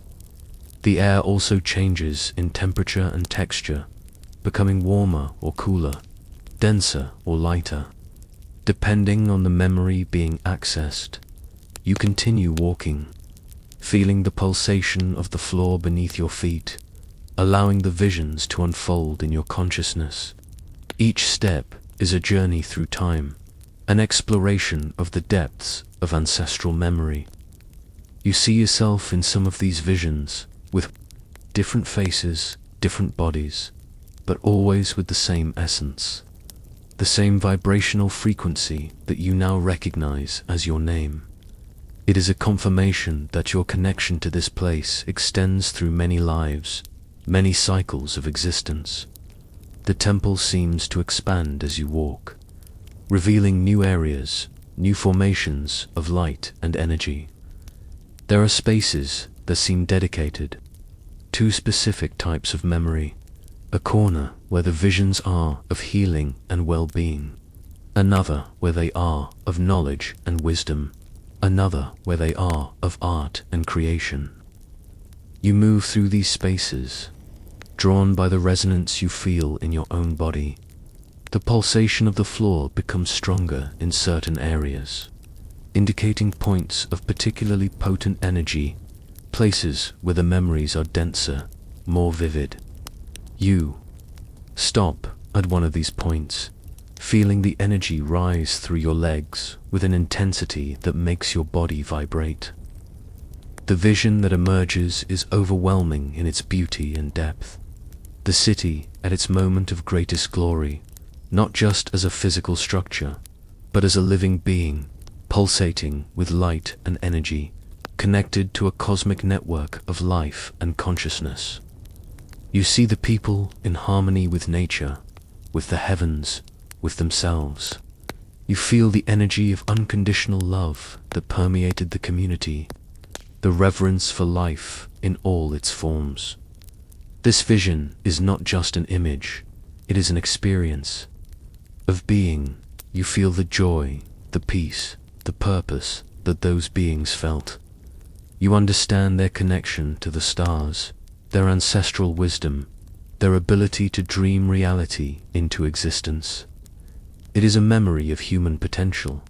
The air also changes in temperature and texture, becoming warmer or cooler, denser or lighter. Depending on the memory being accessed, you continue walking, feeling the pulsation of the floor beneath your feet, allowing the visions to unfold in your consciousness. Each step is a journey through time, an exploration of the depths of ancestral memory. You see yourself in some of these visions, with different faces, different bodies, but always with the same essence, the same vibrational frequency that you now recognize as your name. It is a confirmation that your connection to this place extends through many lives, many cycles of existence. The temple seems to expand as you walk, revealing new areas, new formations of light and energy. There are spaces that seem dedicated to specific types of memory, a corner where the visions are of healing and well-being, another where they are of knowledge and wisdom, another where they are of art and creation. You move through these spaces, drawn by the resonance you feel in your own body. The pulsation of the floor becomes stronger in certain areas, indicating points of particularly potent energy, places where the memories are denser, more vivid. You stop at one of these points, feeling the energy rise through your legs with an intensity that makes your body vibrate. The vision that emerges is overwhelming in its beauty and depth. The city at its moment of greatest glory, not just as a physical structure, but as a living being, pulsating with light and energy, connected to a cosmic network of life and consciousness. You see the people in harmony with nature, with the heavens, with themselves. You feel the energy of unconditional love that permeated the community, the reverence for life in all its forms. This vision is not just an image, it is an experience of being. You feel the joy, the peace, the purpose that those beings felt. You understand their connection to the stars, their ancestral wisdom, their ability to dream reality into existence. It is a memory of human potential,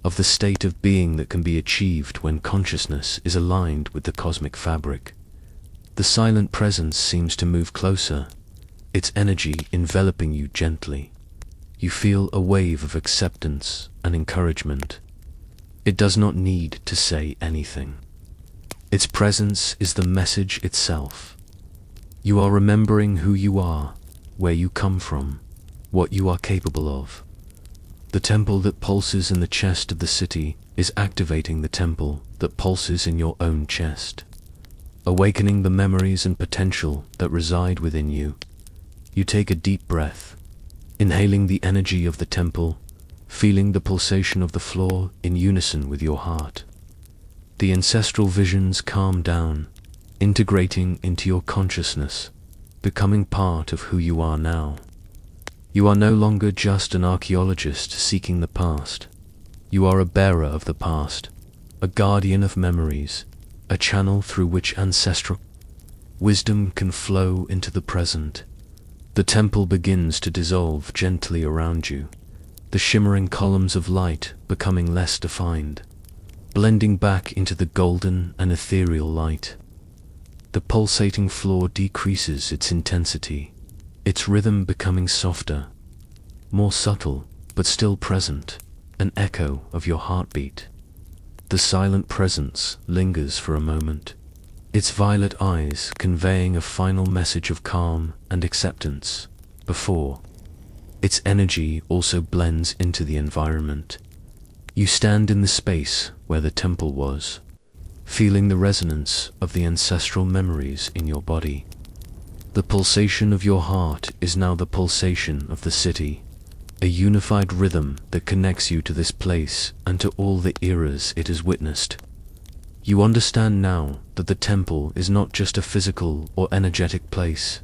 of the state of being that can be achieved when consciousness is aligned with the cosmic fabric. The silent presence seems to move closer, its energy enveloping you gently. You feel a wave of acceptance and encouragement. It does not need to say anything. Its presence is the message itself. You are remembering who you are, where you come from, what you are capable of. The temple that pulses in the chest of the city is activating the temple that pulses in your own chest, awakening the memories and potential that reside within you. You take a deep breath, inhaling the energy of the temple, feeling the pulsation of the floor in unison with your heart. The ancestral visions calm down, integrating into your consciousness, becoming part of who you are now. You are no longer just an archaeologist seeking the past. You are a bearer of the past, a guardian of memories, a channel through which ancestral wisdom can flow into the present. The temple begins to dissolve gently around you, the shimmering columns of light becoming less defined, blending back into the golden and ethereal light. The pulsating floor decreases its intensity, its rhythm becoming softer, more subtle, but still present, an echo of your heartbeat. The silent presence lingers for a moment, its violet eyes conveying a final message of calm and acceptance, before its energy also blends into the environment. You stand in the space where the temple was, feeling the resonance of the ancestral memories in your body. The pulsation of your heart is now the pulsation of the city, a unified rhythm that connects you to this place and to all the eras it has witnessed. You understand now that the temple is not just a physical or energetic place.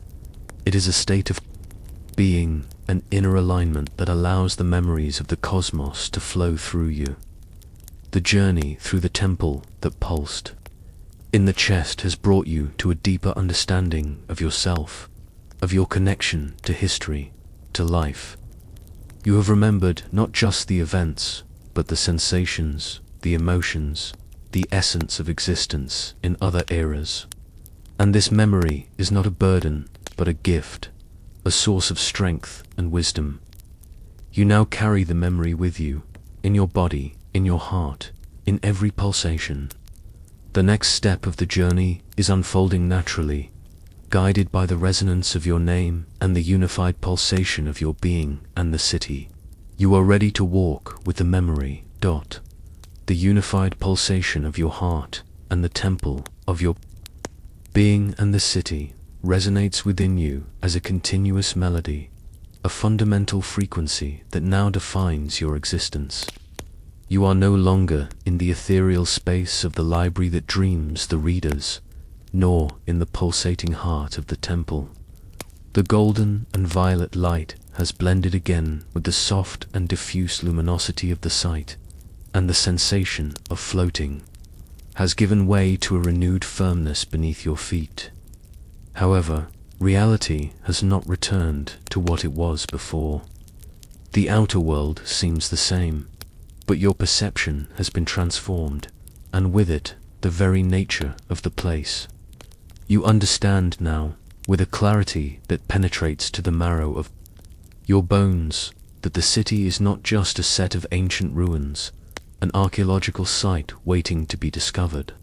It is a state of being, an inner alignment that allows the memories of the cosmos to flow through you. The journey through the temple that pulsed in the chest has brought you to a deeper understanding of yourself, of your connection to history, to life. You have remembered not just the events, but the sensations, the emotions, the essence of existence in other eras. And this memory is not a burden, but a gift, a source of strength and wisdom. You now carry the memory with you, in your body, in your heart, in every pulsation. The next step of the journey is unfolding naturally, guided by the resonance of your name and the unified pulsation of your being and the city. You are ready to walk with the memory, the unified pulsation of your heart and the temple of your being, and the city resonates within you as a continuous melody, a fundamental frequency that now defines your existence. You are no longer in the ethereal space of the library that dreams the readers, nor in the pulsating heart of the temple. The golden and violet light has blended again with the soft and diffuse luminosity of the site, and the sensation of floating has given way to a renewed firmness beneath your feet. However, reality has not returned to what it was before. The outer world seems the same, but your perception has been transformed, and with it, the very nature of the place. You understand now, with a clarity that penetrates to the marrow of your bones, that the city is not just a set of ancient ruins, an archaeological site waiting to be discovered.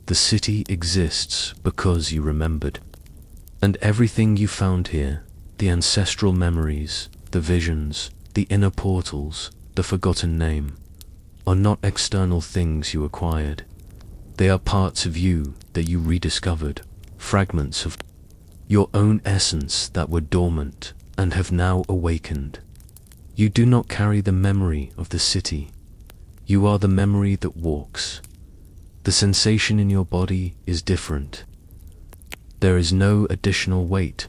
The city exists because you remembered. And everything you found here, the ancestral memories, the visions, the inner portals, the forgotten name, are not external things you acquired. They are parts of you that you rediscovered, fragments of your own essence that were dormant and have now awakened. You do not carry the memory of the city. You are the memory that walks. The sensation in your body is different. There is no additional weight,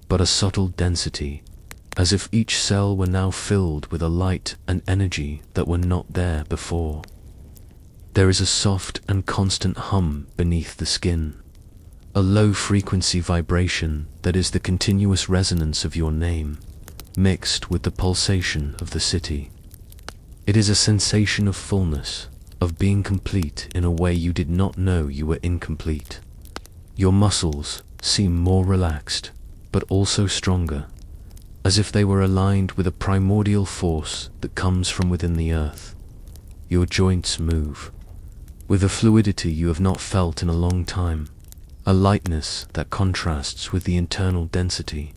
but a subtle density, as if each cell were now filled with a light and energy that were not there before. There is a soft and constant hum beneath the skin, a low-frequency vibration that is the continuous resonance of your name, mixed with the pulsation of the city. It is a sensation of fullness, of being complete in a way you did not know you were incomplete. Your muscles seem more relaxed, but also stronger, as if they were aligned with a primordial force that comes from within the earth. Your joints move with a fluidity you have not felt in a long time, a lightness that contrasts with the internal density.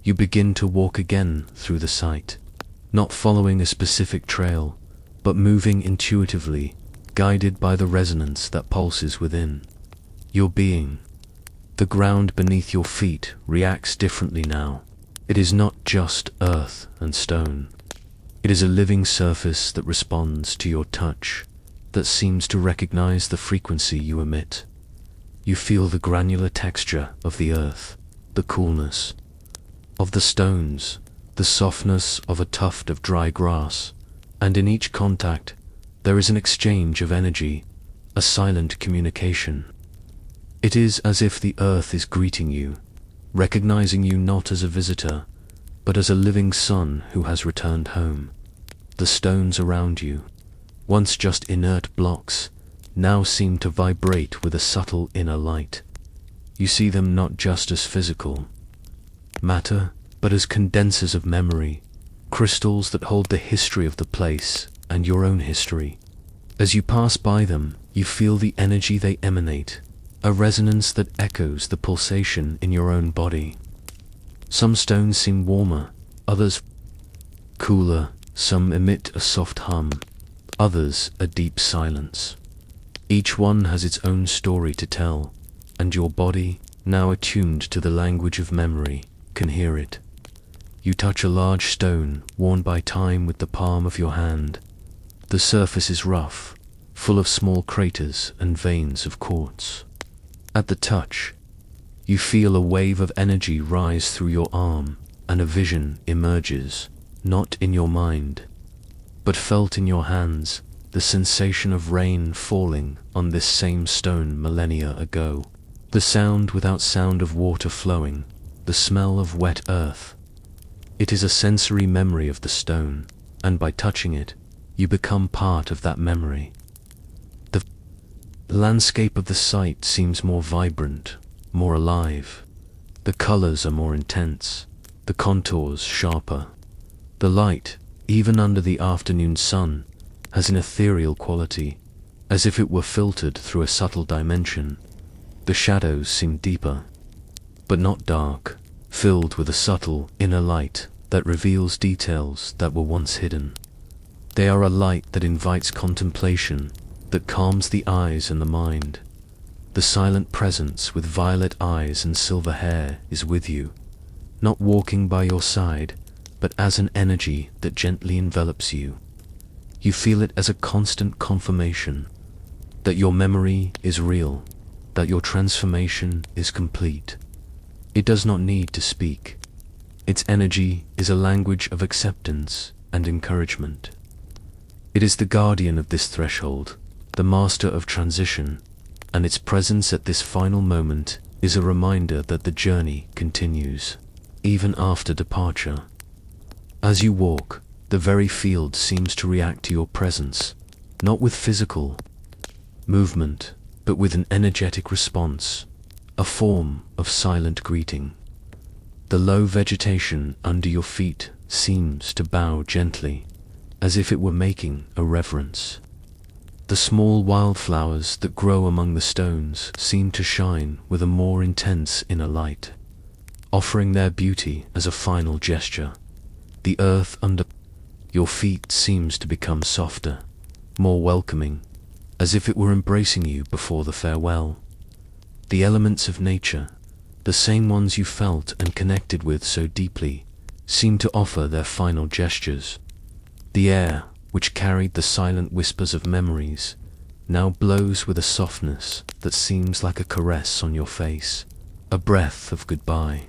You begin to walk again through the sight, not following a specific trail, but moving intuitively, guided by the resonance that pulses within. Your being, the ground beneath your feet, reacts differently now. It is not just earth and stone. It is a living surface that responds to your touch, that seems to recognize the frequency you emit. You feel the granular texture of the earth, the coolness of the stones, the softness of a tuft of dry grass, and in each contact there is an exchange of energy, a silent communication. It is as if the earth is greeting you, recognizing you not as a visitor, but as a living son who has returned home. The stones around you, once just inert blocks, now seem to vibrate with a subtle inner light. You see them not just as physical matter, but as condensers of memory, crystals that hold the history of the place and your own history. As you pass by them, you feel the energy they emanate, a resonance that echoes the pulsation in your own body. Some stones seem warmer, others cooler, some emit a soft hum, others a deep silence. Each one has its own story to tell, and your body, now attuned to the language of memory, can hear it. You touch a large stone worn by time with the palm of your hand. The surface is rough, full of small craters and veins of quartz. At the touch, you feel a wave of energy rise through your arm, and a vision emerges, not in your mind, but felt in your hands, the sensation of rain falling on this same stone millennia ago, the sound without sound of water flowing, the smell of wet earth. It is a sensory memory of the stone, and by touching it, you become part of that memory. The landscape of the site seems more vibrant, more alive. The colors are more intense, the contours sharper. The light, even under the afternoon sun, has an ethereal quality, as if it were filtered through a subtle dimension. The shadows seem deeper, but not dark, filled with a subtle inner light that reveals details that were once hidden. They are a light that invites contemplation, that calms the eyes and the mind. The silent presence with violet eyes and silver hair is with you, not walking by your side, but as an energy that gently envelops you. You feel it as a constant confirmation that your memory is real, that your transformation is complete. It does not need to speak. Its energy is a language of acceptance and encouragement. It is the guardian of this threshold, the master of transition, and its presence at this final moment is a reminder that the journey continues, even after departure. As you walk, the very field seems to react to your presence, not with physical movement, but with an energetic response, a form of silent greeting. The low vegetation under your feet seems to bow gently, as if it were making a reverence. The small wildflowers that grow among the stones seem to shine with a more intense inner light, offering their beauty as a final gesture. The earth under your feet seems to become softer, more welcoming, as if it were embracing you before the farewell. The elements of nature, the same ones you felt and connected with so deeply, seem to offer their final gestures. The air, which carried the silent whispers of memories, now blows with a softness that seems like a caress on your face, a breath of goodbye.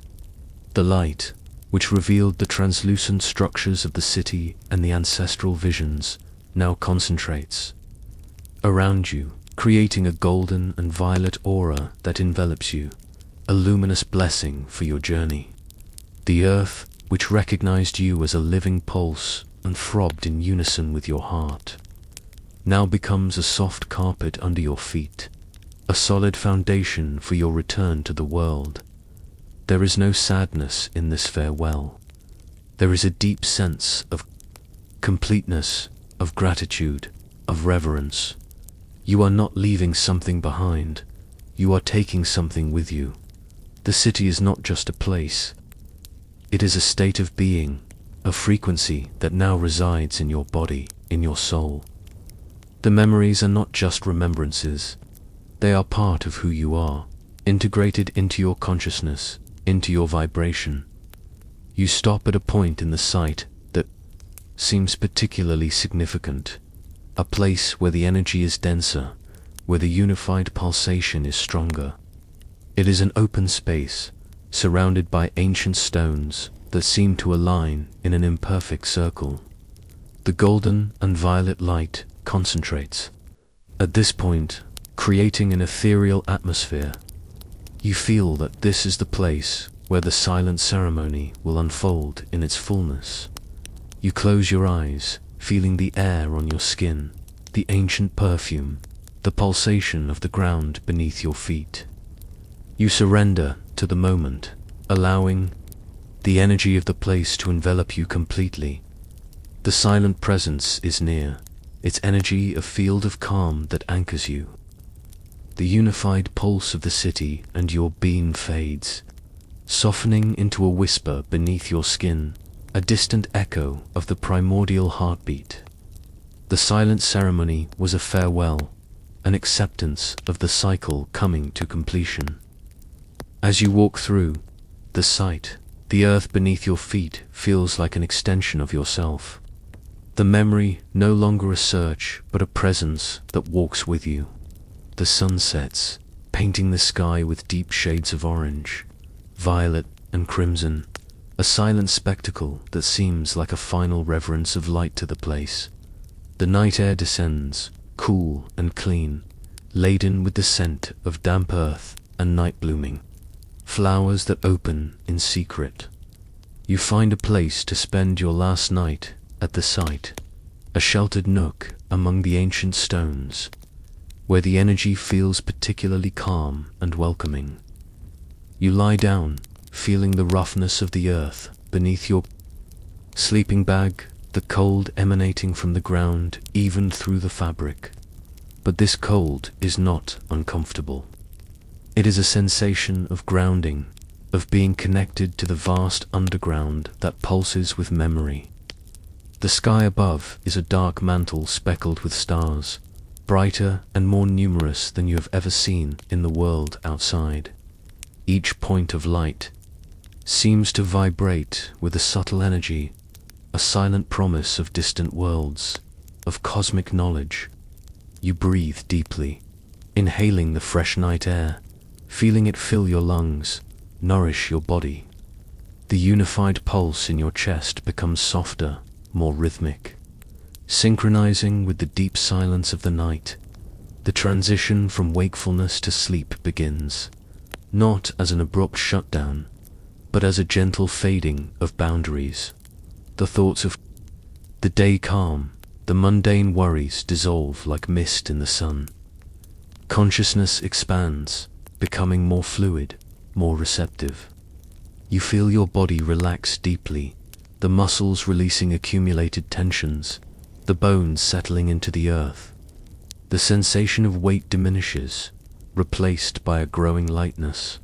The light, which revealed the translucent structures of the city and the ancestral visions, now concentrates around you, creating a golden and violet aura that envelops you, a luminous blessing for your journey. The earth, which recognized you as a living pulse and throbbed in unison with your heart, now becomes a soft carpet under your feet, a solid foundation for your return to the world. There is no sadness in this farewell. There is a deep sense of completeness, of gratitude, of reverence. You are not leaving something behind. You are taking something with you. The city is not just a place. It is a state of being, a frequency that now resides in your body, in your soul. The memories are not just remembrances. They are part of who you are, integrated into your consciousness, into your vibration. You stop at a point in the site that seems particularly significant, a place where the energy is denser, where the unified pulsation is stronger. It is an open space, surrounded by ancient stones that seem to align in an imperfect circle. The golden and violet light concentrates at this point, creating an ethereal atmosphere. You feel that this is the place where the silent ceremony will unfold in its fullness. You close your eyes, feeling the air on your skin, the ancient perfume, the pulsation of the ground beneath your feet. You surrender to the moment, allowing the energy of the place to envelop you completely. The silent presence is near, its energy a field of calm that anchors you. The unified pulse of the city and your being fades, softening into a whisper beneath your skin, a distant echo of the primordial heartbeat. The silent ceremony was a farewell, an acceptance of the cycle coming to completion. As you walk through the site, the earth beneath your feet feels like an extension of yourself. The memory no longer a search, but a presence that walks with you. The sun sets, painting the sky with deep shades of orange, violet and crimson, a silent spectacle that seems like a final reverence of light to the place. The night air descends, cool and clean, laden with the scent of damp earth and night blooming, flowers that open in secret. You find a place to spend your last night at the site, a sheltered nook among the ancient stones, where the energy feels particularly calm and welcoming. You lie down, feeling the roughness of the earth beneath your sleeping bag, the cold emanating from the ground even through the fabric. But this cold is not uncomfortable. It is a sensation of grounding, of being connected to the vast underground that pulses with memory. The sky above is a dark mantle speckled with stars, brighter and more numerous than you have ever seen in the world outside. Each point of light seems to vibrate with a subtle energy, a silent promise of distant worlds, of cosmic knowledge. You breathe deeply, inhaling the fresh night air, feeling it fill your lungs, nourish your body. The unified pulse in your chest becomes softer, more rhythmic, synchronizing with the deep silence of the night. The transition from wakefulness to sleep begins, not as an abrupt shutdown, but as a gentle fading of boundaries. The thoughts of the day calm, the mundane worries dissolve like mist in the sun. Consciousness expands, becoming more fluid, more receptive. You feel your body relax deeply, the muscles releasing accumulated tensions, the bones settling into the earth. The sensation of weight diminishes, replaced by a growing lightness,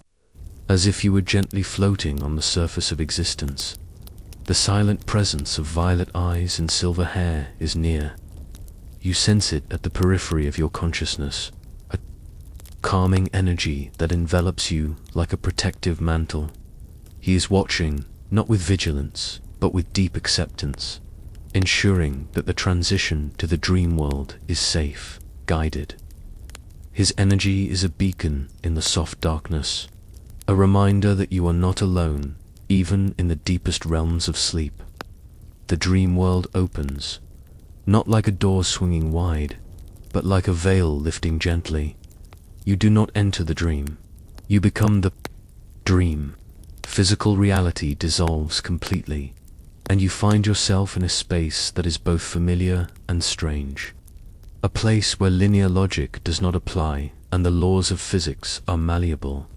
as if you were gently floating on the surface of existence. The silent presence of violet eyes and silver hair is near. You sense it at the periphery of your consciousness, a calming energy that envelops you like a protective mantle. He is watching, not with vigilance, but with deep acceptance, ensuring that the transition to the dream world is safe, guided. His energy is a beacon in the soft darkness, a reminder that you are not alone, even in the deepest realms of sleep. The dream world opens, not like a door swinging wide, but like a veil lifting gently. You do not enter the dream, you become the dream. Physical reality dissolves completely, and you find yourself in a space that is both familiar and strange. A place where linear logic does not apply and the laws of physics are malleable.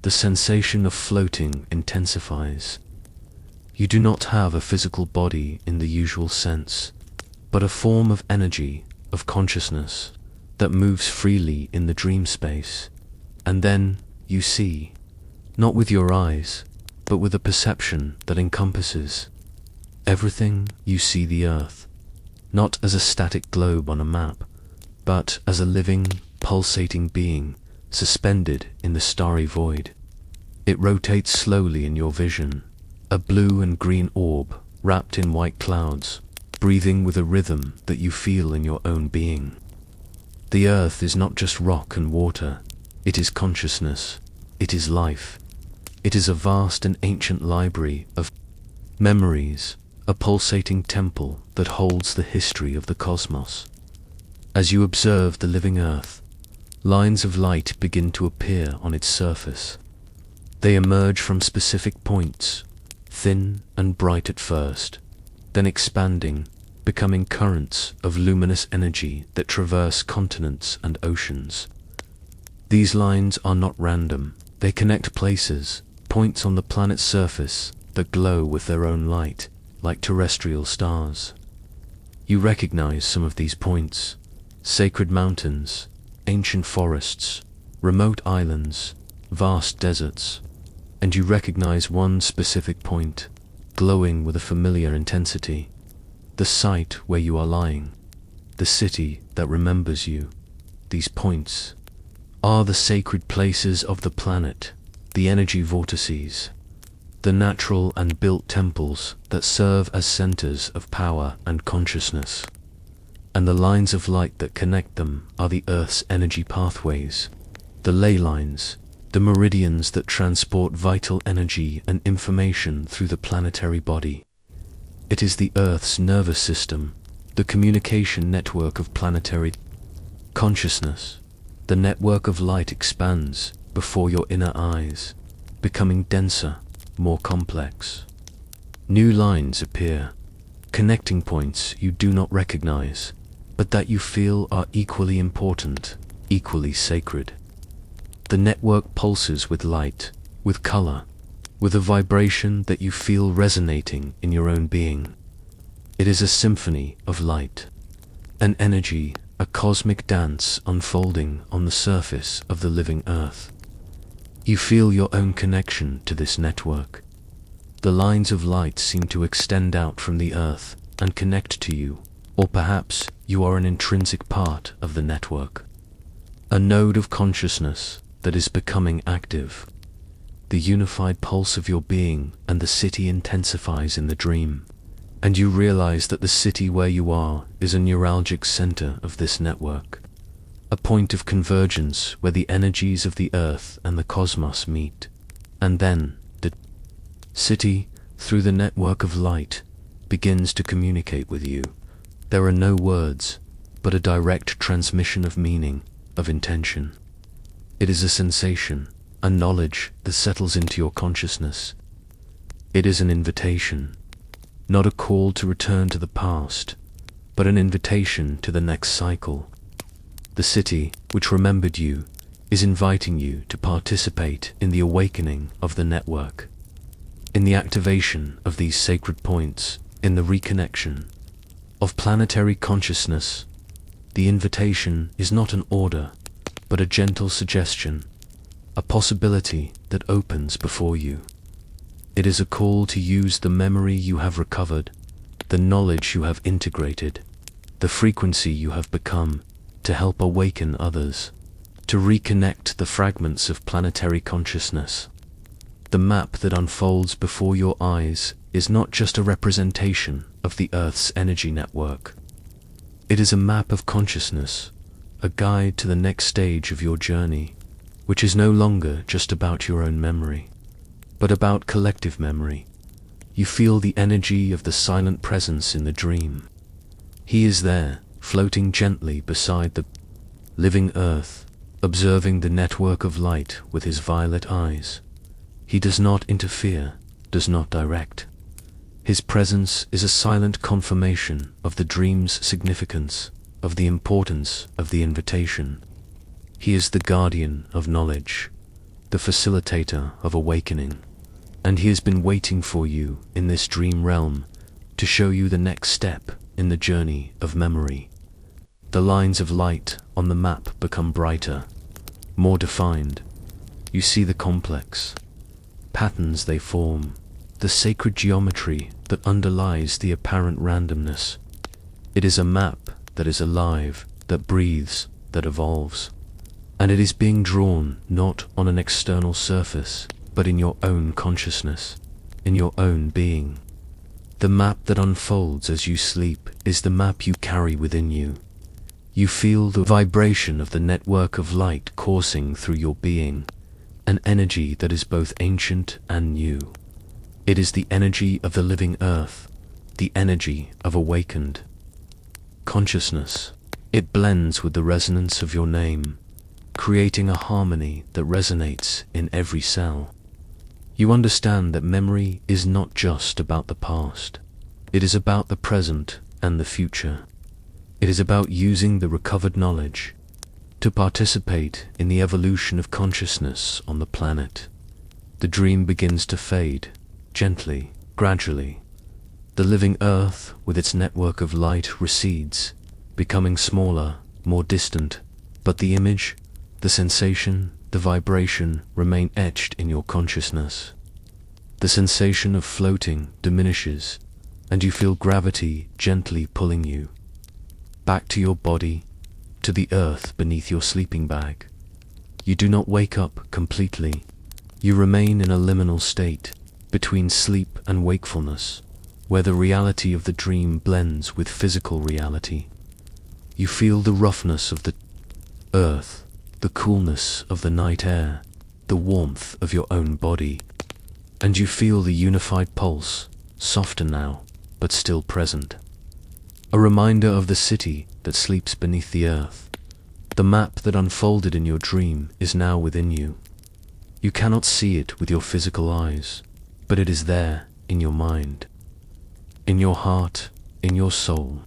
The sensation of floating intensifies. You do not have a physical body in the usual sense, but a form of energy, of consciousness, that moves freely in the dream space. And then you see, not with your eyes, but with a perception that encompasses everything. You see the earth, not as a static globe on a map, but as a living, pulsating being, suspended in the starry void. It rotates slowly in your vision, a blue and green orb wrapped in white clouds, breathing with a rhythm that you feel in your own being. The earth is not just rock and water, it is consciousness, it is life. It is a vast and ancient library of memories, a pulsating temple that holds the history of the cosmos. As you observe the living earth, lines of light begin to appear on its surface. They emerge from specific points, thin and bright at first, then expanding, becoming currents of luminous energy that traverse continents and oceans. These lines are not random, they connect places, points on the planet's surface that glow with their own light, like terrestrial stars. You recognize some of these points: sacred mountains, ancient forests, remote islands, vast deserts, and you recognize one specific point, glowing with a familiar intensity: the site where you are lying, the city that remembers you. These points are the sacred places of the planet, the energy vortices, the natural and built temples that serve as centers of power and consciousness. And the lines of light that connect them are the Earth's energy pathways, the ley lines, the meridians that transport vital energy and information through the planetary body. It is the Earth's nervous system, the communication network of planetary consciousness. The network of light expands before your inner eyes, becoming denser, more complex. New lines appear, connecting points you do not recognize, but that you feel are equally important, equally sacred. The network pulses with light, with color, with a vibration that you feel resonating in your own being. It is a symphony of light, an energy, a cosmic dance unfolding on the surface of the living earth. You feel your own connection to this network. The lines of light seem to extend out from the earth and connect to you, or perhaps you are an intrinsic part of the network, a node of consciousness that is becoming active. The unified pulse of your being and the city intensifies in the dream, and you realize that the city where you are is a neuralgic center of this network, a point of convergence where the energies of the earth and the cosmos meet. And then the city, through the network of light, begins to communicate with you. There are no words, but a direct transmission of meaning, of intention. It is a sensation, a knowledge that settles into your consciousness. It is an invitation, not a call to return to the past, but an invitation to the next cycle. The city, which remembered you, is inviting you to participate in the awakening of the network, in the activation of these sacred points, in the reconnection of planetary consciousness. The invitation is not an order, but a gentle suggestion, a possibility that opens before you. It is a call to use the memory you have recovered, the knowledge you have integrated, the frequency you have become, to help awaken others, to reconnect the fragments of planetary consciousness. The map that unfolds before your eyes is not just a representation of the Earth's energy network. It is a map of consciousness, a guide to the next stage of your journey, which is no longer just about your own memory, but about collective memory. You feel the energy of the silent presence in the dream. He is there, floating gently beside the living Earth, observing the network of light with his violet eyes. He does not interfere, does not direct. His presence is a silent confirmation of the dream's significance, of the importance of the invitation. He is the guardian of knowledge, the facilitator of awakening, and he has been waiting for you in this dream realm to show you the next step in the journey of memory. The lines of light on the map become brighter, more defined. You see the complex patterns they form, the sacred geometry that underlies the apparent randomness. It is a map that is alive, that breathes, that evolves. And it is being drawn not on an external surface, but in your own consciousness, in your own being. The map that unfolds as you sleep is the map you carry within you. You feel the vibration of the network of light coursing through your being, an energy that is both ancient and new. It is the energy of the living Earth, the energy of awakened consciousness. It blends with the resonance of your name, creating a harmony that resonates in every cell. You understand that memory is not just about the past. It is about the present and the future. It is about using the recovered knowledge to participate in the evolution of consciousness on the planet. The dream begins to fade, gently, gradually. The living Earth, with its network of light, recedes, becoming smaller, more distant, but the image, the sensation, the vibration remain etched in your consciousness. The sensation of floating diminishes, and you feel gravity gently pulling you back to your body, to the earth beneath your sleeping bag. You do not wake up completely. You remain in a liminal state between sleep and wakefulness, where the reality of the dream blends with physical reality. You feel the roughness of the earth, the coolness of the night air, the warmth of your own body, and you feel the unified pulse, softer now, but still present. A reminder of the city that sleeps beneath the earth. The map that unfolded in your dream is now within you. You cannot see it with your physical eyes, but it is there in your mind, in your heart, in your soul.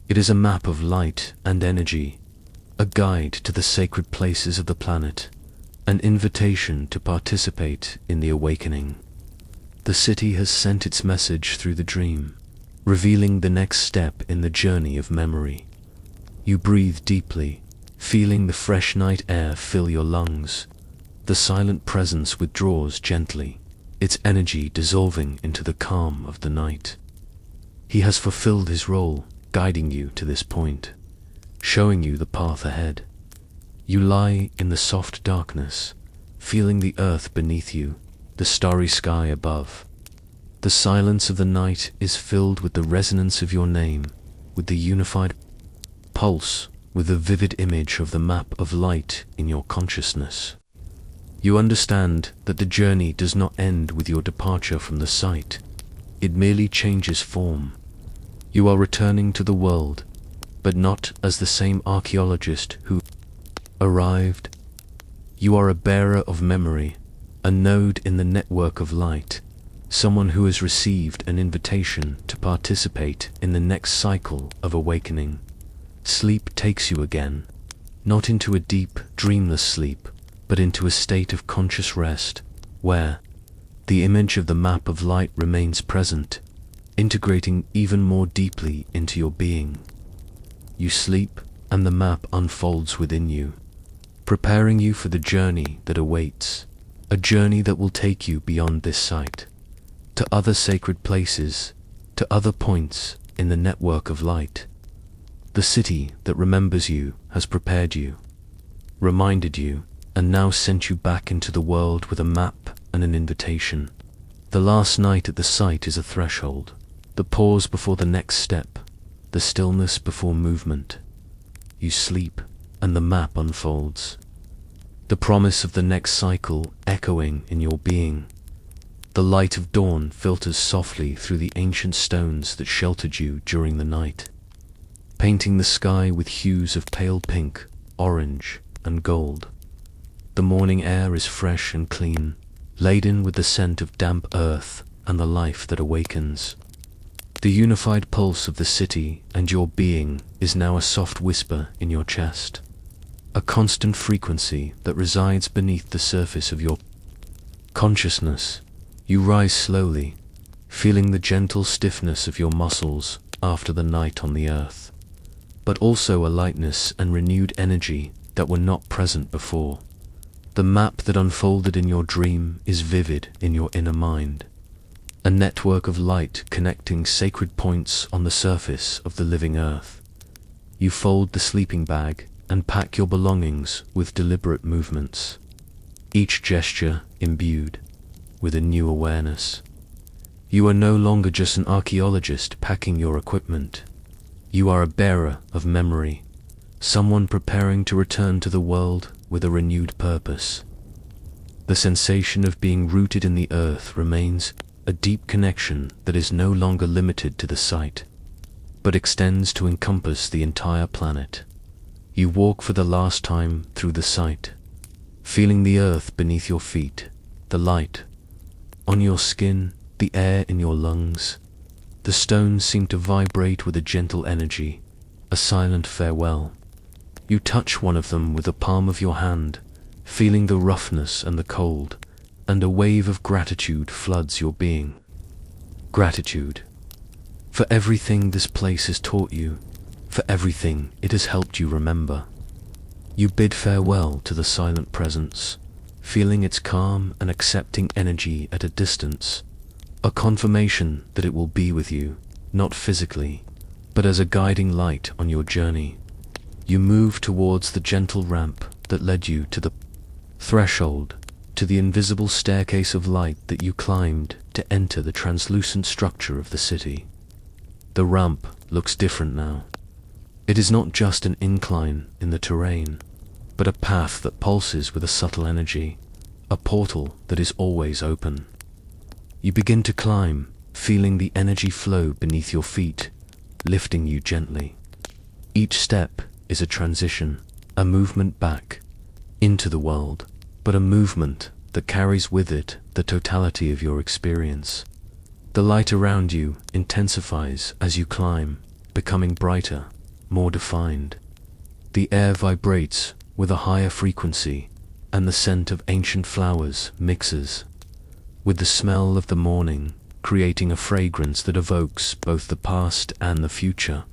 It is a map of light and energy, a guide to the sacred places of the planet, an invitation to participate in the awakening. The city has sent its message through the dream, revealing the next step in the journey of memory. You breathe deeply, feeling the fresh night air fill your lungs. The silent presence withdraws gently, its energy dissolving into the calm of the night. He has fulfilled his role, guiding you to this point, showing you the path ahead. You lie in the soft darkness, feeling the earth beneath you, the starry sky above. The silence of the night is filled with the resonance of your name, with the unified pulse, with the vivid image of the map of light in your consciousness. You understand that the journey does not end with your departure from the site. It merely changes form. You are returning to the world, but not as the same archaeologist who arrived. You are a bearer of memory, a node in the network of light, someone who has received an invitation to participate in the next cycle of awakening. Sleep takes you again, not into a deep, dreamless sleep, but into a state of conscious rest, where the image of the map of light remains present, integrating even more deeply into your being. You sleep, and the map unfolds within you, preparing you for the journey that awaits, a journey that will take you beyond this site, to other sacred places, to other points in the network of light. The city that remembers you has prepared you, reminded you, and now sent you back into the world with a map and an invitation. The last night at the site is a threshold, the pause before the next step, the stillness before movement. You sleep, and the map unfolds. The promise of the next cycle echoing in your being. The light of dawn filters softly through the ancient stones that sheltered you during the night, painting the sky with hues of pale pink, orange, and gold. The morning air is fresh and clean, laden with the scent of damp earth and the life that awakens. The unified pulse of the city and your being is now a soft whisper in your chest, a constant frequency that resides beneath the surface of your consciousness. You rise slowly, feeling the gentle stiffness of your muscles after the night on the earth, but also a lightness and renewed energy that were not present before. The map that unfolded in your dream is vivid in your inner mind, a network of light connecting sacred points on the surface of the living earth. You fold the sleeping bag and pack your belongings with deliberate movements, each gesture imbued with a new awareness. You are no longer just an archaeologist packing your equipment. You are a bearer of memory, someone preparing to return to the world with a renewed purpose. The sensation of being rooted in the earth remains, a deep connection that is no longer limited to the site, but extends to encompass the entire planet. You walk for the last time through the site, feeling the earth beneath your feet, the light on your skin, the air in your lungs. The stones seem to vibrate with a gentle energy, a silent farewell. You touch one of them with the palm of your hand, feeling the roughness and the cold, and a wave of gratitude floods your being. Gratitude for everything this place has taught you, for everything it has helped you remember. You bid farewell to the silent presence, feeling its calm and accepting energy at a distance, a confirmation that it will be with you, not physically, but as a guiding light on your journey. You move towards the gentle ramp that led you to the threshold, to the invisible staircase of light that you climbed to enter the translucent structure of the city. The ramp looks different now. It is not just an incline in the terrain, but a path that pulses with a subtle energy, a portal that is always open. You begin to climb, feeling the energy flow beneath your feet, lifting you gently. Each step is a transition, a movement back into the world, but a movement that carries with it the totality of your experience. The light around you intensifies as you climb, becoming brighter, more defined. The air vibrates with a higher frequency, and the scent of ancient flowers mixes with the smell of the morning, creating a fragrance that evokes both the past and the future.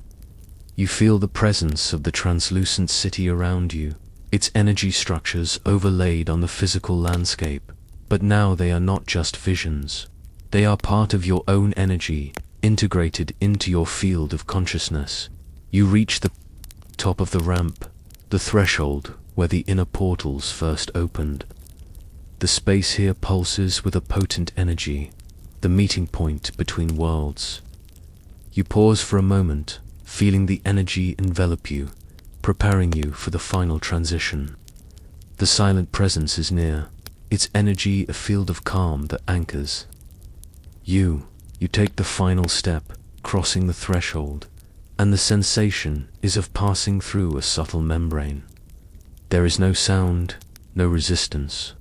You feel the presence of the translucent city around you, its energy structures overlaid on the physical landscape, but now they are not just visions. They are part of your own energy, integrated into your field of consciousness. You reach the top of the ramp, the threshold where the inner portals first opened. The space here pulses with a potent energy, the meeting point between worlds. You pause for a moment, feeling the energy envelop you, preparing you for the final transition. The silent presence is near, its energy a field of calm that anchors. You take the final step, crossing the threshold, and the sensation is of passing through a subtle membrane. There is no sound, no resistance.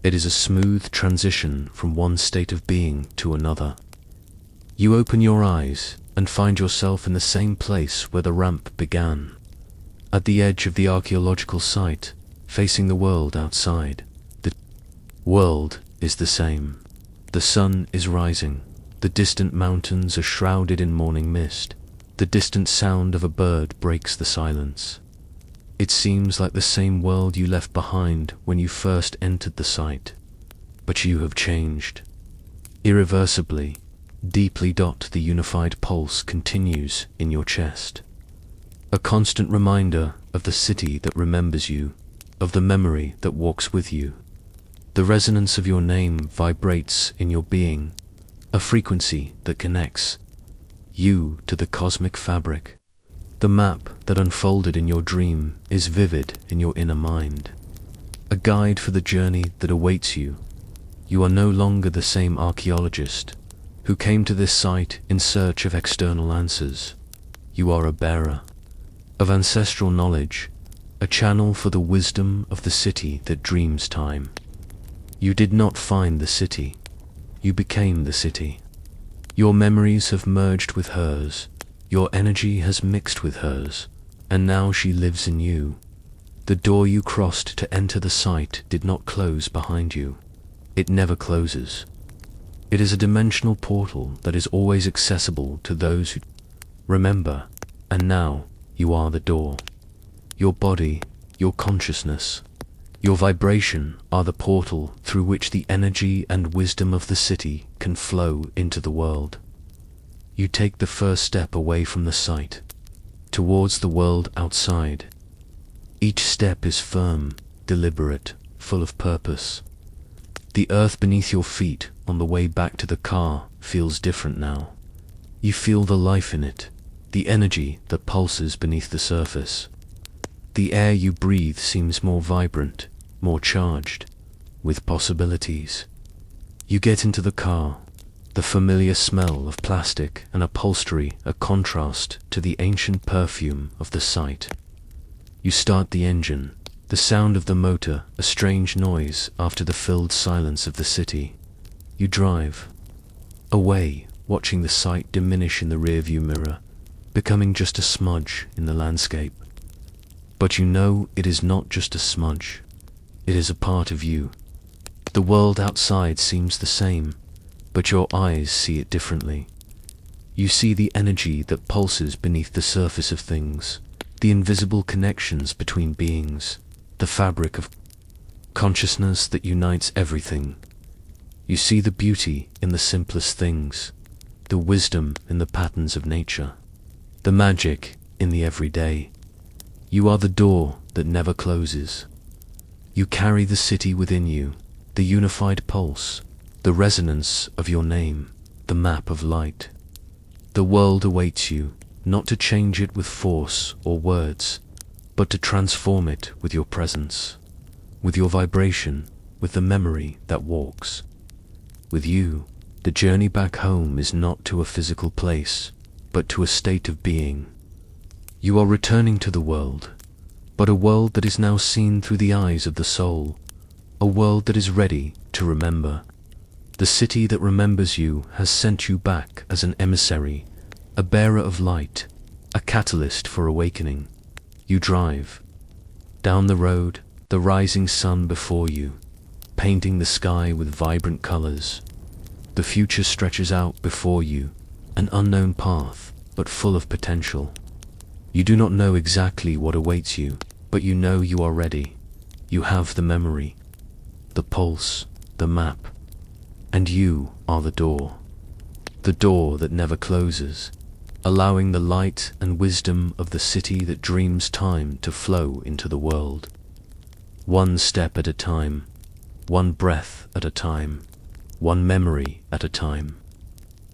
It is a smooth transition from one state of being to another. You open your eyes and find yourself in the same place where the ramp began, at the edge of the archaeological site, facing the world outside. The world is the same. The sun is rising. The distant mountains are shrouded in morning mist. The distant sound of a bird breaks the silence. It seems like the same world you left behind when you first entered the site. But you have changed. Irreversibly, deeply. The unified pulse continues in your chest. A constant reminder of the city that remembers you, of the memory that walks with you. The resonance of your name vibrates in your being, a frequency that connects you to the cosmic fabric. The map that unfolded in your dream is vivid in your inner mind, a guide for the journey that awaits you. You are no longer the same archaeologist who came to this site in search of external answers. You are a bearer of ancestral knowledge, a channel for the wisdom of the city that dreams time. You did not find the city, you became the city. Your memories have merged with hers, your energy has mixed with hers, and now she lives in you. The door you crossed to enter the site did not close behind you. It never closes. It is a dimensional portal that is always accessible to those who remember, and now you are the door. Your body, your consciousness, your vibration are the portal through which the energy and wisdom of the city can flow into the world. You take the first step away from the site, towards the world outside. Each step is firm, deliberate, full of purpose. The earth beneath your feet on the way back to the car feels different now. You feel the life in it, the energy that pulses beneath the surface. The air you breathe seems more vibrant, more charged, with possibilities. You get into the car, the familiar smell of plastic and upholstery a contrast to the ancient perfume of the site. You start the engine, the sound of the motor a strange noise after the filled silence of the city. You drive away, watching the site diminish in the rearview mirror, becoming just a smudge in the landscape. But you know it is not just a smudge. It is a part of you. The world outside seems the same, but your eyes see it differently. You see the energy that pulses beneath the surface of things, the invisible connections between beings, the fabric of consciousness that unites everything. You see the beauty in the simplest things, the wisdom in the patterns of nature, the magic in the everyday. You are the door that never closes. You carry the city within you, the unified pulse, the resonance of your name, the map of light. The world awaits you, not to change it with force or words, but to transform it with your presence, with your vibration, with the memory that walks. With you, the journey back home is not to a physical place, but to a state of being. You are returning to the world, but a world that is now seen through the eyes of the soul, a world that is ready to remember. The city that remembers you has sent you back as an emissary, a bearer of light, a catalyst for awakening. You drive down the road, the rising sun before you, painting the sky with vibrant colors. The future stretches out before you, an unknown path, but full of potential. You do not know exactly what awaits you, but you know you are ready. You have the memory, the pulse, the map, and you are the door that never closes, allowing the light and wisdom of the city that dreams time to flow into the world. One step at a time, one breath at a time, one memory at a time.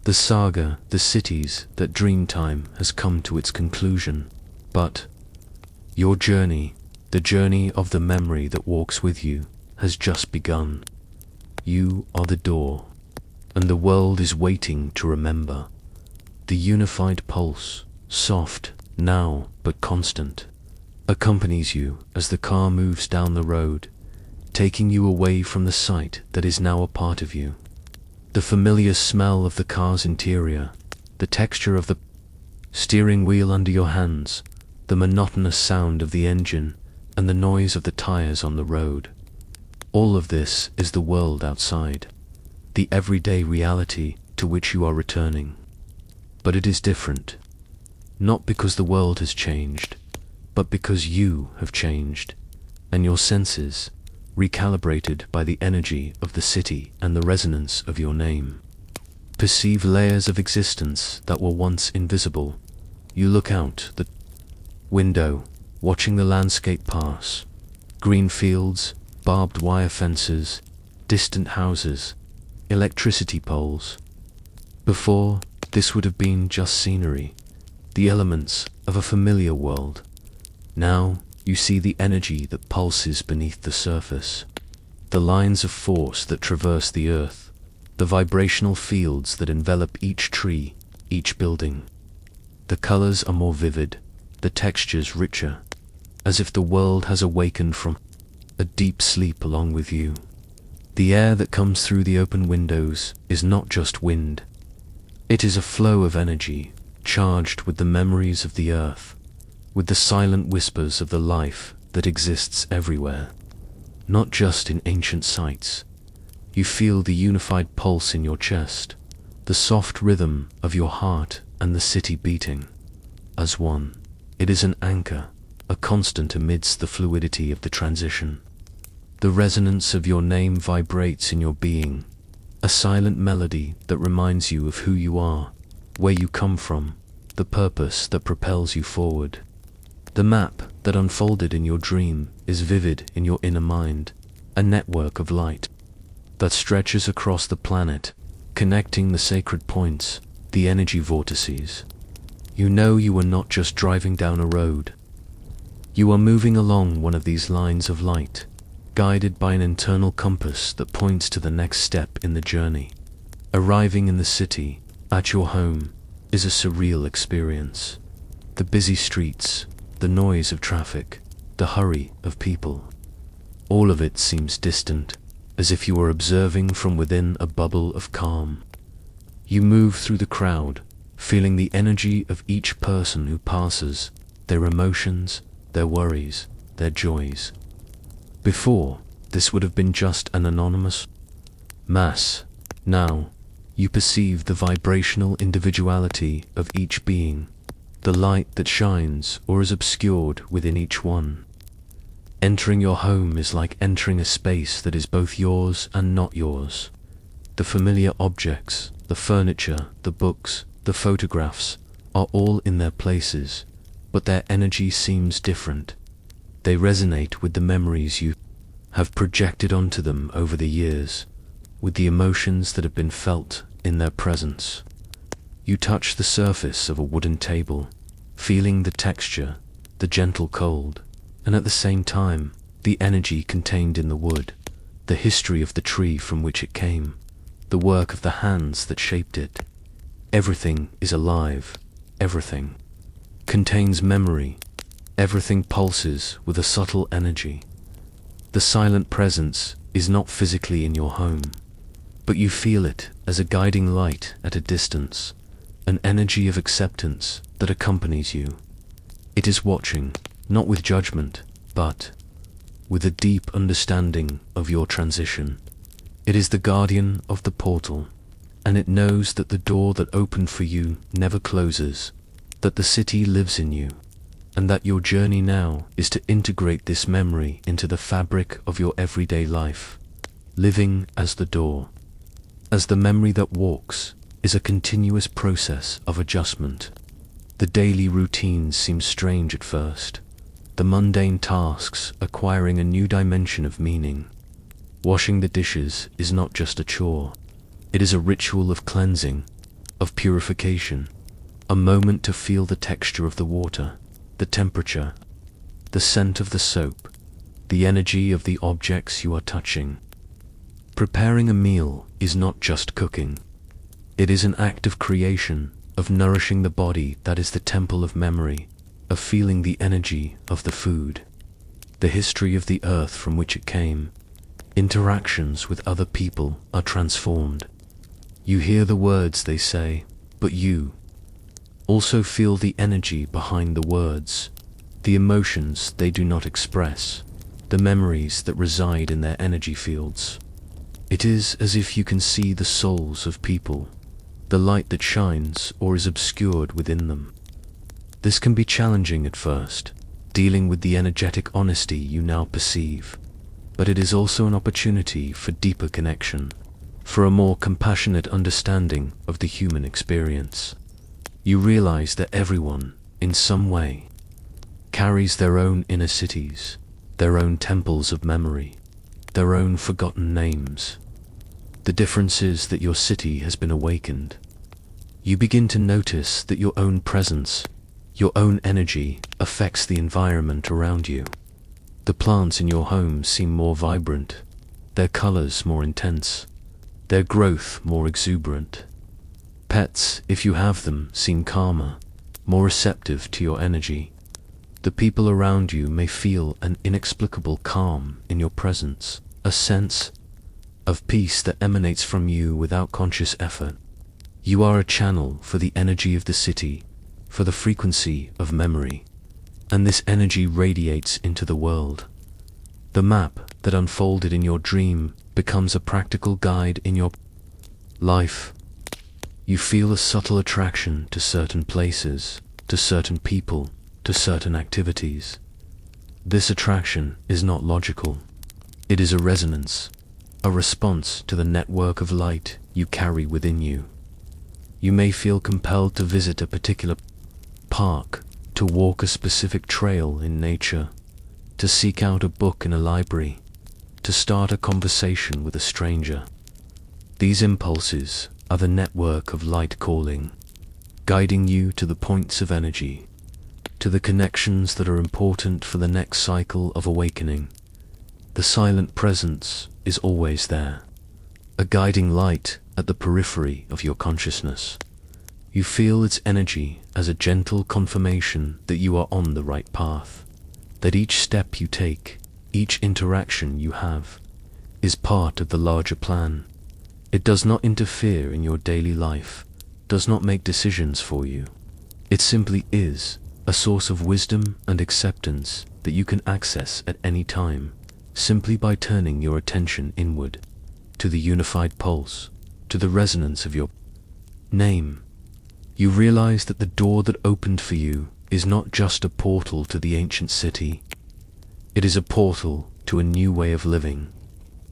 The saga, the cities that dream time has come to its conclusion, but your journey, the journey of the memory that walks with you, has just begun. You are the door, and the world is waiting to remember. The unified pulse, soft now but constant, accompanies you as the car moves down the road, taking you away from the site that is now a part of you. The familiar smell of the car's interior, the texture of the steering wheel under your hands, the monotonous sound of the engine, and the noise of the tires on the road. All of this is the world outside, the everyday reality to which you are returning. But it is different, not because the world has changed, but because you have changed, and your senses, recalibrated by the energy of the city and the resonance of your name, perceive layers of existence that were once invisible. You look out the window, watching the landscape pass, green fields, barbed wire fences, distant houses, electricity poles. Before, this would have been just scenery, the elements of a familiar world. Now, you see the energy that pulses beneath the surface, the lines of force that traverse the earth, the vibrational fields that envelop each tree, each building. The colors are more vivid, the textures richer, as if the world has awakened from a deep sleep along with you. The air that comes through the open windows is not just wind. It is a flow of energy, charged with the memories of the earth, with the silent whispers of the life that exists everywhere, not just in ancient sites. You feel the unified pulse in your chest, the soft rhythm of your heart and the city beating as one. It is an anchor, a constant amidst the fluidity of the transition. The resonance of your name vibrates in your being, a silent melody that reminds you of who you are, where you come from, the purpose that propels you forward. The map that unfolded in your dream is vivid in your inner mind, a network of light that stretches across the planet, connecting the sacred points, the energy vortices. You know you are not just driving down a road. You are moving along one of these lines of light, guided by an internal compass that points to the next step in the journey. Arriving in the city, at your home, is a surreal experience. The busy streets, the noise of traffic, the hurry of people. All of it seems distant, as if you were observing from within a bubble of calm. You move through the crowd, feeling the energy of each person who passes, their emotions, their worries, their joys. Before, this would have been just an anonymous mass. Now, you perceive the vibrational individuality of each being, the light that shines or is obscured within each one. Entering your home is like entering a space that is both yours and not yours. The familiar objects, the furniture, the books, the photographs, are all in their places, but their energy seems different. They resonate with the memories you have projected onto them over the years, with the emotions that have been felt in their presence. You touch the surface of a wooden table, feeling the texture, the gentle cold, and at the same time, the energy contained in the wood, the history of the tree from which it came, the work of the hands that shaped it. Everything is alive, everything contains memory, everything pulses with a subtle energy. The silent presence is not physically in your home, but you feel it as a guiding light at a distance, an energy of acceptance that accompanies you. It is watching, not with judgment, but with a deep understanding of your transition. It is the guardian of the portal, and it knows that the door that opened for you never closes, that the city lives in you, and that your journey now is to integrate this memory into the fabric of your everyday life, living as the door. As the memory that walks is a continuous process of adjustment. The daily routines seem strange at first, the mundane tasks acquiring a new dimension of meaning. Washing the dishes is not just a chore. It is a ritual of cleansing, of purification, a moment to feel the texture of the water, the temperature, the scent of the soap, the energy of the objects you are touching. Preparing a meal is not just cooking. It is an act of creation, of nourishing the body that is the temple of memory, of feeling the energy of the food, the history of the earth from which it came. Interactions with other people are transformed. You hear the words they say, but you also feel the energy behind the words, the emotions they do not express, the memories that reside in their energy fields. It is as if you can see the souls of people, the light that shines or is obscured within them. This can be challenging at first, dealing with the energetic honesty you now perceive, but it is also an opportunity for deeper connection, for a more compassionate understanding of the human experience. You realize that everyone, in some way, carries their own inner cities, their own temples of memory. their own forgotten names. The difference is that your city has been awakened. You begin to notice that your own presence, your own energy, affects the environment around you. The plants in your home seem more vibrant, their colors more intense, their growth more exuberant. Pets, if you have them, seem calmer, more receptive to your energy. The people around you may feel an inexplicable calm in your presence, a sense of peace that emanates from you without conscious effort. You are a channel for the energy of the city, for the frequency of memory, and this energy radiates into the world. The map that unfolded in your dream becomes a practical guide in your life. You feel a subtle attraction to certain places, to certain people, to certain activities. This attraction is not logical. It is a resonance, a response to the network of light you carry within you. You may feel compelled to visit a particular park, to walk a specific trail in nature, to seek out a book in a library, to start a conversation with a stranger. These impulses are the network of light calling, guiding you to the points of energy, to the connections that are important for the next cycle of awakening. The silent presence is always there, a guiding light at the periphery of your consciousness. You feel its energy as a gentle confirmation that you are on the right path, that each step you take, each interaction you have, is part of the larger plan. It does not interfere in your daily life, does not make decisions for you. It simply is a source of wisdom and acceptance that you can access at any time, simply by turning your attention inward, to the unified pulse, to the resonance of your name. You realize that the door that opened for you is not just a portal to the ancient city. It is a portal to a new way of living,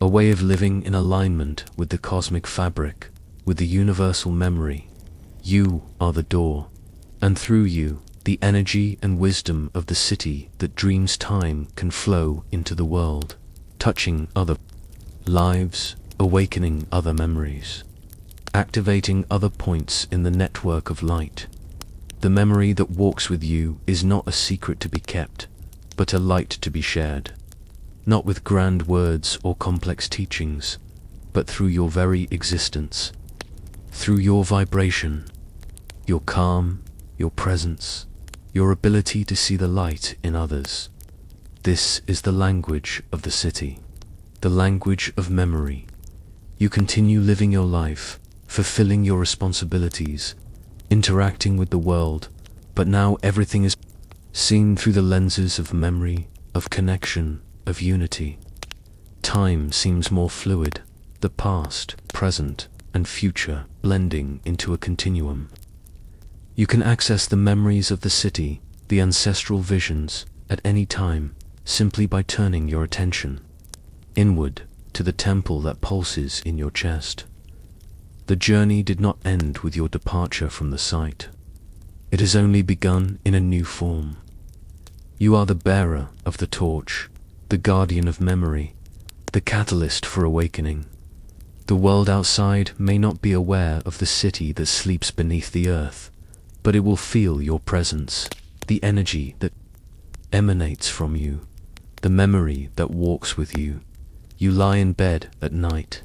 a way of living in alignment with the cosmic fabric, with the universal memory. You are the door, and through you, the energy and wisdom of the city that dreams time can flow into the world, touching other lives, awakening other memories, activating other points in the network of light. The memory that walks with you is not a secret to be kept, but a light to be shared, not with grand words or complex teachings, but through your very existence, through your vibration, your calm, your presence, your ability to see the light in others. This is the language of the city, the language of memory. You continue living your life, fulfilling your responsibilities, interacting with the world, but now everything is seen through the lenses of memory, of connection, of unity. Time seems more fluid, the past, present, and future blending into a continuum. You can access the memories of the city, the ancestral visions, at any time, simply by turning your attention inward to the temple that pulses in your chest. The journey did not end with your departure from the site. It has only begun in a new form. You are the bearer of the torch, the guardian of memory, the catalyst for awakening. The world outside may not be aware of the city that sleeps beneath the earth, but it will feel your presence, the energy that emanates from you, the memory that walks with you. You lie in bed at night,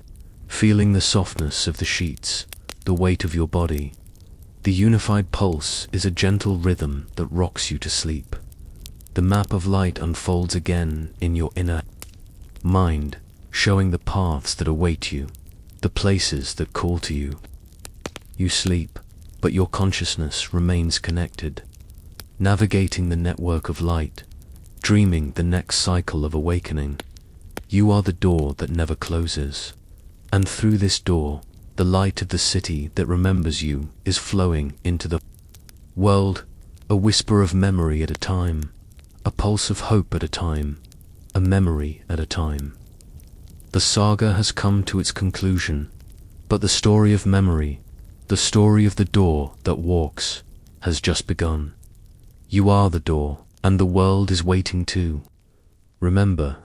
feeling the softness of the sheets, the weight of your body. The unified pulse is a gentle rhythm that rocks you to sleep. The map of light unfolds again in your inner mind, showing the paths that await you, the places that call to you. You sleep, but your consciousness remains connected, navigating the network of light, dreaming the next cycle of awakening. You are the door that never closes, and through this door, the light of the city that remembers you is flowing into the world, a whisper of memory at a time, a pulse of hope at a time, a memory at a time. The saga has come to its conclusion, but the story of memory, the story of the door that walks, has just begun. You are the door, and the world is waiting too. Remember,